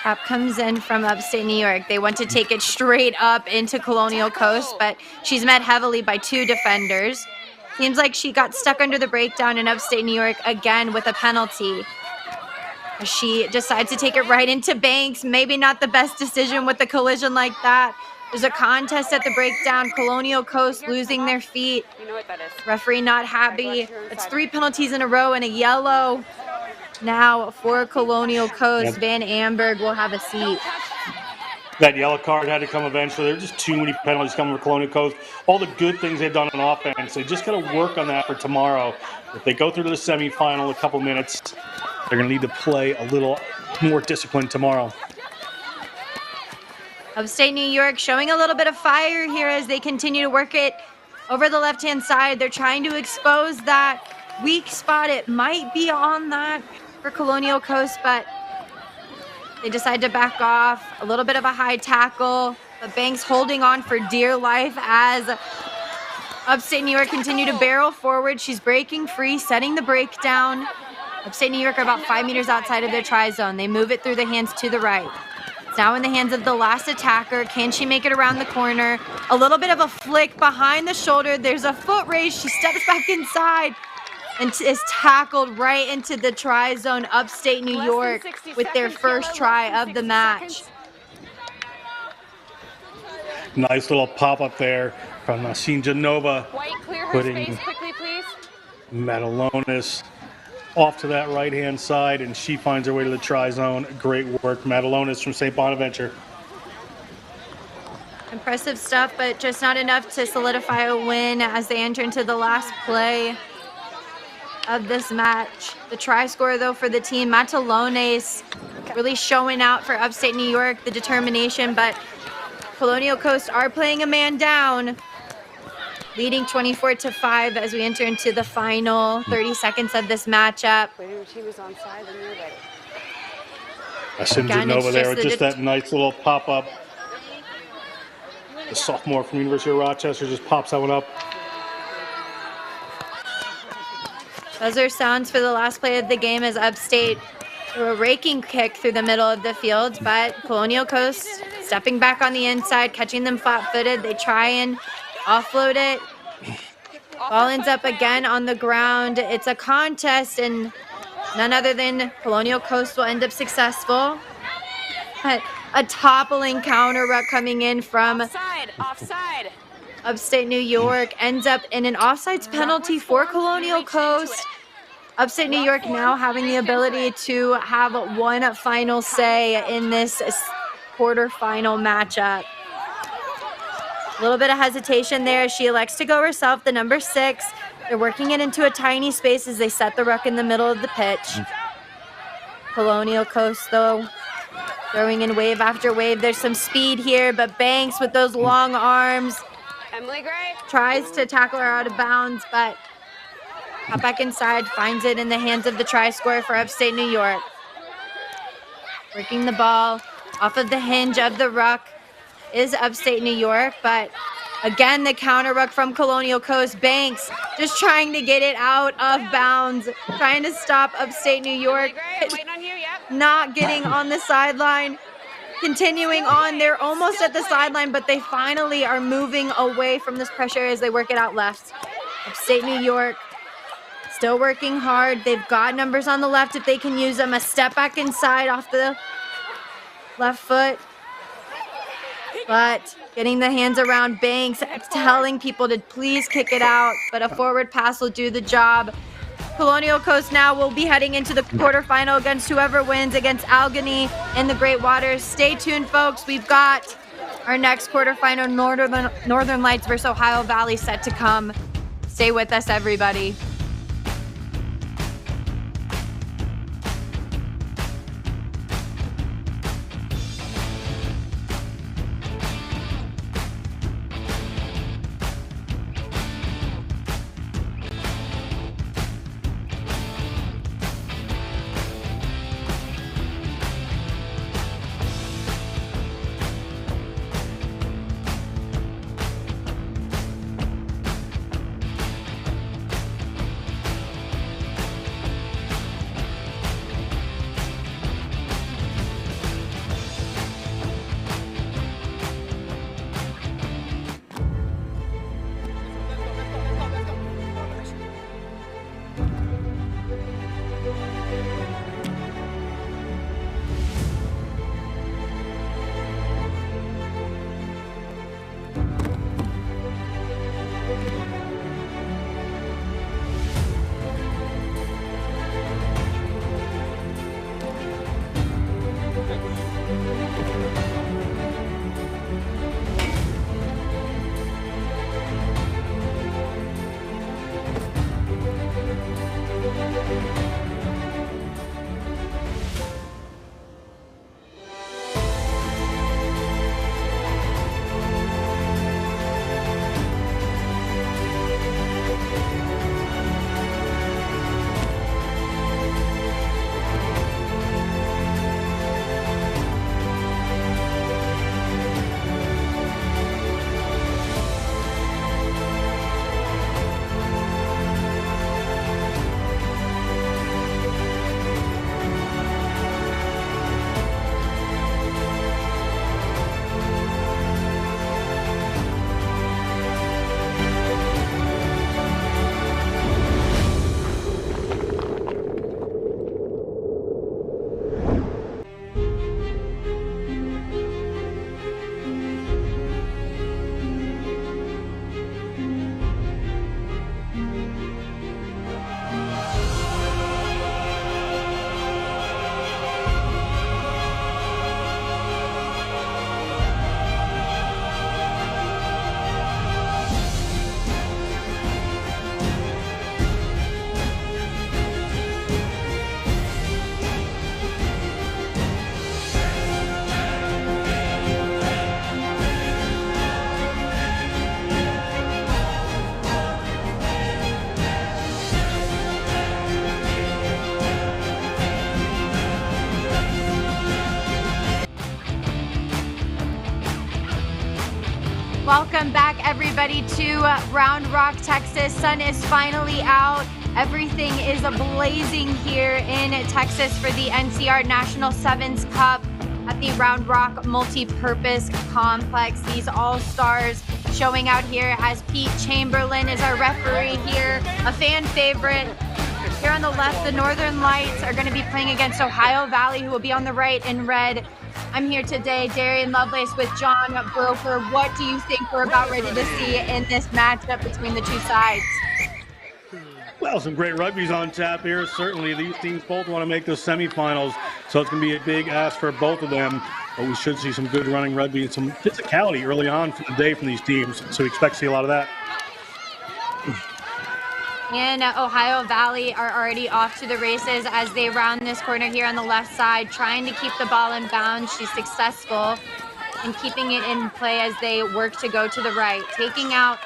Up comes in from Upstate New York. They want to take it straight up into Colonial Coast, but she's met heavily by two defenders. Seems like she got stuck under the breakdown in Upstate New York again with a penalty. She decides to take it right into Banks. Maybe not the best decision with a collision like that. There's a contest at the breakdown. Colonial Coast losing their feet. You know what that is. Referee not happy. It's 3 penalties in a row and a yellow. Now for Colonial Coast, Yep. Van Amberg will have a seat. That yellow card had to come eventually. There were just too many penalties coming for Colonial Coast. All the good things they've done on offense, they just got to work on that for tomorrow. If they go through to the semifinal a couple minutes, they're going to need to play a little more disciplined tomorrow. Upstate New York showing a little bit of fire here as they continue to work it over the left-hand side. They're trying to expose that weak spot. It might be on that for Colonial Coast, but they decide to back off. A little bit of a high tackle. The Banks holding on for dear life as Upstate New York continue to barrel forward. She's breaking free, setting the breakdown. Upstate New York are about 5 meters outside of their try zone. They move it through the hands to the right. It's now in the hands of the last attacker. Can she make it around the corner? A little bit of a flick behind the shoulder. There's a foot race. She steps back inside and is tackled right into the try zone. Upstate New York with their first try of the match. Nice little pop-up there from Nassim Genova, White, clear her putting space quickly, please. Matalonis off to that right-hand side, and she finds her way to the try zone. Great work, Matalonis from St. Bonaventure. Impressive stuff, but just not enough to solidify a win as they enter into the last play of this match. The try scorer, though, for the team, Matalones, really showing out for Upstate New York, the determination, but Colonial Coast are playing a man down, leading 24-5 as we enter into the final 30 seconds of this matchup. She was on side and you're ready. Nassim Again, Genova it's there just with the just that nice little pop-up. The sophomore from University of Rochester just pops that one up. Those are sounds for the last play of the game as Upstate threw a raking kick through the middle of the field, but Colonial Coast stepping back on the inside, catching them flat-footed. They try and offload it. Ball ends up again on the ground. It's a contest, and none other than Colonial Coast will end up successful. But a toppling counter ruck coming in from Offside. Upstate New York ends up in an offsides penalty for Colonial Coast. Upstate New York now having the ability to have one final say in this quarterfinal matchup. A little bit of hesitation there. She elects to go herself, the number 6. They're working it into a tiny space as they set the ruck in the middle of the pitch. Colonial Coast, though, throwing in wave after wave. There's some speed here, but Banks with those long arms Emily Gray tries to tackle her out of bounds, but got back inside, finds it in the hands of the try scorer for Upstate New York. Working the ball off of the hinge of the ruck is Upstate New York, but again, the counter ruck from Colonial Coast. Banks just trying to get it out of bounds, trying to stop Upstate New York. waiting on you. Yep. Not getting on the sideline. Continuing on, they're almost at the sideline, but they finally are moving away from this pressure as they work it out left. Upstate New York still working hard. They've got numbers on the left if they can use them. A step back inside off the left foot. But getting the hands around Banks, telling people to please kick it out, but a forward pass will do the job. Colonial Coast now will be heading into the quarterfinal against whoever wins against Allegheny in the Great Waters. Stay tuned, folks. We've got our next quarterfinal, Northern Lights versus Ohio Valley, set to come. Stay with us, everybody. Welcome back, everybody, to Round Rock, Texas. Sun is finally out. Everything is blazing here in Texas for the NCR National Sevens Cup at the Round Rock Multi-Purpose Complex. These all-stars showing out here as Pete Chamberlain is our referee here, a fan favorite. Here on the left, the Northern Lights are going to be playing against Ohio Valley, who will be on the right in red. I'm here today, Darian Lovelace, with John Broker. What do you think we're about ready to see in this matchup between the two sides? Well, some great rugby's on tap here. Certainly, these teams both want to make those semifinals, so it's going to be a big ask for both of them. But we should see some good running rugby and some physicality early on for the day from these teams. So we expect to see a lot of that. And Ohio Valley are already off to the races as they round this corner here on the left side, trying to keep the ball in bounds. She's successful in keeping it in play as they work to go to the right. Taking out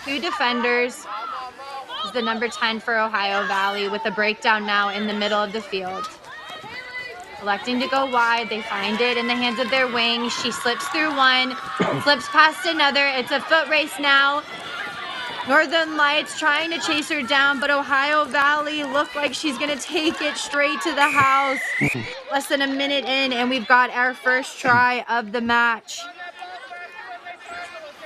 2 defenders is the number 10 for Ohio Valley, with a breakdown now in the middle of the field. Electing to go wide, they find it in the hands of their wing. She slips through one, slips past another. It's a foot race now. Northern Lights trying to chase her down, but Ohio Valley looked like she's going to take it straight to the house. Less than a minute in, and we've got our first try of the match.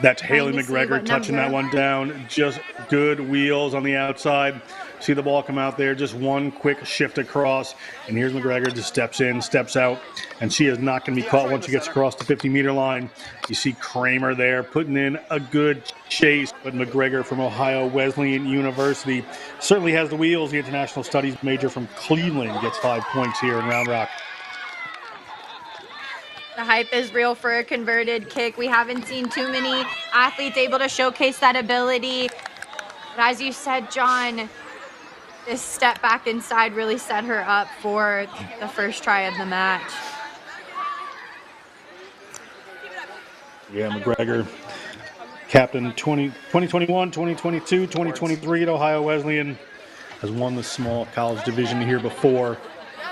That's Haley McGregor touching that one down. Just good wheels on the outside. See the ball come out there. Just one quick shift across. And here's McGregor, just steps in, steps out. And she is not going to be caught once she gets across the 50-meter line. You see Kramer there putting in a good chase. But McGregor from Ohio Wesleyan University certainly has the wheels. The international studies major from Cleveland gets 5 points here in Round Rock. The hype is real for a converted kick. We haven't seen too many athletes able to showcase that ability. But as you said, John, this step back inside really set her up for the first try of the match. Yeah, McGregor, captain 2021, 2022, 2023 at Ohio Wesleyan, has won the small college division here before.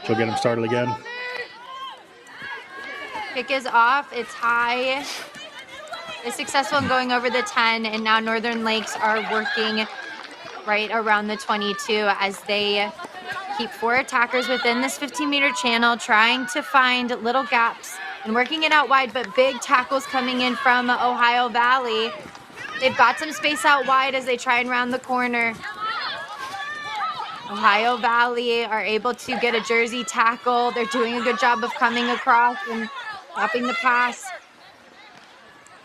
She'll get him started again. Kick is off. It's high. It's successful in going over the 10, and now Northern Lakes are working right around the 22 as they keep 4 attackers within this 15-meter channel, trying to find little gaps and working it out wide, but big tackles coming in from Ohio Valley. They've got some space out wide as they try and round the corner. Ohio Valley are able to get a jersey tackle. They're doing a good job of coming across and stopping the pass.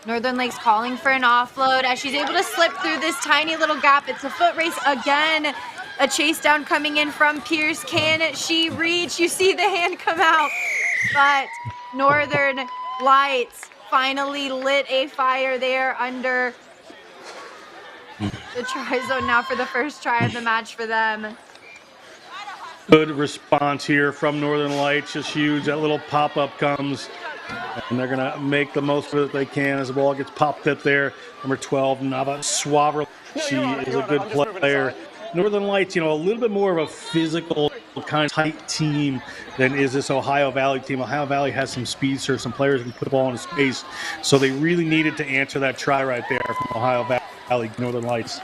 Northern Lakes calling for an offload as she's able to slip through this tiny little gap. It's a foot race again. A chase down coming in from Pierce. Can she reach? You see the hand come out. But Northern Lights finally lit a fire there under the try zone now for the first try of the match for them. Good response here from Northern Lights. Just huge. That little pop-up comes. And they're going to make the most of it they can as the ball gets popped up there. Number 12, Nava Swaver. She is a good player. Northern Lights, a little bit more of a physical kind of tight team than is this Ohio Valley team. Ohio Valley has some speedsters, some players who can put the ball in space. So they really needed to answer that try right there from Ohio Valley, Northern Lights.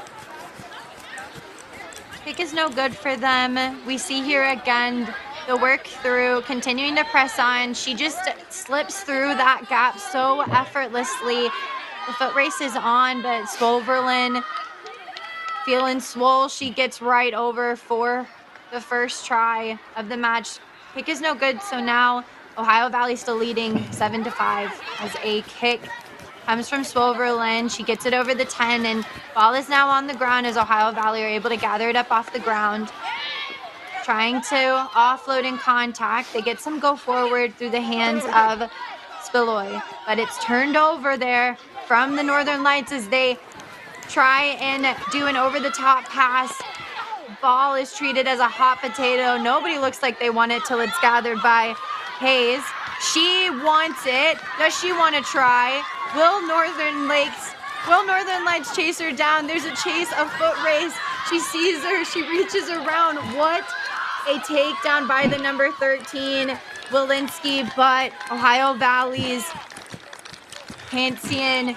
Kick is no good for them. We see here again the work through, continuing to press on. She just slips through that gap so effortlessly. The foot race is on, but Swoverlin feeling swole. She gets right over for the first try of the match. Kick is no good, so now Ohio Valley still leading 7-5 as a kick comes from Swoverlin. She gets it over the 10, and ball is now on the ground as Ohio Valley are able to gather it up off the ground. Trying to offload in contact. They get some go forward through the hands of Spilloy, but it's turned over there from the Northern Lights as they try and do an over-the-top pass. Ball is treated as a hot potato. Nobody looks like they want it till it's gathered by Hayes. She wants it. Does she want to try? Will Northern Lights chase her down? There's a chase, a foot race. She sees her. She reaches around. What a takedown by the number 13, Walensky, but Ohio Valley's Hansian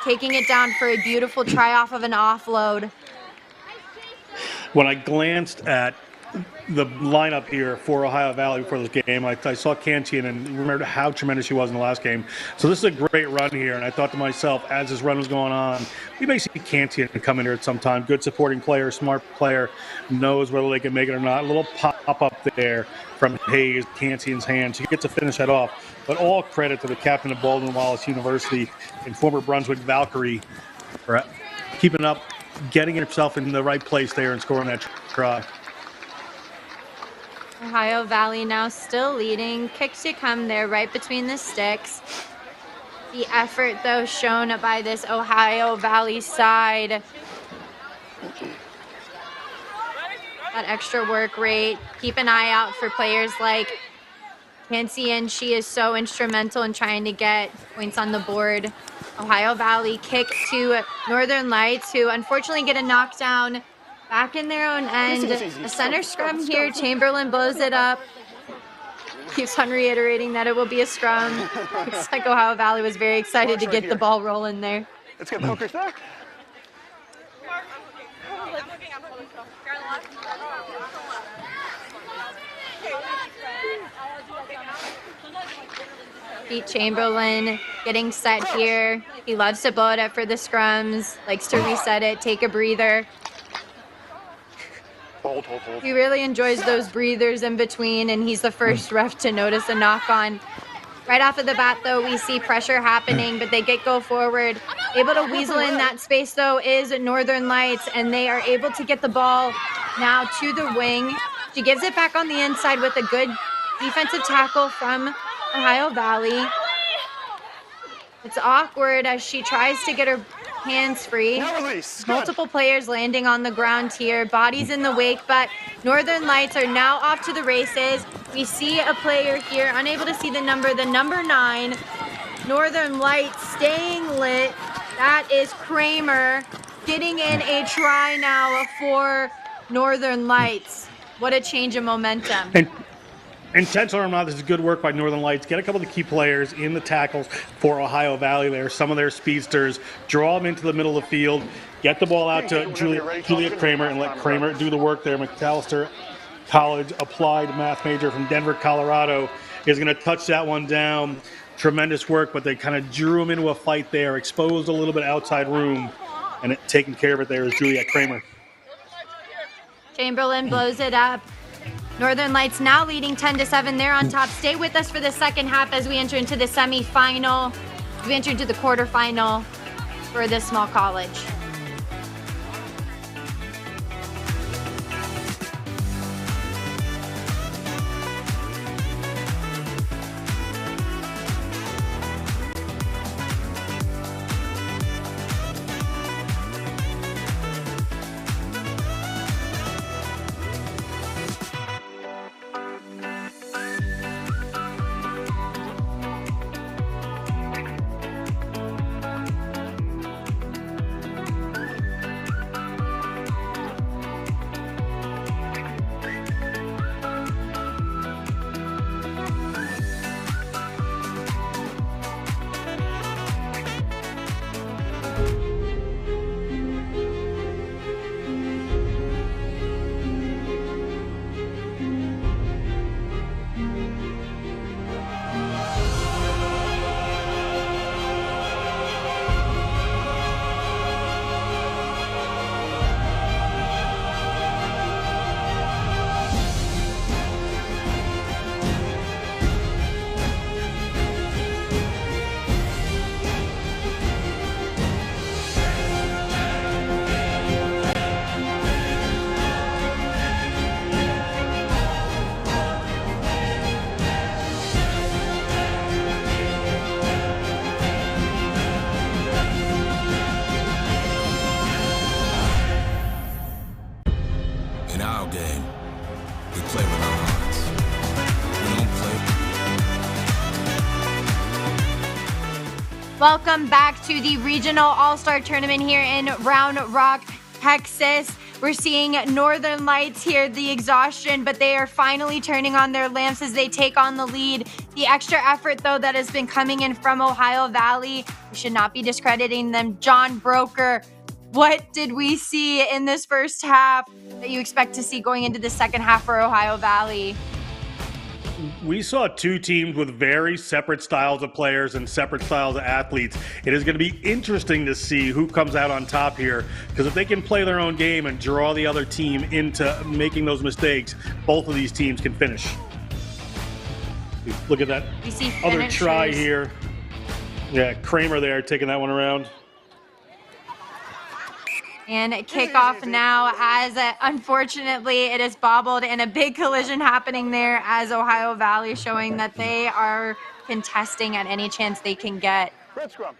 taking it down for a beautiful try off of an offload. When I glanced at the lineup here for Ohio Valley before this game, I saw Cantian and remembered how tremendous she was in the last game. So this is a great run here, and I thought to myself, as this run was going on, we may see Cantian come in here at some time. Good supporting player, smart player, knows whether they can make it or not. A little pop-up there from Hayes, Cantian's hand. She gets to finish that off. But all credit to the captain of Baldwin Wallace University and former Brunswick Valkyrie for keeping up getting himself in the right place there and scoring that try. Ohio Valley now still leading. Kicks to come there right between the sticks. The effort, though, shown by this Ohio Valley side. That extra work rate. Keep an eye out for players like Nancy, and she is so instrumental in trying to get points on the board. Ohio Valley kick to Northern Lights, who unfortunately get a knockdown back in their own end. A center scrum here. Chamberlain blows it up. Keeps on reiterating that it will be a scrum. Looks like Ohio Valley was very excited to get the ball rolling there. Let's get the hookers there. Pete Chamberlain getting set here. He loves to blow it up for the scrums, likes to reset it, take a breather. Hold. He really enjoys those breathers in between, and he's the first ref to notice a knock-on. Right off of the bat, though, we see pressure happening, but they go forward. Able to weasel in that space, though, is Northern Lights, and they are able to get the ball now to the wing. She gives it back on the inside with a good defensive tackle from Ohio Valley. It's awkward as she tries to get her hands free. Multiple players landing on the ground here. Bodies in the wake, but Northern Lights are now off to the races. We see a player here, unable to see the number 9. Northern Lights staying lit. That is Kramer getting in a try now for Northern Lights. What a change of momentum. Intentional or not, this is good work by Northern Lights. Get a couple of the key players in the tackles for Ohio Valley there. Some of their speedsters. Draw them into the middle of the field. Get the ball out to Juliet Kramer and let Kramer do the work there. McAllister College applied math major from Denver, Colorado is going to touch that one down. Tremendous work, but they kind of drew him into a fight there. Exposed a little bit outside room, and taking care of it there is Juliet Kramer. Chamberlain blows it up. Northern Lights now leading 10-7. They're on top. Stay with us for the second half as we enter into the semifinal. We enter into the quarterfinal for this small college. In our game, we play with our hearts. We don't play. Welcome back to the Regional All-Star Tournament here in Round Rock, Texas. We're seeing Northern Lights here, the exhaustion, but they are finally turning on their lamps as they take on the lead. The extra effort, though, that has been coming in from Ohio Valley, we should not be discrediting them. John Broker, what did we see in this first half that you expect to see going into the second half for Ohio Valley? We saw two teams with very separate styles of players and separate styles of athletes. It is going to be interesting to see who comes out on top here, because if they can play their own game and draw the other team into making those mistakes, both of these teams can finish. Look at that other try here. Yeah, Kramer there taking that one around. And kickoff now as unfortunately it is bobbled and a big collision happening there as Ohio Valley showing that they are contesting at any chance they can get. Red scrum.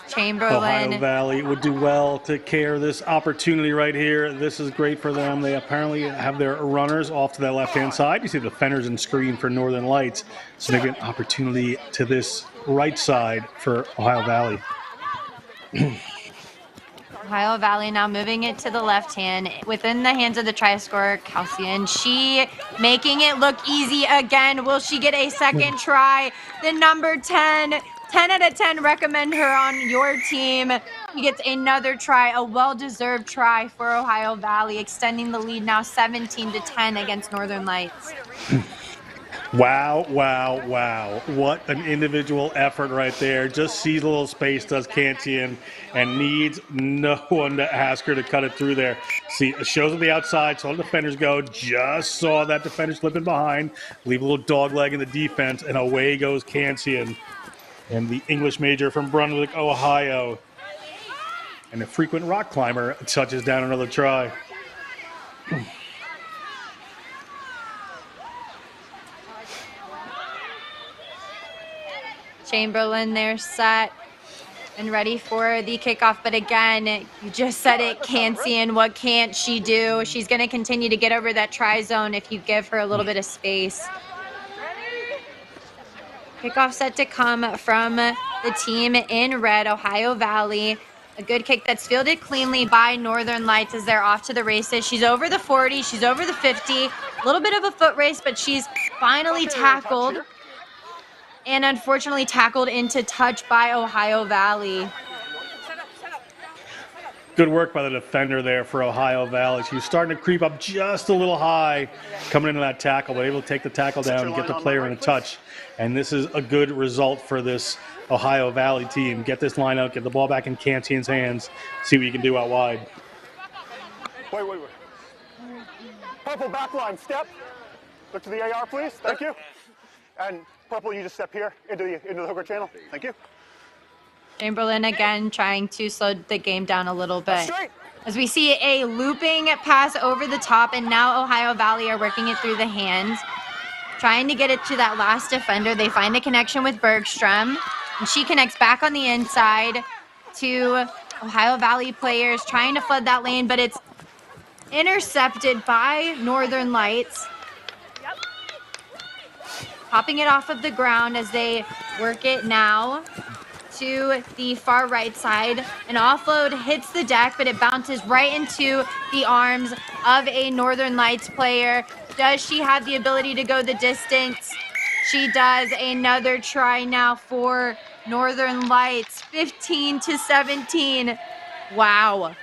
Chamberlain. Ohio Valley would do well to care this opportunity right here. This is great for them. They apparently have their runners off to that left-hand side. You see the defenders and screen for Northern Lights. Significant opportunity to this right side for Ohio Valley. Ohio Valley now moving it to the left hand within the hands of the try scorer, Calcian. She making it look easy again. Will she get a second try? The number 10 out of 10, recommend her on your team. He gets another try, a well-deserved try for Ohio Valley, extending the lead now 17-10 against Northern Lights. Wow, wow, wow. What an individual effort right there. Just sees a little space, does Cantian, and needs no one to ask her to cut it through there. See, it shows on the outside, saw the defenders go, just saw that defender slipping behind, leave a little dog leg in the defense, and away goes Cantian. And the English major from Brunswick, Ohio. And a frequent rock climber touches down another try. Chamberlain there set and ready for the kickoff. But again, you just said it, Cantian, what can't she do? She's going to continue to get over that try zone if you give her a little bit of space. Kickoff set to come from the team in red, Ohio Valley. A good kick that's fielded cleanly by Northern Lights as they're off to the races. She's over the 40, she's over the 50. A little bit of a foot race, but she's finally tackled. And unfortunately tackled into touch by Ohio Valley. Good work by the defender there for Ohio Valley. She was starting to creep up just a little high coming into that tackle, but able to take the tackle down and get the player in a touch. And this is a good result for this Ohio Valley team. Get this line out, get the ball back in Cantian's hands, see what you can do out wide. Wait. Purple back line, step. Look to the AR, please. Thank you. And purple, you just step here into the hooker channel. Thank you. Chamberlain again trying to slow the game down a little bit. As we see a looping pass over the top, and now Ohio Valley are working it through the hands, trying to get it to that last defender. They find the connection with Bergstrom, and she connects back on the inside to Ohio Valley players, trying to flood that lane, but it's intercepted by Northern Lights. Popping it off of the ground as they work it now to the far right side. An offload hits the deck, but it bounces right into the arms of a Northern Lights player. Does she have the ability to go the distance? She does. Another try now for Northern Lights, 15-17. Wow.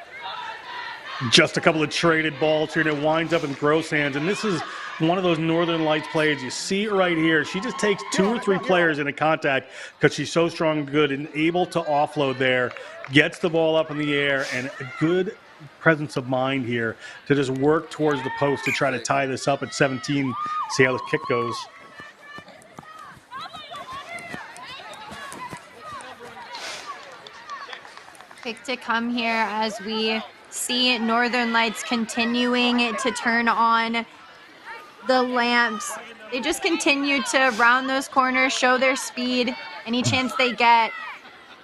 Just a couple of traded balls here, and it winds up in Gross hands. And this is one of those Northern Lights players. You see it right here. She just takes 2 or 3 players into contact because she's so strong and good and able to offload there, gets the ball up in the air, and a good presence of mind here to just work towards the post to try to tie this up at 17, see how the kick goes. Kick to come here as we see Northern Lights continuing to turn on the lamps. They just continue to round those corners, show their speed. Any chance they get,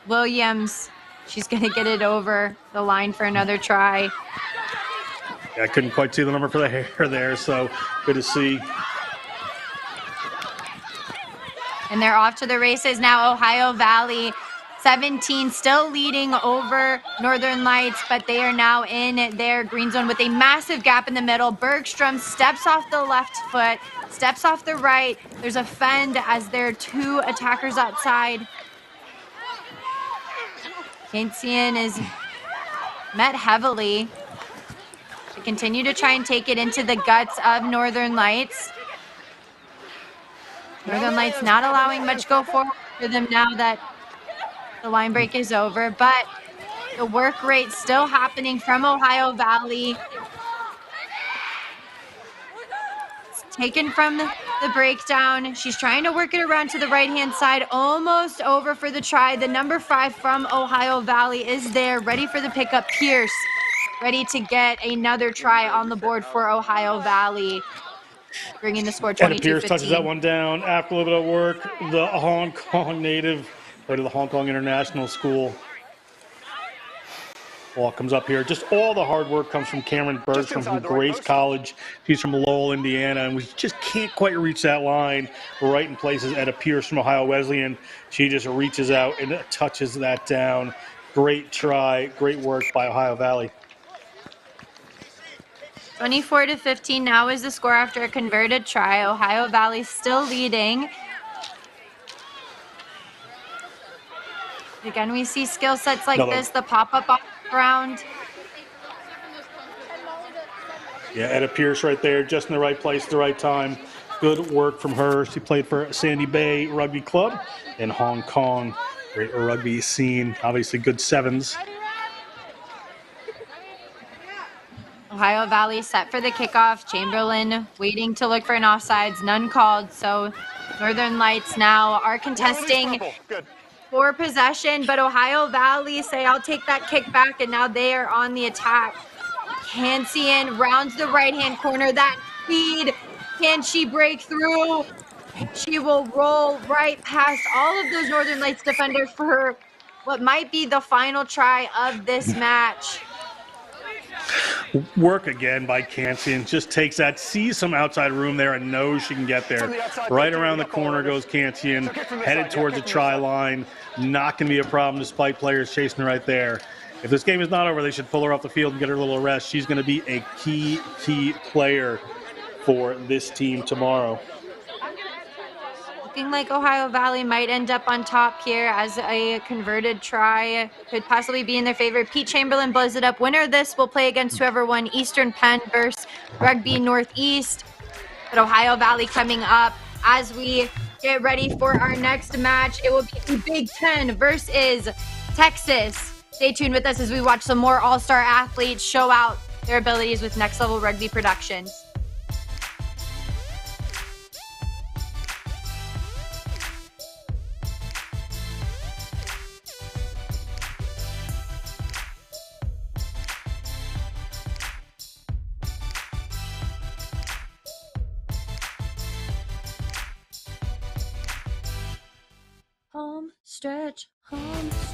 Williams, she's going to get it over the line for another try. Yeah, I couldn't quite see the number for the hair there, so good to see. And they're off to the races now. Ohio Valley 17 still leading over Northern Lights, but they are now in their green zone with a massive gap in the middle. Bergstrom steps off the left foot, steps off the right. There's a fend as there are 2 attackers outside. Cantian is met heavily. They continue to try and take it into the guts of Northern Lights. Northern Lights not allowing much go forward for them now that the line break is over, but the work rate still happening from Ohio Valley. It's taken from the breakdown. She's trying to work it around to the right-hand side. Almost over for the try. The number 5 from Ohio Valley is there, ready for the pickup. Pierce, ready to get another try on the board for Ohio Valley, bringing the score 22-15. Etta Pierce touches that one down after a little bit of work. The Hong Kong native, right to the Hong Kong International School. Ball comes up here. Just all the hard work comes from Cameron Bergstrom from Grace College. She's from Lowell, Indiana, and we just can't quite reach that line right in places. Etta Pierce from Ohio Wesleyan. She just reaches out and touches that down. Great try. Great work by Ohio Valley. 24-15 now is the score after a converted try. Ohio Valley still leading. Again, we see skill sets like this, the pop-up off the ground. Yeah, Etta Pierce right there, just in the right place at the right time. Good work from her. She played for Sandy Bay Rugby Club in Hong Kong. Great rugby scene, obviously good sevens. Ohio Valley set for the kickoff. Chamberlain waiting to look for an offsides, none called. So Northern Lights now are contesting for possession, but Ohio Valley say, I'll take that kick back, and now they are on the attack. Hansian rounds the right-hand corner. That speed, can she break through? She will roll right past all of those Northern Lights defenders for what might be the final try of this match. Work again by Cansian. Just takes that, sees some outside room there and knows she can get there. Right around the corner goes Cansian, headed towards the try line. Not going to be a problem despite players chasing her right there. If this game is not over, they should pull her off the field and get her a little rest. She's going to be a key player for this team tomorrow. Looking like Ohio Valley might end up on top here as a converted try could possibly be in their favor. Pete Chamberlain blows it up. Winner of this will play against whoever won Eastern Penn versus Rugby Northeast. But Ohio Valley coming up as we get ready for our next match. It will be Big Ten versus Texas. Stay tuned with us as we watch some more all-star athletes show out their abilities with Next Level Rugby Productions. Home stretch, home stretch.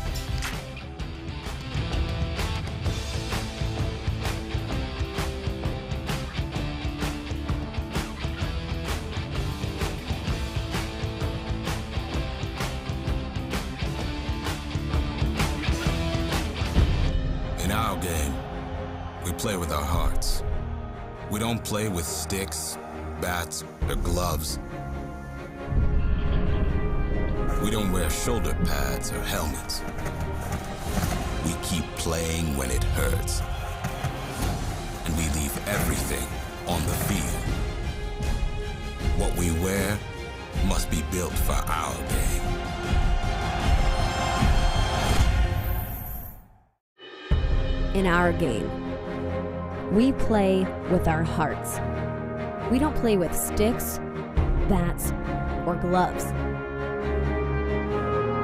In our game, we play with our hearts. We don't play with sticks, bats, or gloves. We don't wear shoulder pads or helmets. We keep playing when it hurts. And we leave everything on the field. What we wear must be built for our game. In our game, we play with our hearts. We don't play with sticks, bats, or gloves.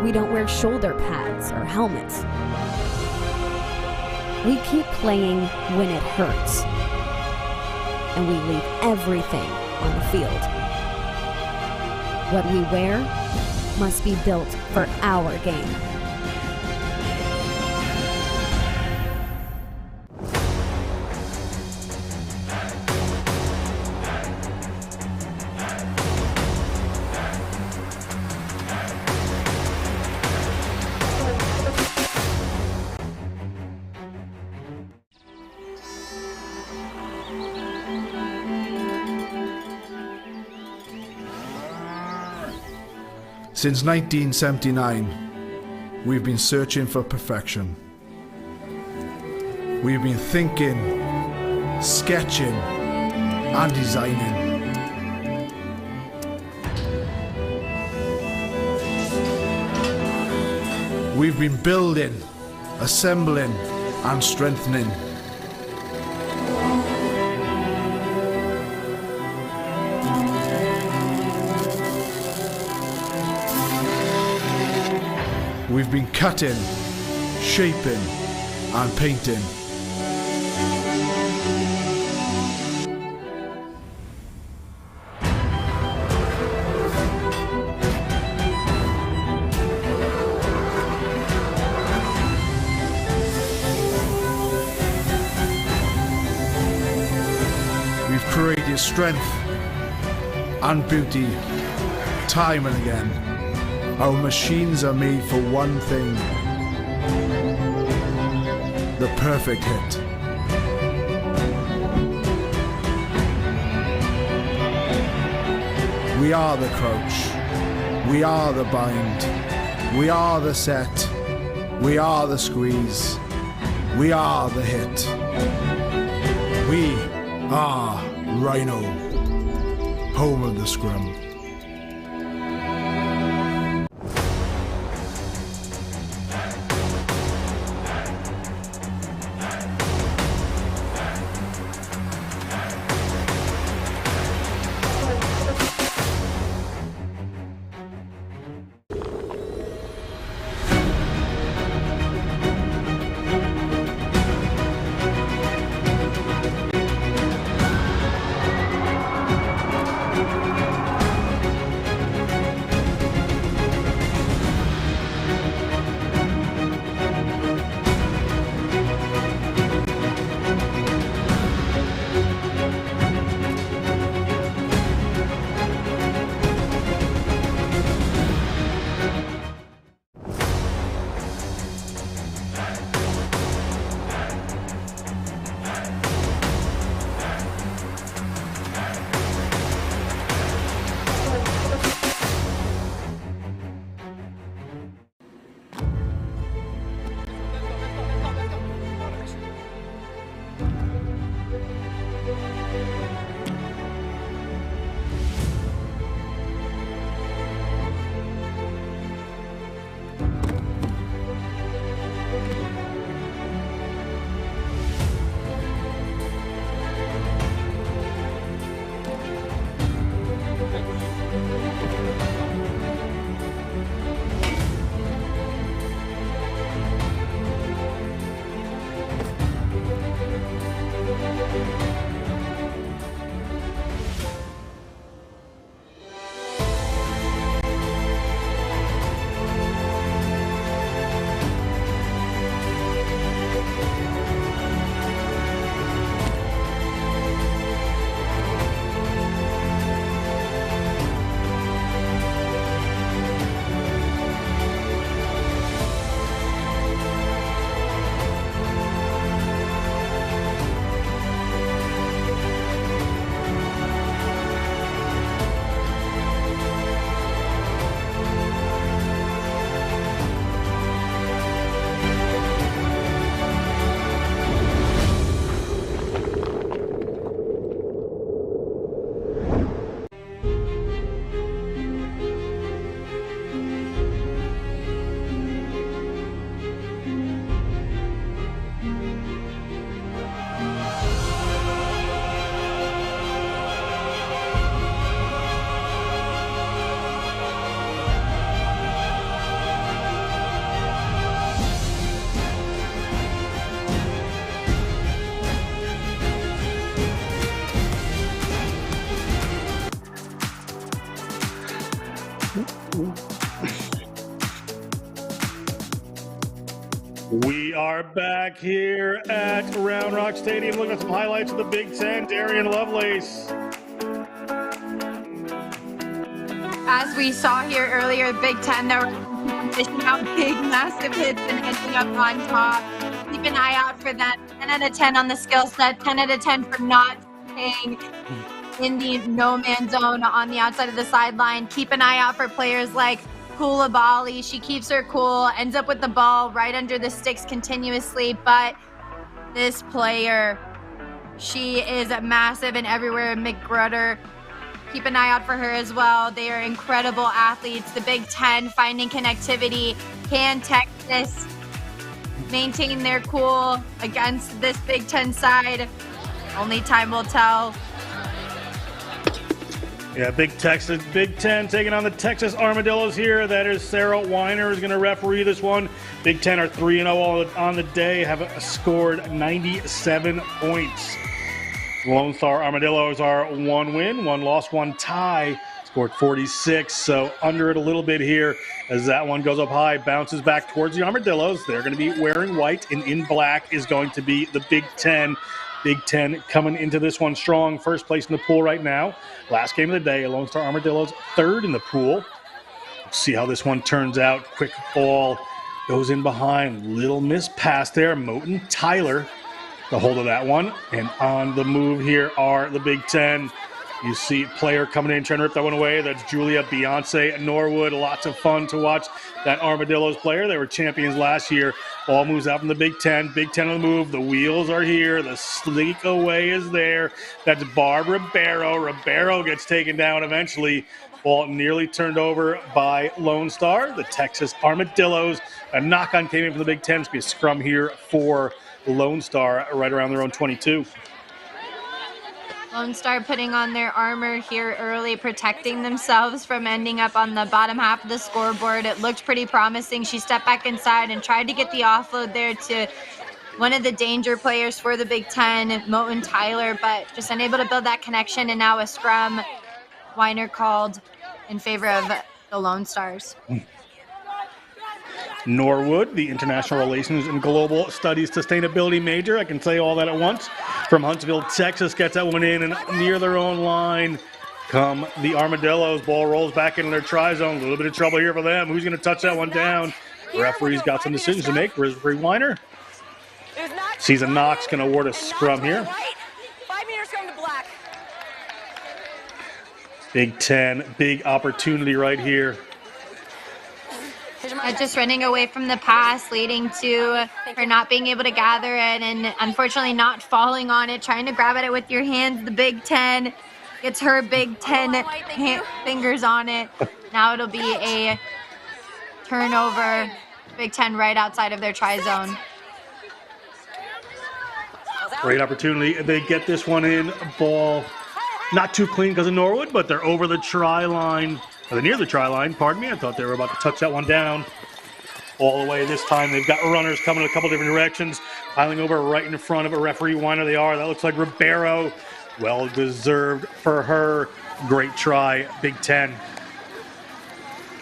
We don't wear shoulder pads or helmets. We keep playing when it hurts. And we leave everything on the field. What we wear must be built for our game. Since 1979, we've been searching for perfection. We've been thinking, sketching, and designing. We've been building, assembling, and strengthening. We've been cutting, shaping, and painting. We've created strength and beauty time and again. Our machines are made for one thing: the perfect hit. We are the crouch. We are the bind. We are the set. We are the squeeze. We are the hit. We are Rhino, home of the scrum. We are back here at Round Rock Stadium looking at some highlights of the Big Ten. Darian Lovelace. As we saw here earlier, Big Ten, they were dishing out big, massive hits and ending up on top. Keep an eye out for them. 10 out of 10 on the skill set, 10 out of 10 for not staying in the no-man zone on the outside of the sideline. Keep an eye out for players like Koulibaly. She keeps her cool, ends up with the ball right under the sticks continuously, but this player, she is massive and everywhere. McGruder, keep an eye out for her as well. They are incredible athletes. The Big Ten finding connectivity. Can Texas maintain their cool against this Big Ten side? Only time will tell. Yeah, Big Ten taking on the Texas Armadillos here. That is Sarah Weiner is going to referee this one. Big Ten are 3-0 on the day, have scored 97 points. Lone Star Armadillos are 1 win, 1 loss, 1 tie. Scored 46, so under it a little bit here as that one goes up high, bounces back towards the Armadillos. They're going to be wearing white, and in black is going to be the Big Ten. Big Ten coming into this one strong. First place in the pool right now. Last game of the day, Lone Star Armadillos third in the pool. See how this one turns out. Quick ball goes in behind. Little miss pass there. Moten Tyler the hold of that one. And on the move here are the Big Ten. You see player coming in trying to rip that one away. That's Julia Beyonce Norwood. Lots of fun to watch that Armadillos player. They were champions last year. Ball moves out from the Big Ten. Big Ten on the move. The wheels are here. The sneak away is there. That's Barb Ribeiro. Ribeiro gets taken down eventually. Ball nearly turned over by Lone Star. The Texas Armadillos. A knock-on came in from the Big Ten. It's going to be a scrum here for Lone Star right around their own 22. Lone Star putting on their armor here early, protecting themselves from ending up on the bottom half of the scoreboard. It looked pretty promising. She stepped back inside and tried to get the offload there to one of the danger players for the Big Ten, Moten Tyler, but just unable to build that connection, and now a scrum. Weiner called in favor of the Lone Stars. Norwood, the International Relations and Global Studies Sustainability major. I can say all that at once. From Huntsville, Texas, gets that one in, and near their own line come the Armadillos. Ball rolls back into their try zone. A little bit of trouble here for them. Who's going to touch that one down? The referee's got some decisions to make. Referee Weiner sees a Knox, can award a scrum here. 5 meters going to black. Big Ten, big opportunity right here. Just running away from the pass, leading to her not being able to gather it and unfortunately not falling on it, trying to grab at it with your hands. The Big Ten gets her Big Ten fingers on it. Now it'll be a turnover. Big Ten right outside of their try zone. Great opportunity. They get this one in. Ball not too clean because of Norwood, but they're over the try line. They're near the try line, pardon me. I thought they were about to touch that one down. All the way this time. They've got runners coming in a couple different directions, piling over right in front of a referee. Weiner they are. That looks like Ribeiro. Well deserved for her. Great try, Big Ten.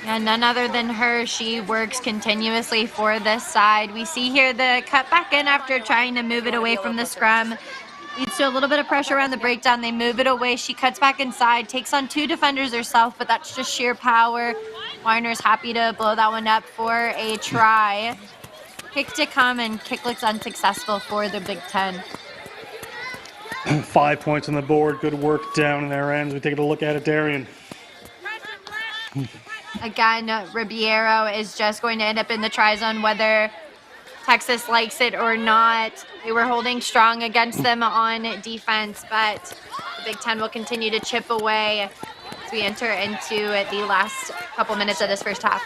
And none other than her. She works continuously for this side. We see here the cut back in after trying to move it away from the scrum. Leads to a little bit of pressure around the breakdown. They move it away. She cuts back inside, takes on 2 defenders herself, but that's just sheer power. Weiner's happy to blow that one up for a try. Kick to come, and kick looks unsuccessful for the Big Ten. 5 points on the board. Good work down in their ends. We take a look at it, Darian. Again, Ribeiro is just going to end up in the try zone, whether Texas likes it or not. They were holding strong against them on defense, but the Big Ten will continue to chip away as we enter into the last couple minutes of this first half.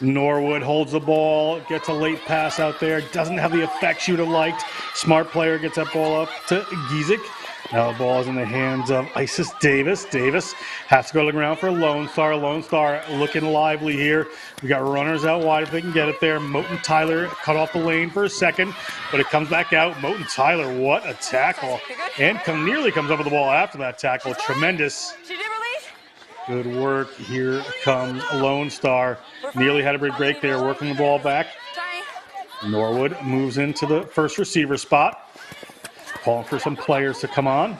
Norwood holds the ball, gets a late pass out there, doesn't have the effect she would have liked. Smart player gets that ball up to Giesick. Now the ball is in the hands of Isis Davis. Davis has to go to the ground for Lone Star. Lone Star looking lively here. We got runners out wide if they can get it there. Moten Tyler cut off the lane for a second, but it comes back out. Moten Tyler, what a tackle. And nearly comes over the ball after that tackle. Tremendous. Good work. Here comes Lone Star. Nearly had a big break there, working the ball back. Norwood moves into the first receiver spot. Calling for some players to come on.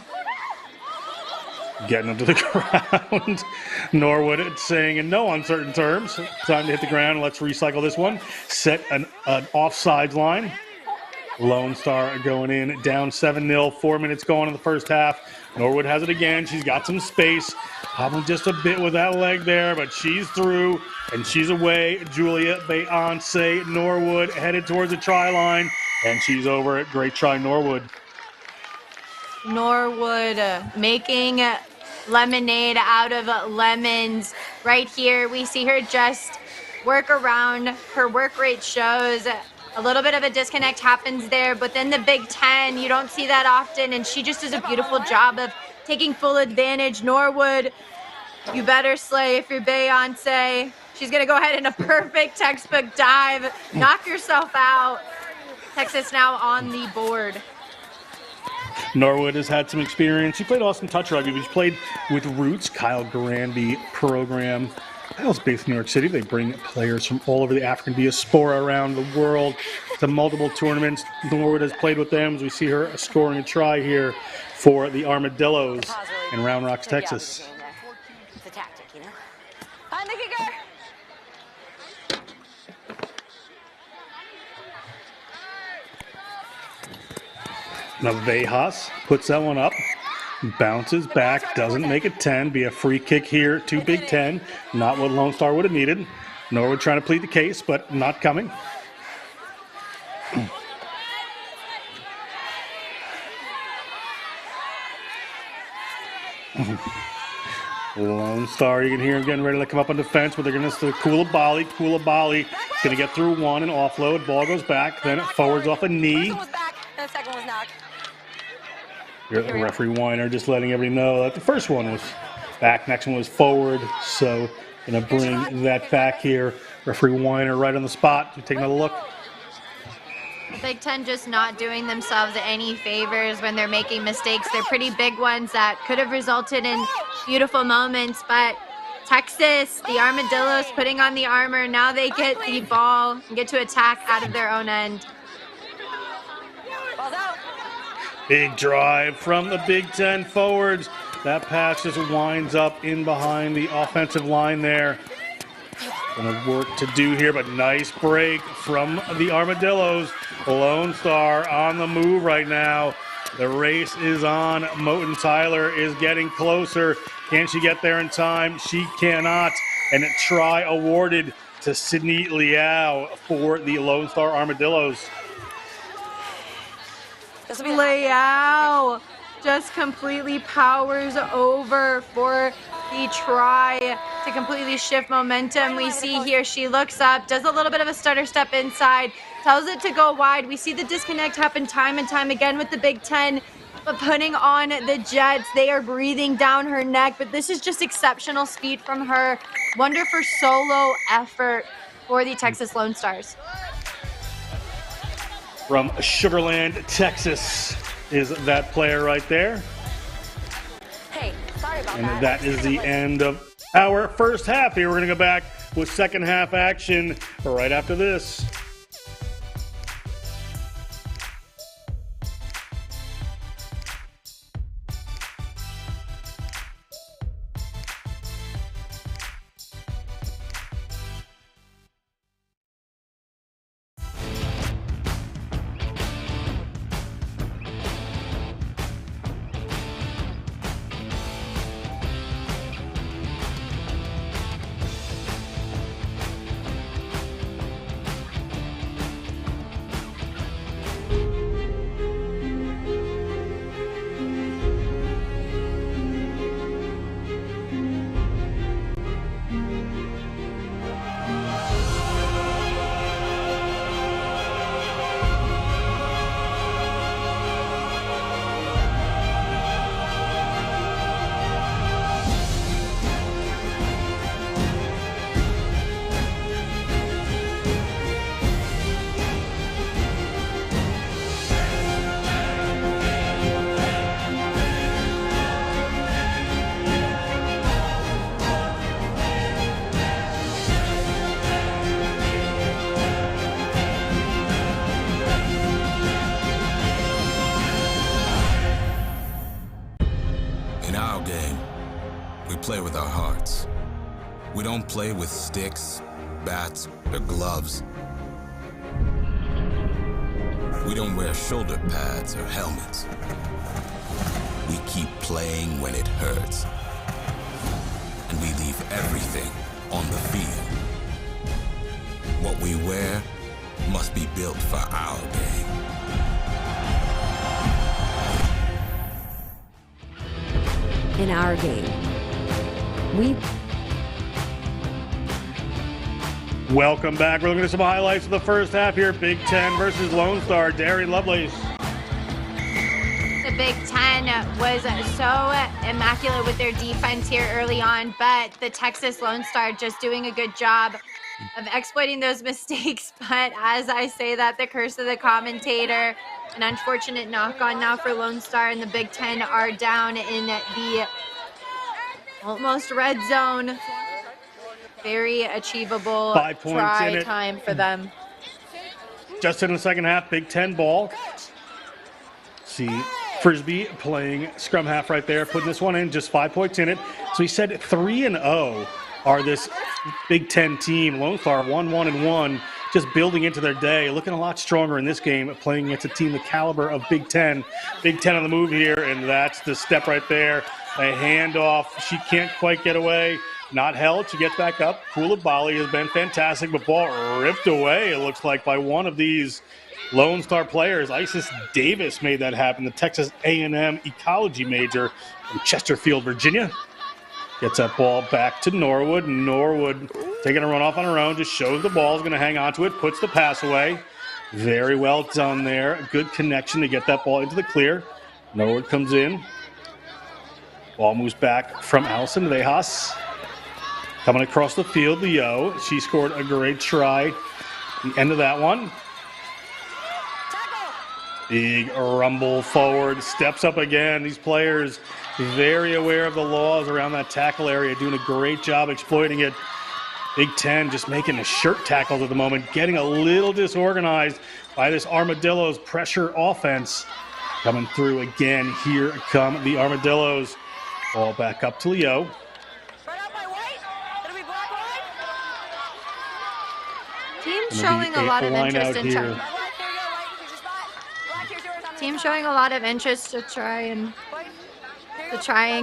Getting into the ground. Norwood saying in no uncertain terms, time to hit the ground. Let's recycle this one. Set an offsides line. Lone Star going in, down 7-0. 4 minutes going in the first half. Norwood has it again. She's got some space. Hobbling just a bit with that leg there, but she's through and she's away. Julia Beyonce Norwood headed towards the try line, and she's over it. Great try, Norwood. Norwood making lemonade out of lemons. Right here, we see her just work around. Her work rate shows. A little bit of a disconnect happens there, but then the Big Ten, you don't see that often, and she just does a beautiful job of taking full advantage. Norwood, you better slay if you're Beyonce. She's going to go ahead in a perfect textbook dive. Knock yourself out. Texas now on the board. Norwood has had some experience. She played Austin Touch Rugby. She played with Roots, Kyle Granby program. Kyle's based in New York City. They bring players from all over the African diaspora around the world to multiple tournaments. Norwood has played with them as we see her scoring a try here for the Armadillos in Round Rock, Texas. It's a tactic, you know? On the kicker. Navejas puts that one up, bounces back, doesn't make it 10. Be a free kick here to Big Ten. Not what Lone Star would have needed. Norwood trying to plead the case, but not coming. Lone Star, you can hear him getting ready to come up on defense, but they're going to Koulibaly. Koulibaly is going to get through one and offload. Ball goes back, then it forwards off a knee. First one was back, and the second was knocked. Here, the referee Weiner just letting everybody know that the first one was back, next one was forward. So going to bring that back here. Referee Weiner right on the spot. You take another look. Big Ten just not doing themselves any favors when they're making mistakes. They're pretty big ones that could have resulted in beautiful moments, but Texas, the Armadillos putting on the armor. Now they get the ball and get to attack out of their own end. Ball's out. Big drive from the Big Ten forwards. That pass just winds up in behind the offensive line there. Gonna work to do here, but nice break from the Armadillos. Lone Star on the move right now. The race is on. Moten Tyler is getting closer. Can she get there in time? She cannot. And a try awarded to Sydney Liao for the Lone Star Armadillos. Liao just completely powers over for the try to completely shift momentum. We see here she looks up, does a little bit of a stutter step inside, tells it to go wide. We see the disconnect happen time and time again with the Big Ten, but putting on the Jets, they are breathing down her neck, but this is just exceptional speed from her. Wonderful solo effort for the Texas Lone Stars. From Sugar Land, Texas is that player right there. Hey, sorry about And that. that is the end of our first half here. We're going to go back with second half action right after this. Play with our hearts. We don't play with sticks, bats, or gloves. We don't wear shoulder pads or helmets. We keep playing when it hurts. And we leave everything on the field. What we wear must be built for our game. In our game, Welcome back. We're looking at some highlights of the first half here. Big Ten versus Lone Star. Darian Lovelace. The Big Ten was so immaculate with their defense here early on, but the Texas Lone Star just doing a good job of exploiting those mistakes. But as I say that, the curse of the commentator, an unfortunate knock-on now for Lone Star, and the Big Ten are down in the almost red zone. Very achievable 5 points try in it. time for them. Just in the second half, Big Ten ball. See Frisbee playing scrum half right there, putting this one in, just 5 points in it. So he said 3-0 are this Big Ten team. Lone Star 1-1-1, just building into their day, looking a lot stronger in this game, playing against a team the caliber of Big Ten. Big Ten on the move here, and that's the step right there. A handoff, she can't quite get away. Not held, she gets back up. Koulibaly has been fantastic, but ball ripped away, it looks like, by one of these Lone Star players. Isis Davis made that happen, the Texas A&M ecology major from Chesterfield, Virginia. Gets that ball back to Norwood. Norwood taking a run off on her own, just shows the ball is going to hang on to it, puts the pass away. Very well done there. Good connection to get that ball into the clear. Norwood comes in. Ball moves back from Allison Vejas. Coming across the field, Leo. She scored a great try. The end of that one. Big rumble forward. Steps up again. These players very aware of the laws around that tackle area, doing a great job exploiting it. Big Ten just making the shirt tackles at the moment, getting a little disorganized by this Armadillos pressure offense. Coming through again. Here come the Armadillos. Ball back up to Leo. Team's showing a lot of interest in Team's showing a lot of interest to try and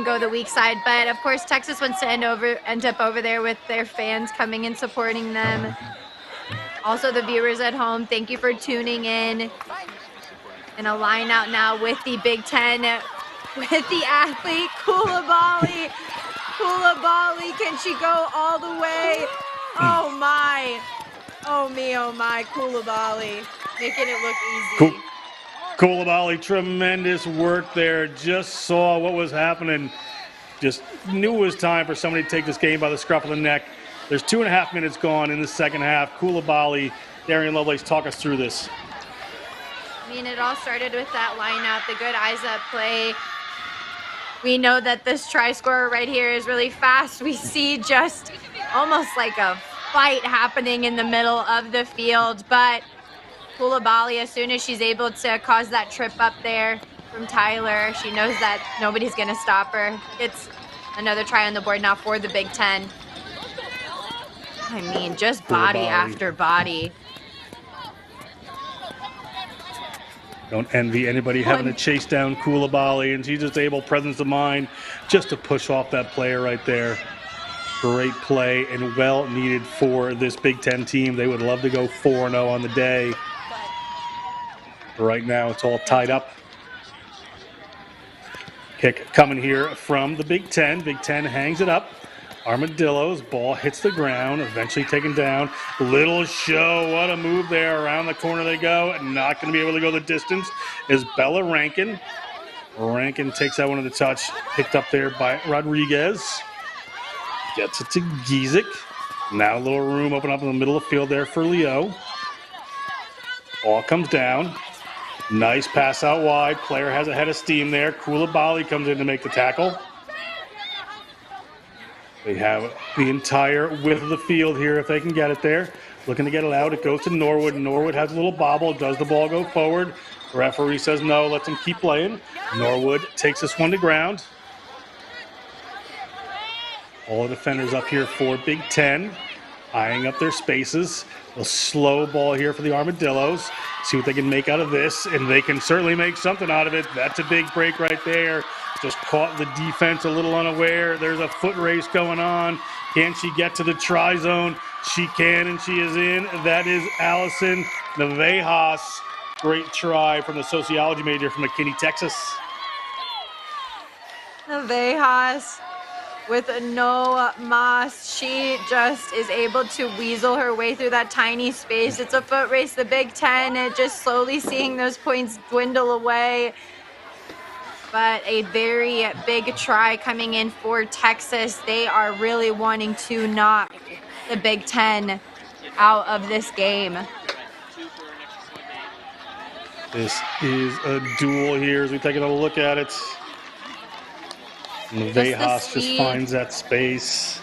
go the weak side, but of course Texas wants to end up over there with their fans coming and supporting them. Also the viewers at home, thank you for tuning in. And a line out now with the Big Ten, with the athlete Koulibaly. Koulibaly, can she go all the way? Oh my. Oh me, oh my, Koulibaly, making it look easy. Koulibaly, tremendous work there. Just saw what was happening. Just knew it was time for somebody to take this game by the scruff of the neck. There's 2.5 minutes gone in the second half. Koulibaly, Darian Lovelace, talk us through this. I mean, it all started with that lineup, the good eyes up play. We know that this try scorer right here is really fast. We see just almost like a fight happening in the middle of the field, but Koulibaly, as soon as she's able to cause that trip up there from Tyler, she knows that nobody's going to stop her. It's another try on the board now for the Big Ten. I mean, just body after body. Don't envy anybody having to chase down Koulibaly, and she's just able, presence of mind, just to push off that player right there. Great play and well needed for this Big Ten team. They would love to go 4-0 on the day. Right now, it's all tied up. Kick coming here from the Big Ten. Big Ten hangs it up. Armadillos, ball hits the ground, eventually taken down. Little show, what a move there. Around the corner they go. Not going to be able to go the distance is Bella Rankin. Rankin takes that one to the touch. Picked up there by Rodriguez. Gets it to Giesick. Now a little room open up in the middle of the field there for Leo. Ball comes down. Nice pass out wide. Player has a head of steam there. Koulibaly comes in to make the tackle. They have the entire width of the field here if they can get it there. Looking to get it out. It goes to Norwood. Norwood has a little bobble. Does the ball go forward? The referee says no. Lets him keep playing. Norwood takes this one to ground. All the defenders up here for Big Ten, eyeing up their spaces. A slow ball here for the Armadillos. See what they can make out of this, and they can certainly make something out of it. That's a big break right there. Just caught the defense a little unaware. There's a foot race going on. Can she get to the try zone? She can, and she is in. That is Allison Navejas. Great try from the sociology major from McKinney, Texas. Navejas with no moss. She just is able to weasel her way through that tiny space. It's a foot race, the Big Ten, just slowly seeing those points dwindle away. but a very big try coming in for Texas. They are really wanting to knock the Big Ten out of this game. This is a duel here as we take another look at it. And Vejas just finds that space.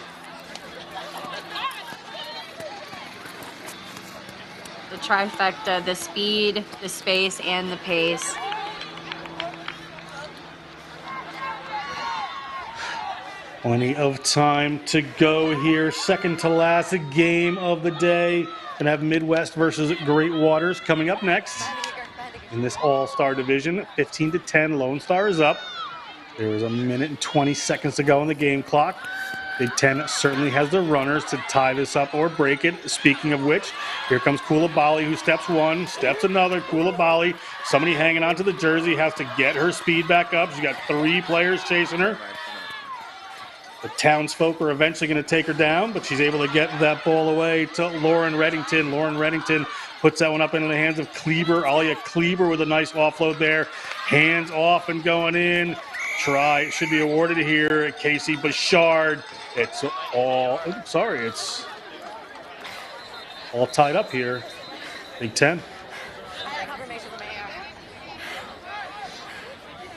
The trifecta, the speed, the space, and the pace. Plenty of time to go here. Second to last game of the day. Gonna have Midwest versus Great Waters coming up next in this all-star division. 15-10, Lone Star is up. There is a minute and 20 seconds to go on the game clock. Big Ten certainly has the runners to tie this up or break it. Speaking of which, here comes Koulibaly, who steps one, steps another. Koulibaly, somebody hanging onto the jersey, has to get her speed back up. She's got 3 players chasing her. The townsfolk are eventually going to take her down, but she's able to get that ball away to Lauren Reddington. Lauren Reddington puts that one up into the hands of Kleber. Alia Kleber with a nice offload there. Hands off and going in. Try should be awarded here. Casey Bouchard. It's all tied up here. Big Ten.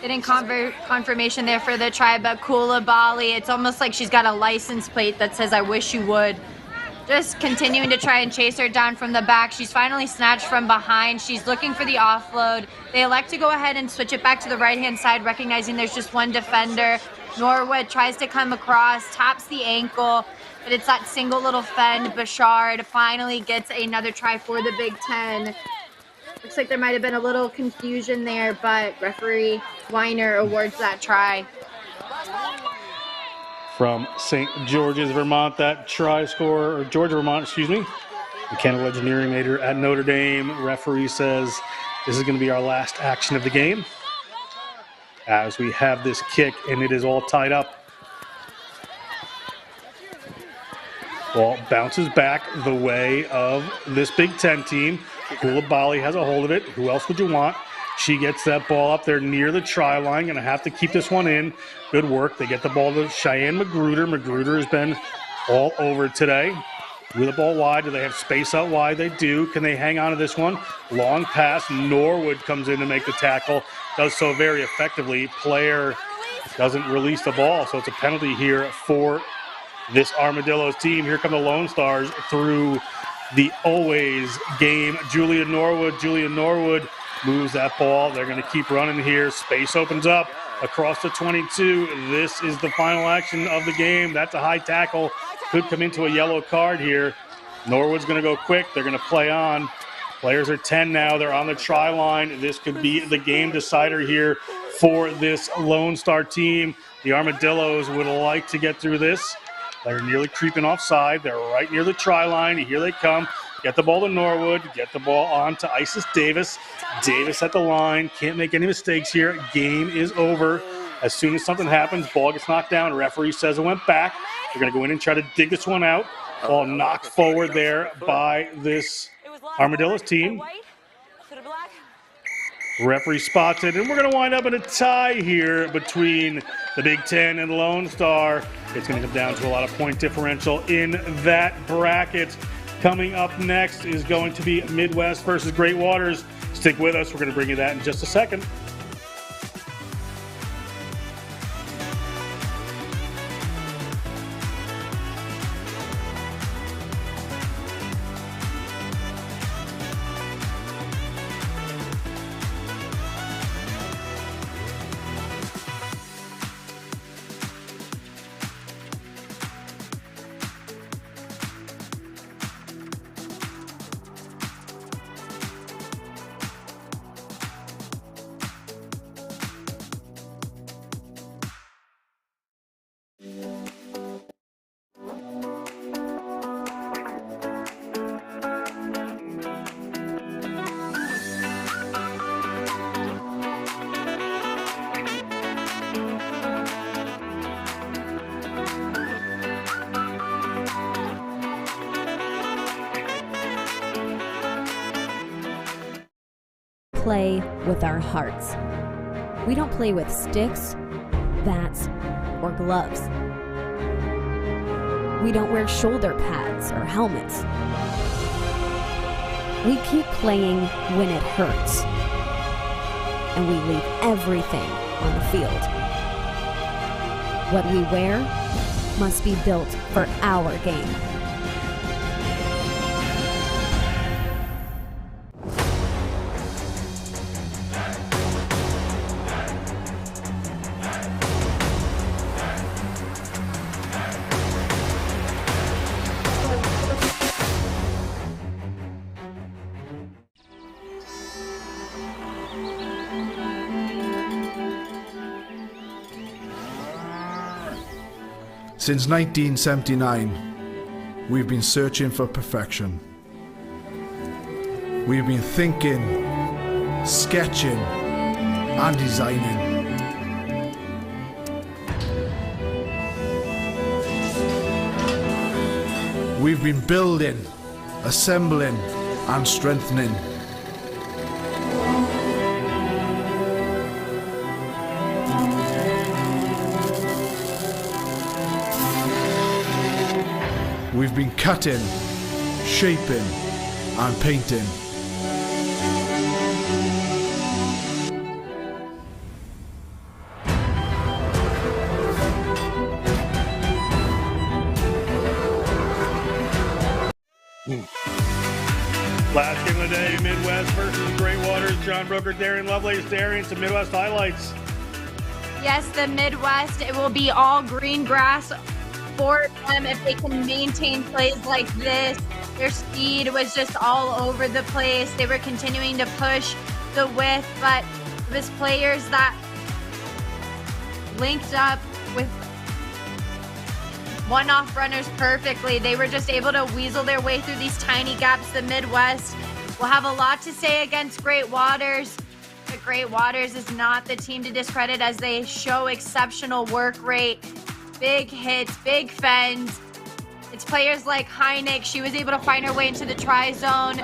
Getting confirmation there for the try, but Koulibaly, it's almost like she's got a license plate that says, "I wish you would." Just continuing to try and chase her down from the back. She's finally snatched from behind. She's looking for the offload. They elect to go ahead and switch it back to the right-hand side, recognizing there's just one defender. Norwood tries to come across, taps the ankle, but it's that single little fend. Bouchard finally gets another try for the Big Ten. Looks like there might have been a little confusion there, but referee Weiner awards that try. From St. George's, Vermont, that try scorer, or Georgia, Vermont, excuse me. Mechanical engineering major at Notre Dame. Referee says this is going to be our last action of the game as we have this kick, and it is all tied up. Ball bounces back the way of this Big Ten team. Koulibaly has a hold of it. Who else would you want? She gets that ball up there near the try line. Going to have to keep this one in. Good work. They get the ball to Cheyenne Magruder. Magruder has been all over today. With the ball wide. Do they have space out wide? They do. Can they hang on to this one? Long pass. Norwood comes in to make the tackle. Does so very effectively. Player doesn't release the ball, so it's a penalty here for this Armadillos team. Here come the Lone Stars through the always game. Julia Norwood moves that ball. They're going to keep running here. Space opens up across the 22. This is the final action of the game. That's a high tackle. Could come into a yellow card here. Norwood's going to go quick. They're going to play on. Players are 10 now. They're on the try line. This could be the game decider here for this Lone Star team. The Armadillos would like to get through this. They're nearly creeping offside. They're right near the try line. Here they come. Get the ball to Norwood. Get the ball on to Isis Davis. Davis at the line. Can't make any mistakes here. Game is over. As soon as something happens, ball gets knocked down. Referee says it went back. They're going to go in and try to dig this one out. Ball knocked forward there by this Armadillos team. Referee spots it, and we're going to wind up in a tie here between the Big Ten and Lone Star. It's going to come down to a lot of point differential in that bracket. Coming up next is going to be Midwest versus Great Waters. Stick with us. We're going to bring you that in just a second. Play with our hearts. We don't play with sticks, bats, or gloves. We don't wear shoulder pads or helmets. We keep playing when it hurts. And we leave everything on the field. What we wear must be built for our game. Since 1979, we've been searching for perfection. We've been thinking, sketching, and designing. We've been building, assembling, and strengthening. We've been cutting, shaping, and painting. Last game of the day, Midwest versus Great Waters. John Broker, Darian Lovelace. Darian, some Midwest highlights. Yes, the Midwest, it will be all green grass for them if they can maintain plays like this. Their speed was just all over the place. They were continuing to push the width, but it was players that linked up with one-off runners perfectly. They were just able to weasel their way through these tiny gaps. The Midwest will have a lot to say against Great Waters. But Great Waters is not the team to discredit as they show exceptional work rate. Big hits, big fends. It's players like Heineck. She was able to find her way into the try zone.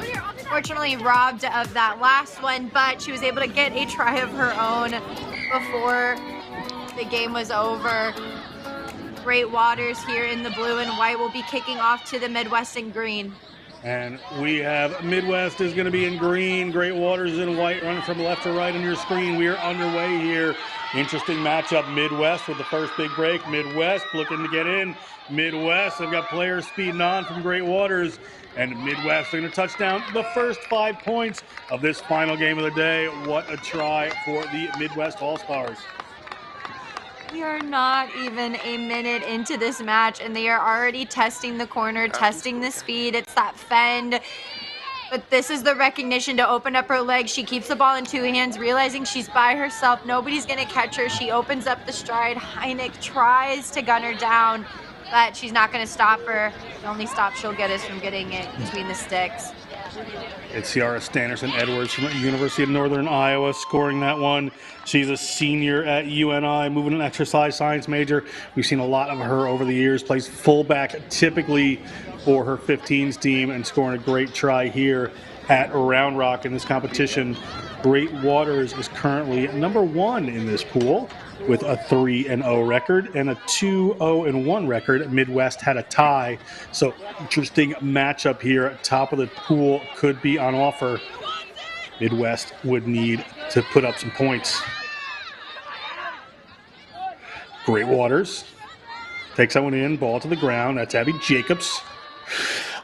Fortunately robbed of that last one, but she was able to get a try of her own before the game was over. Great Waters here in the blue and white will be kicking off to the Midwest in green. And we have Midwest is going to be in green. Great Waters in white, running from left to right on your screen. We are underway here. Interesting matchup. Midwest with the first big break. Midwest looking to get in. Midwest, they've got players speeding on from Great Waters. And Midwest are going to touch down the first 5 points of this final game of the day. What a try for the Midwest All-Stars. We are not even a minute into this match and they are already testing the corner, testing the speed. It's that fend. But this is the recognition to open up her legs. She keeps the ball in two hands, realizing she's by herself. Nobody's going to catch her. She opens up the stride. Heineck tries to gun her down, but she's not going to stop her. The only stop she'll get is from getting it between the sticks. It's Ciara Stannerson Edwards from the University of Northern Iowa scoring that one. She's a senior at UNI, moving an exercise science major. We've seen a lot of her over the years. Plays fullback typically for her 15s team and scoring a great try here at Round Rock in this competition. Great Waters is currently number one in this pool with a 3-0 record and a 2-0-1 record. Midwest had a tie, so interesting matchup here. Top of the pool could be on offer. Midwest would need to put up some points. Great Waters takes that one in, ball to the ground. That's Abby Jacobs.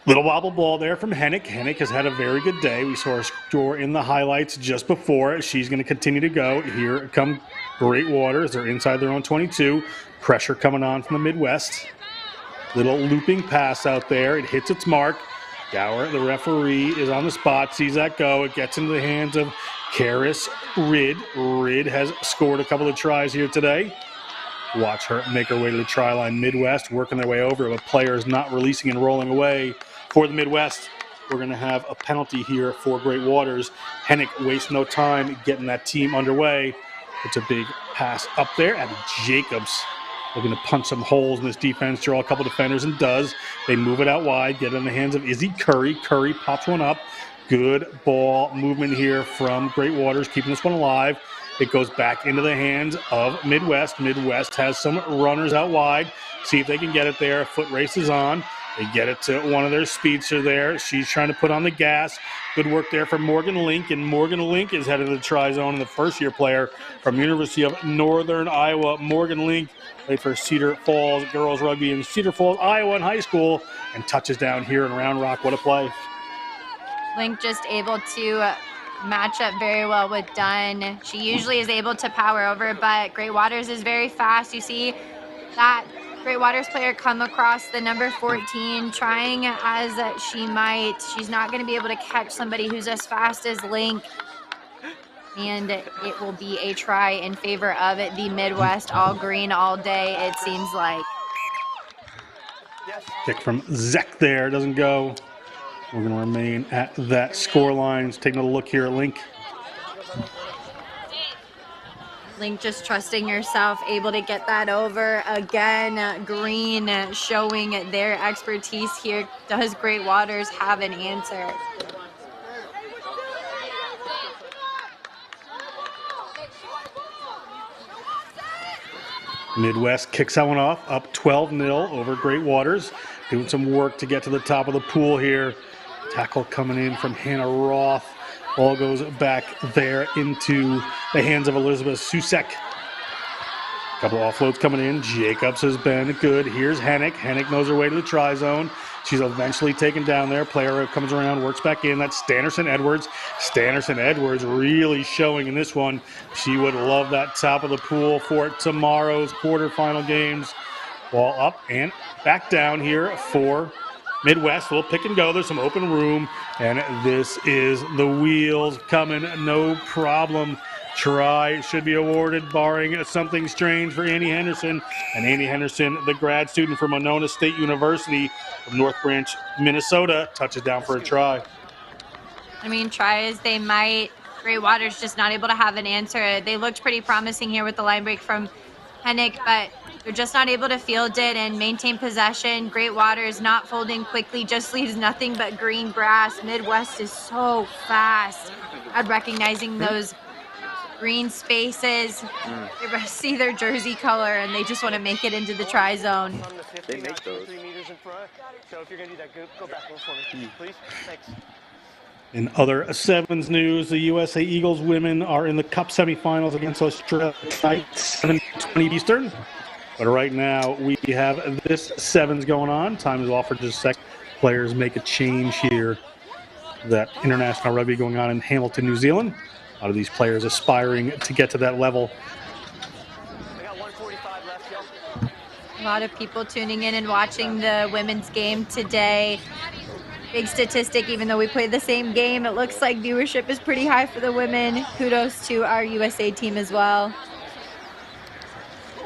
Little wobble ball there from Hennick. Hennick has had a very good day. We saw her score in the highlights just before. She's going to continue to go. Here come Great Waters. They're inside their own 22. Pressure coming on from the Midwest. Little looping pass out there. It hits its mark. Gower, the referee, is on the spot, sees that go. It gets into the hands of Karis Ridd. Ridd has scored a couple of tries here today. Watch her make her way to the try line. Midwest working their way over, but players not releasing and rolling away for the Midwest. We're going to have a penalty here for Great Waters. Hennick wastes no time getting that team underway. It's a big pass up there. Abby Jacobs looking to punch some holes in this defense, draw a couple defenders, and does. They move it out wide, get it in the hands of Izzy Curry. Curry pops one up. Good ball movement here from Great Waters, keeping this one alive. It goes back into the hands of Midwest. Midwest has some runners out wide. See if they can get it there. Foot race is on. They get it to one of their speedster there. She's trying to put on the gas. Good work there from Morgan Link, and Morgan Link is headed to the try zone, and the first-year player from University of Northern Iowa, Morgan Link, played for Cedar Falls Girls Rugby in Cedar Falls, Iowa in high school, and touches down here in Round Rock. What a play. Link just able to match up very well with Dunn. She usually is able to power over, but Great Waters is very fast. You see that Great Waters player come across the number 14, trying as she might. She's not going to be able to catch somebody who's as fast as Link. And it will be a try in favor of the Midwest, all green all day, it seems like. Kick from Zek there, doesn't go. We're going to remain at that score line. Taking a look here at Link. Link just trusting herself, able to get that over. Again, green showing their expertise here. Does Great Waters have an answer? Midwest kicks that one off, up 12-0 over Great Waters. Doing some work to get to the top of the pool here. Tackle coming in from Hannah Roth. Ball goes back there into the hands of Elizabeth Susek. Couple offloads coming in. Jacobs has been good. Here's Hennick. Hennick knows her way to the try zone. She's eventually taken down there. Player comes around, works back in. That's Stannerson Edwards. Stannerson Edwards really showing in this one. She would love that top of the pool for tomorrow's quarterfinal games. Ball up and back down here for Midwest. We'll pick and go. There's some open room, and this is the wheels coming. No problem. Try should be awarded, barring something strange for Annie Henderson. And Annie Henderson, the grad student from Monona State University from North Branch, Minnesota, touches down for a try. I mean, try as they might, Great Waters just not able to have an answer. They looked pretty promising here with the line break from Hennick, but they're just not able to field it and maintain possession. Great Waters not folding quickly, just leaves nothing but green grass. Midwest is so fast at recognizing those green spaces. They see their jersey color and they just want to make it into the try zone. They make those. 3 meters in front. So if you're going to do that, go back a little for me, please. Thanks. In other sevens news, the USA Eagles women are in the Cup semifinals against Australia tonight, 7:20 Eastern. But right now, we have this sevens going on. Time is off for just a sec. Players make a change here. That international rugby going on in Hamilton, New Zealand. A lot of these players aspiring to get to that level. I got 145 left, y'all. A lot of people tuning in and watching the women's game today. Big statistic, even though we played the same game, it looks like viewership is pretty high for the women. Kudos to our USA team as well.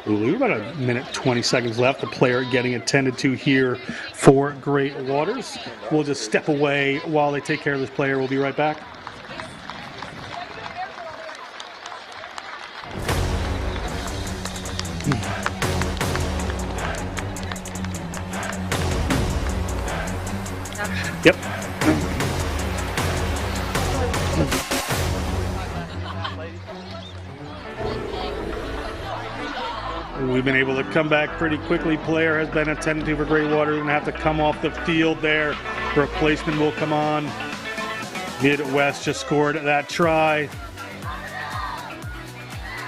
Ooh, about a minute, 20 seconds left. The player getting attended to here for Great Waters. We'll just step away while they take care of this player. We'll be right back. Yep. We've been able to come back pretty quickly. Player has been attended to for Great Waters and have to come off the field there. Replacement will come on. Midwest just scored that try.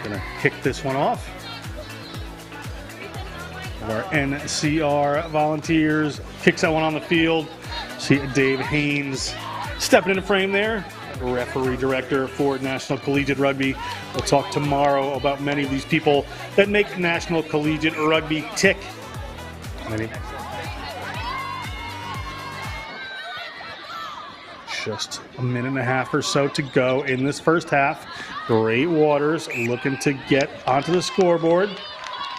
Gonna kick this one off. Our NCR Volunteers kicks that one on the field. See Dave Haynes stepping in the frame there. Referee director for National Collegiate Rugby. We'll talk tomorrow about many of these people that make National Collegiate Rugby tick. Just a minute and a half or so to go in this first half. Great Waters looking to get onto the scoreboard.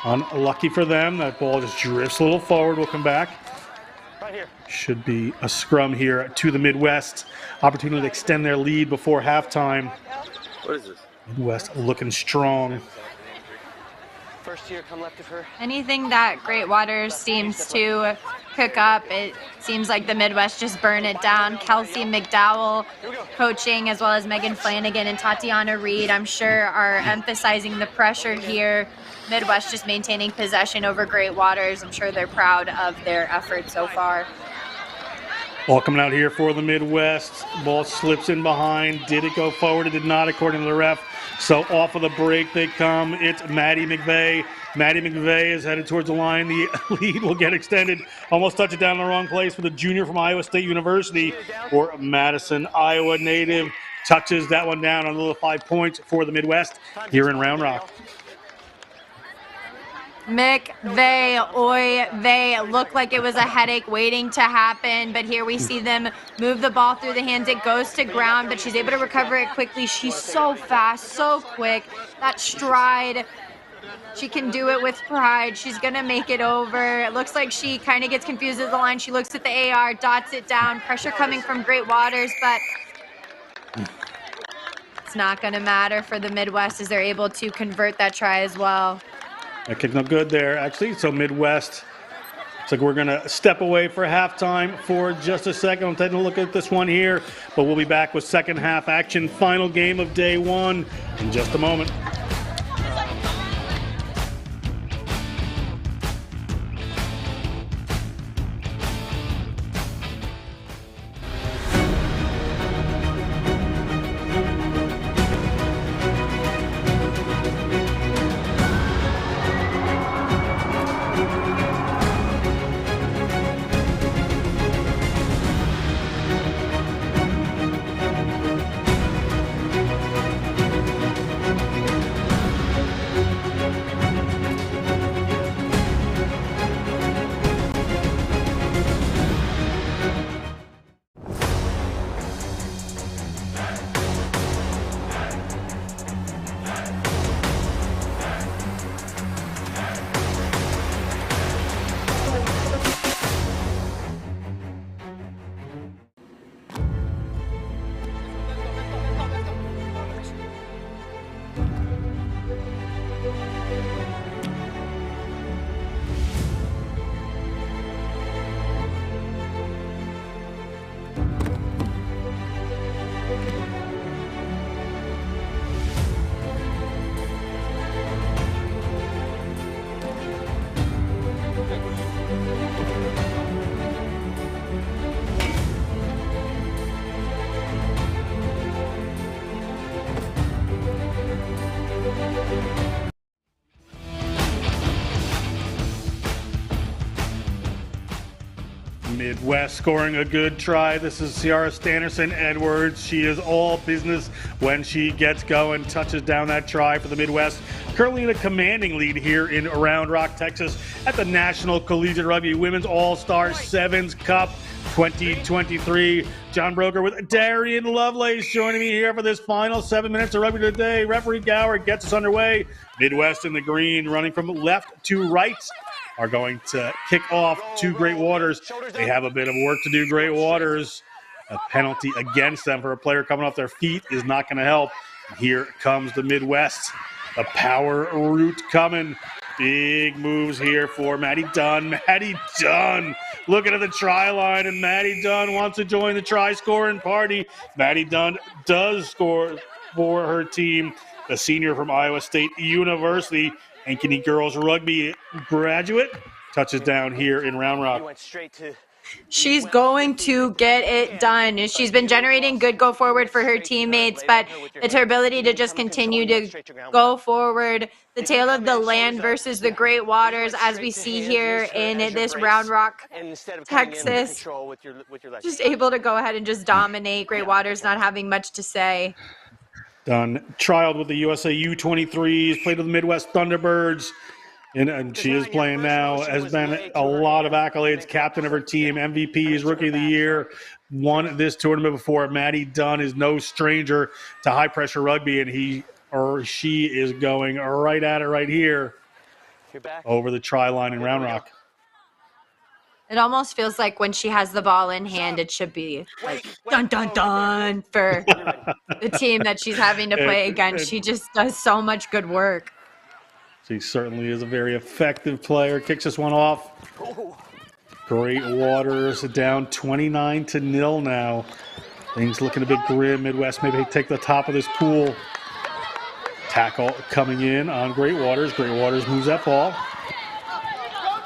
Unlucky for them. That ball just drifts a little forward. We'll come back. Right here. Should be a scrum here to the Midwest. Opportunity to extend their lead before halftime. What is this? Midwest looking strong. first year come left of her. Anything that Great Waters seems to cook up, it seems like the Midwest just burn it down. Kelsey McDowell coaching, as well as Megan Flanagan and Tatiana Reed, I'm sure are emphasizing the pressure here. Midwest just maintaining possession over Great Waters. I'm sure they're proud of their effort so far. Ball coming out here for the Midwest. Ball slips in behind. Did it go forward? It did not, according to the ref. So off of the break they come. It's Maddie McVeigh. Maddie McVeigh is headed towards the line. The lead will get extended. Almost touch it down in the wrong place for the junior from Iowa State University, or Madison, Iowa native. Touches that one down on a little 5 points for the Midwest here in Round Rock. McVeigh, oy vey, looked like it was a headache waiting to happen, but here we see them move the ball through the hands. It goes to ground, but she's able to recover it quickly. She's so fast, so quick. That stride, she can do it with pride. She's going to make it over. It looks like she kind of gets confused at the line. She looks at the AR, dots it down. Pressure coming from Great Waters, but it's not going to matter for the Midwest as they're able to convert that try as well. That kick no good there, actually. So Midwest, it's like we're going to step away for halftime for just a second. I'm taking a look at this one here, but we'll be back with second half action. Final game of day one in just a moment. Midwest scoring a good try. This is Ciara Stannerson Edwards. She is all business when she gets going. Touches down that try for the Midwest. Currently in a commanding lead here in Round Rock, Texas at the National Collegiate Rugby Women's All-Star Sevens Cup 2023. John Broker with Darian Lovelace joining me here for this final 7 minutes of rugby today. Referee Gower gets us underway. Midwest in the green, running from left to right, are going to kick off to Great Waters. They have a bit of work to do, Great Waters. A penalty against them for a player coming off their feet is not going to help. Here comes the Midwest. The power route coming. Big moves here for Maddie Dunn. Maddie Dunn looking at the try line, and Maddie Dunn wants to join the try-scoring party. Maddie Dunn does score for her team, the senior from Iowa State University. Ankeny girls rugby graduate, touches down here in Round Rock. She's going to get it done. She's been generating good go forward for her teammates, but it's her ability to just continue to go forward. The tail of the land versus the Great Waters, as we see here in this Round Rock, Texas. Just able to go ahead and just dominate. Great Waters not having much to say. Done. Trialed with the USA U23s, played with the Midwest Thunderbirds, and she is playing now. Has been a lot of accolades, captain of her team, MVPs, Rookie of the Year, won this tournament before. Maddie Dunn is no stranger to high-pressure rugby, and he or she is going right at it right here over the try line in Round Rock. It almost feels like when she has the ball in hand, it should be like dun dun dun for the team that she's having to play against. She just does so much good work. She certainly is a very effective player. Kicks this one off. Great Waters down 29-0 now. Things looking a bit grim. Midwest maybe take the top of this pool. Tackle coming in on Great Waters. Great Waters moves that ball.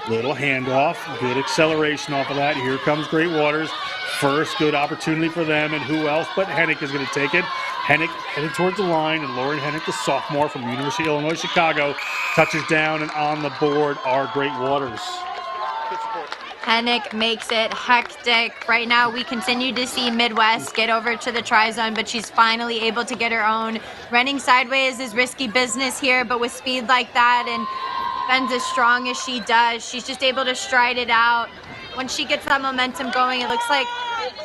Little handoff. Good acceleration off of that. Here comes Great Waters. First good opportunity for them, and who else but Hennick is going to take it. Hennick headed towards the line, and Lauren Hennick, the sophomore from University of Illinois Chicago, touches down, and on the board are Great Waters. Hennick makes it hectic. Right now, we continue to see Midwest get over to the try zone, but she's finally able to get her own. Running sideways is risky business here, but with speed like that and Ben's as strong as she does, she's just able to stride it out. Once she gets that momentum going, it looks like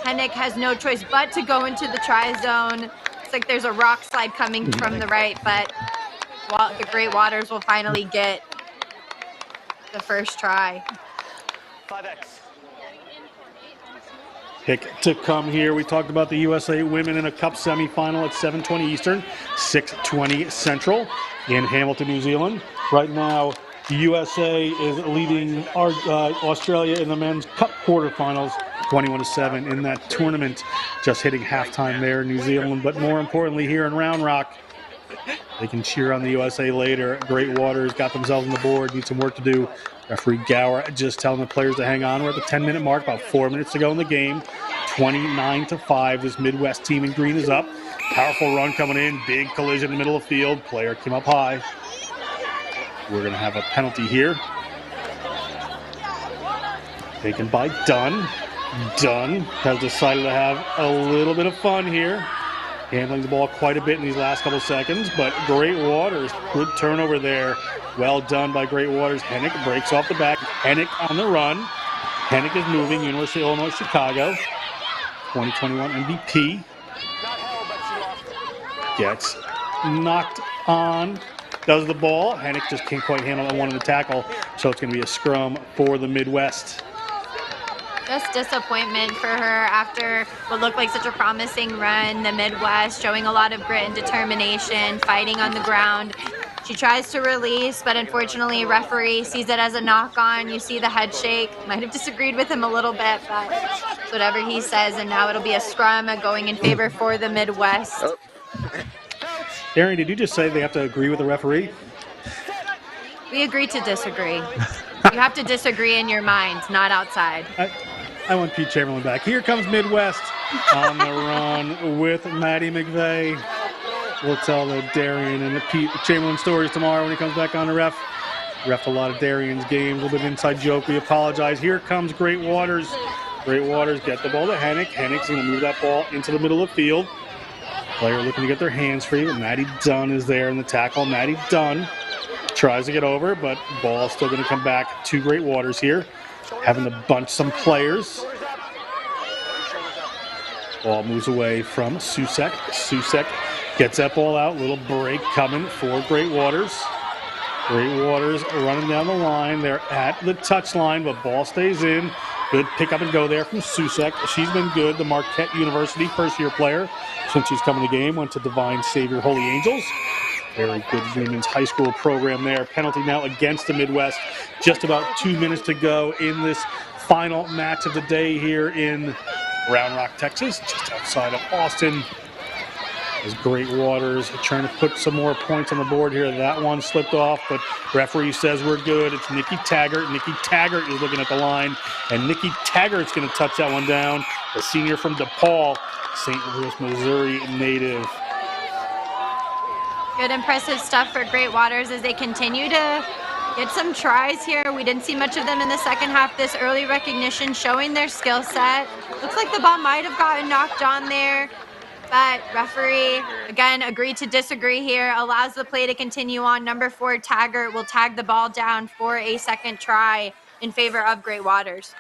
Hennick has no choice but to go into the try zone. It's like there's a rock slide coming from the right, but the Great Waters will finally get the first try. 5X. Pick to come here. We talked about the USA women in a cup semifinal at 7:20 Eastern, 6:20 Central in Hamilton, New Zealand. Right now, the USA is leading Australia in the men's cup quarterfinals, 21-7 in that tournament. Just hitting halftime there in New Zealand, but more importantly here in Round Rock, they can cheer on the USA later. Great Waters got themselves on the board, need some work to do. Referee Gower just telling the players to hang on. We're at the 10-minute mark, about 4 minutes to go in the game. 29-5, this Midwest team in green is up. Powerful run coming in, big collision in the middle of the field. Player came up high. We're going to have a penalty here. Taken by Dunn. Dunn has decided to have a little bit of fun here. Handling the ball quite a bit in these last couple seconds, but Great Waters, good turnover there. Well done by Great Waters. Hennick breaks off the back. Hennick on the run. Hennick is moving. University of Illinois Chicago. 2021 MVP. Gets knocked on. Does the ball. Hennick just can't quite handle that one in the tackle. So it's going to be a scrum for the Midwest. Just disappointment for her after what looked like such a promising run. The Midwest showing a lot of grit and determination, fighting on the ground. She tries to release, but unfortunately referee sees it as a knock-on. You see the head shake. Might have disagreed with him a little bit, but it's whatever he says, and now it'll be a scrum going in favor for the Midwest. Aaron, did you just say they have to agree with the referee? We agree to disagree. You have to disagree in your mind, not outside. I want Pete Chamberlain back. Here comes Midwest on the run with Maddie McVeigh. We'll tell the Darien and the Pete Chamberlain stories tomorrow when he comes back on the ref. Ref a lot of Darien's games, a little bit of inside joke. We apologize. Here comes Great Waters. Great Waters get the ball to Hennick. Hennick's going to move that ball into the middle of the field. Player looking to get their hands free, but Maddie Dunn is there in the tackle. Maddie Dunn tries to get over, but ball still going to come back to Great Waters here. Having to bunch some players. Ball moves away from Susek. Susek gets that ball out. Little break coming for Great Waters. Great Waters running down the line. They're at the touch line, but ball stays in. Good pick up and go there from Susek. She's been good. The Marquette University first-year player since she's come in the game. Went to Divine Savior Holy Angels. Very good women's high school program there. Penalty now against the Midwest. Just about 2 minutes to go in this final match of the day here in Round Rock, Texas, just outside of Austin. As Great Waters trying to put some more points on the board here. That one slipped off, but referee says we're good. It's Nikki Taggart. Nikki Taggart is looking at the line, and Nikki Taggart's going to touch that one down. The senior from DePaul, St. Louis, Missouri native. Good, impressive stuff for Great Waters as they continue to get some tries here. We didn't see much of them in the second half. This early recognition showing their skill set. Looks like the ball might have gotten knocked on there, but referee, again, agreed to disagree here. Allows the play to continue on. Number 4, Taggart, will tag the ball down for a second try in favor of Great Waters.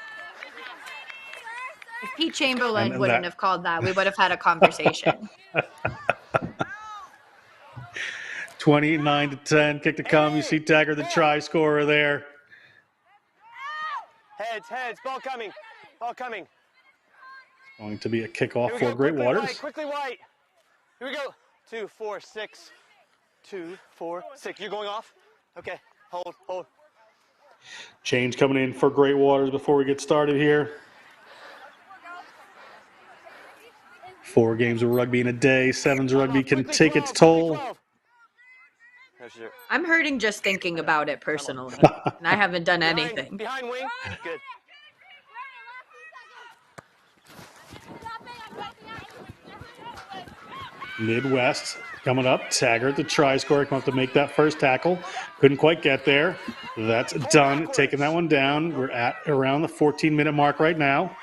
If Pete Chamberlain wouldn't have called that, we would have had a conversation. 29-10, kick to come. You see Taggart, the try scorer there. Heads, ball coming, ball coming. Going to be a kickoff for Great Waters. Quickly white. Here we go. 2, 4, 6. 2, 4, 6. You're going off? Okay, hold. Change coming in for Great Waters before we get started here. 4 games of rugby in a day. Sevens rugby can take its toll. I'm hurting just thinking about it personally, and I haven't done anything. Behind wing. Good. Midwest coming up. Taggart, the try scorer, come up to make that first tackle. Couldn't quite get there. That's done. Taking that one down. We're at around the 14-minute mark right now.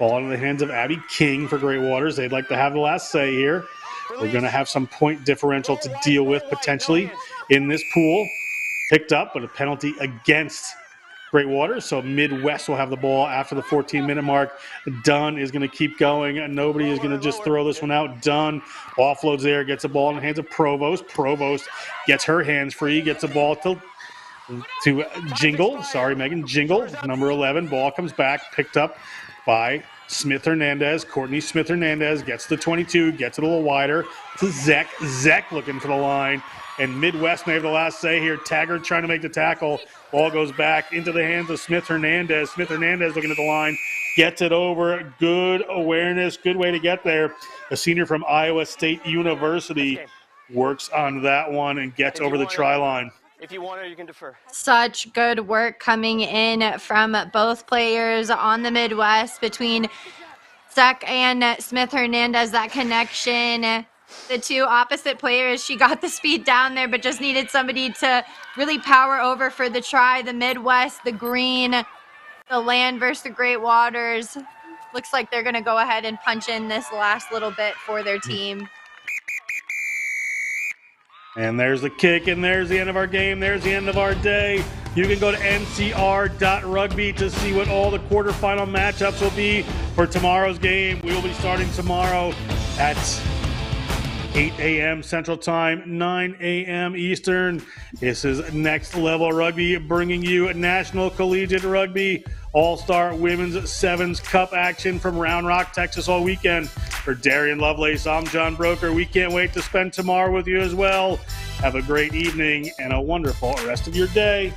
Ball into the hands of Abby King for Great Waters. They'd like to have the last say here. We're going to have some point differential to deal with potentially in this pool. Picked up, but a penalty against Great Waters. So Midwest will have the ball after the 14-minute mark. Dunn is going to keep going. Nobody is going to just throw this one out. Dunn offloads there, gets the ball in the hands of Provost. Provost gets her hands free, gets the ball to Jingle. Sorry, Megan. Jingle, number 11. Ball comes back, picked up by Smith Hernandez. Courtney Smith Hernandez gets the 22, gets it a little wider to Zek. Zek looking for the line. And Midwest may have the last say here. Taggart trying to make the tackle. Ball goes back into the hands of Smith Hernandez. Smith Hernandez looking at the line. Gets it over. Good awareness. Good way to get there. A senior from Iowa State University works on that one and gets over the try line. If you want it, you can defer. Such good work coming in from both players on the Midwest between Zach and Smith Hernandez. That connection. The two opposite players, she got the speed down there, but just needed somebody to really power over for the try. The Midwest, the green, the land versus the Great Waters. Looks like they're going to go ahead and punch in this last little bit for their team. And there's the kick, and there's the end of our game. There's the end of our day. You can go to ncr.rugby to see what all the quarterfinal matchups will be for tomorrow's game. We will be starting tomorrow at 8 a.m. Central Time, 9 a.m. Eastern. This is Next Level Rugby, bringing you National Collegiate Rugby All-Star Women's Sevens Cup action from Round Rock, Texas all weekend. For Darian Lovelace, I'm John Broker. We can't wait to spend tomorrow with you as well. Have a great evening and a wonderful rest of your day.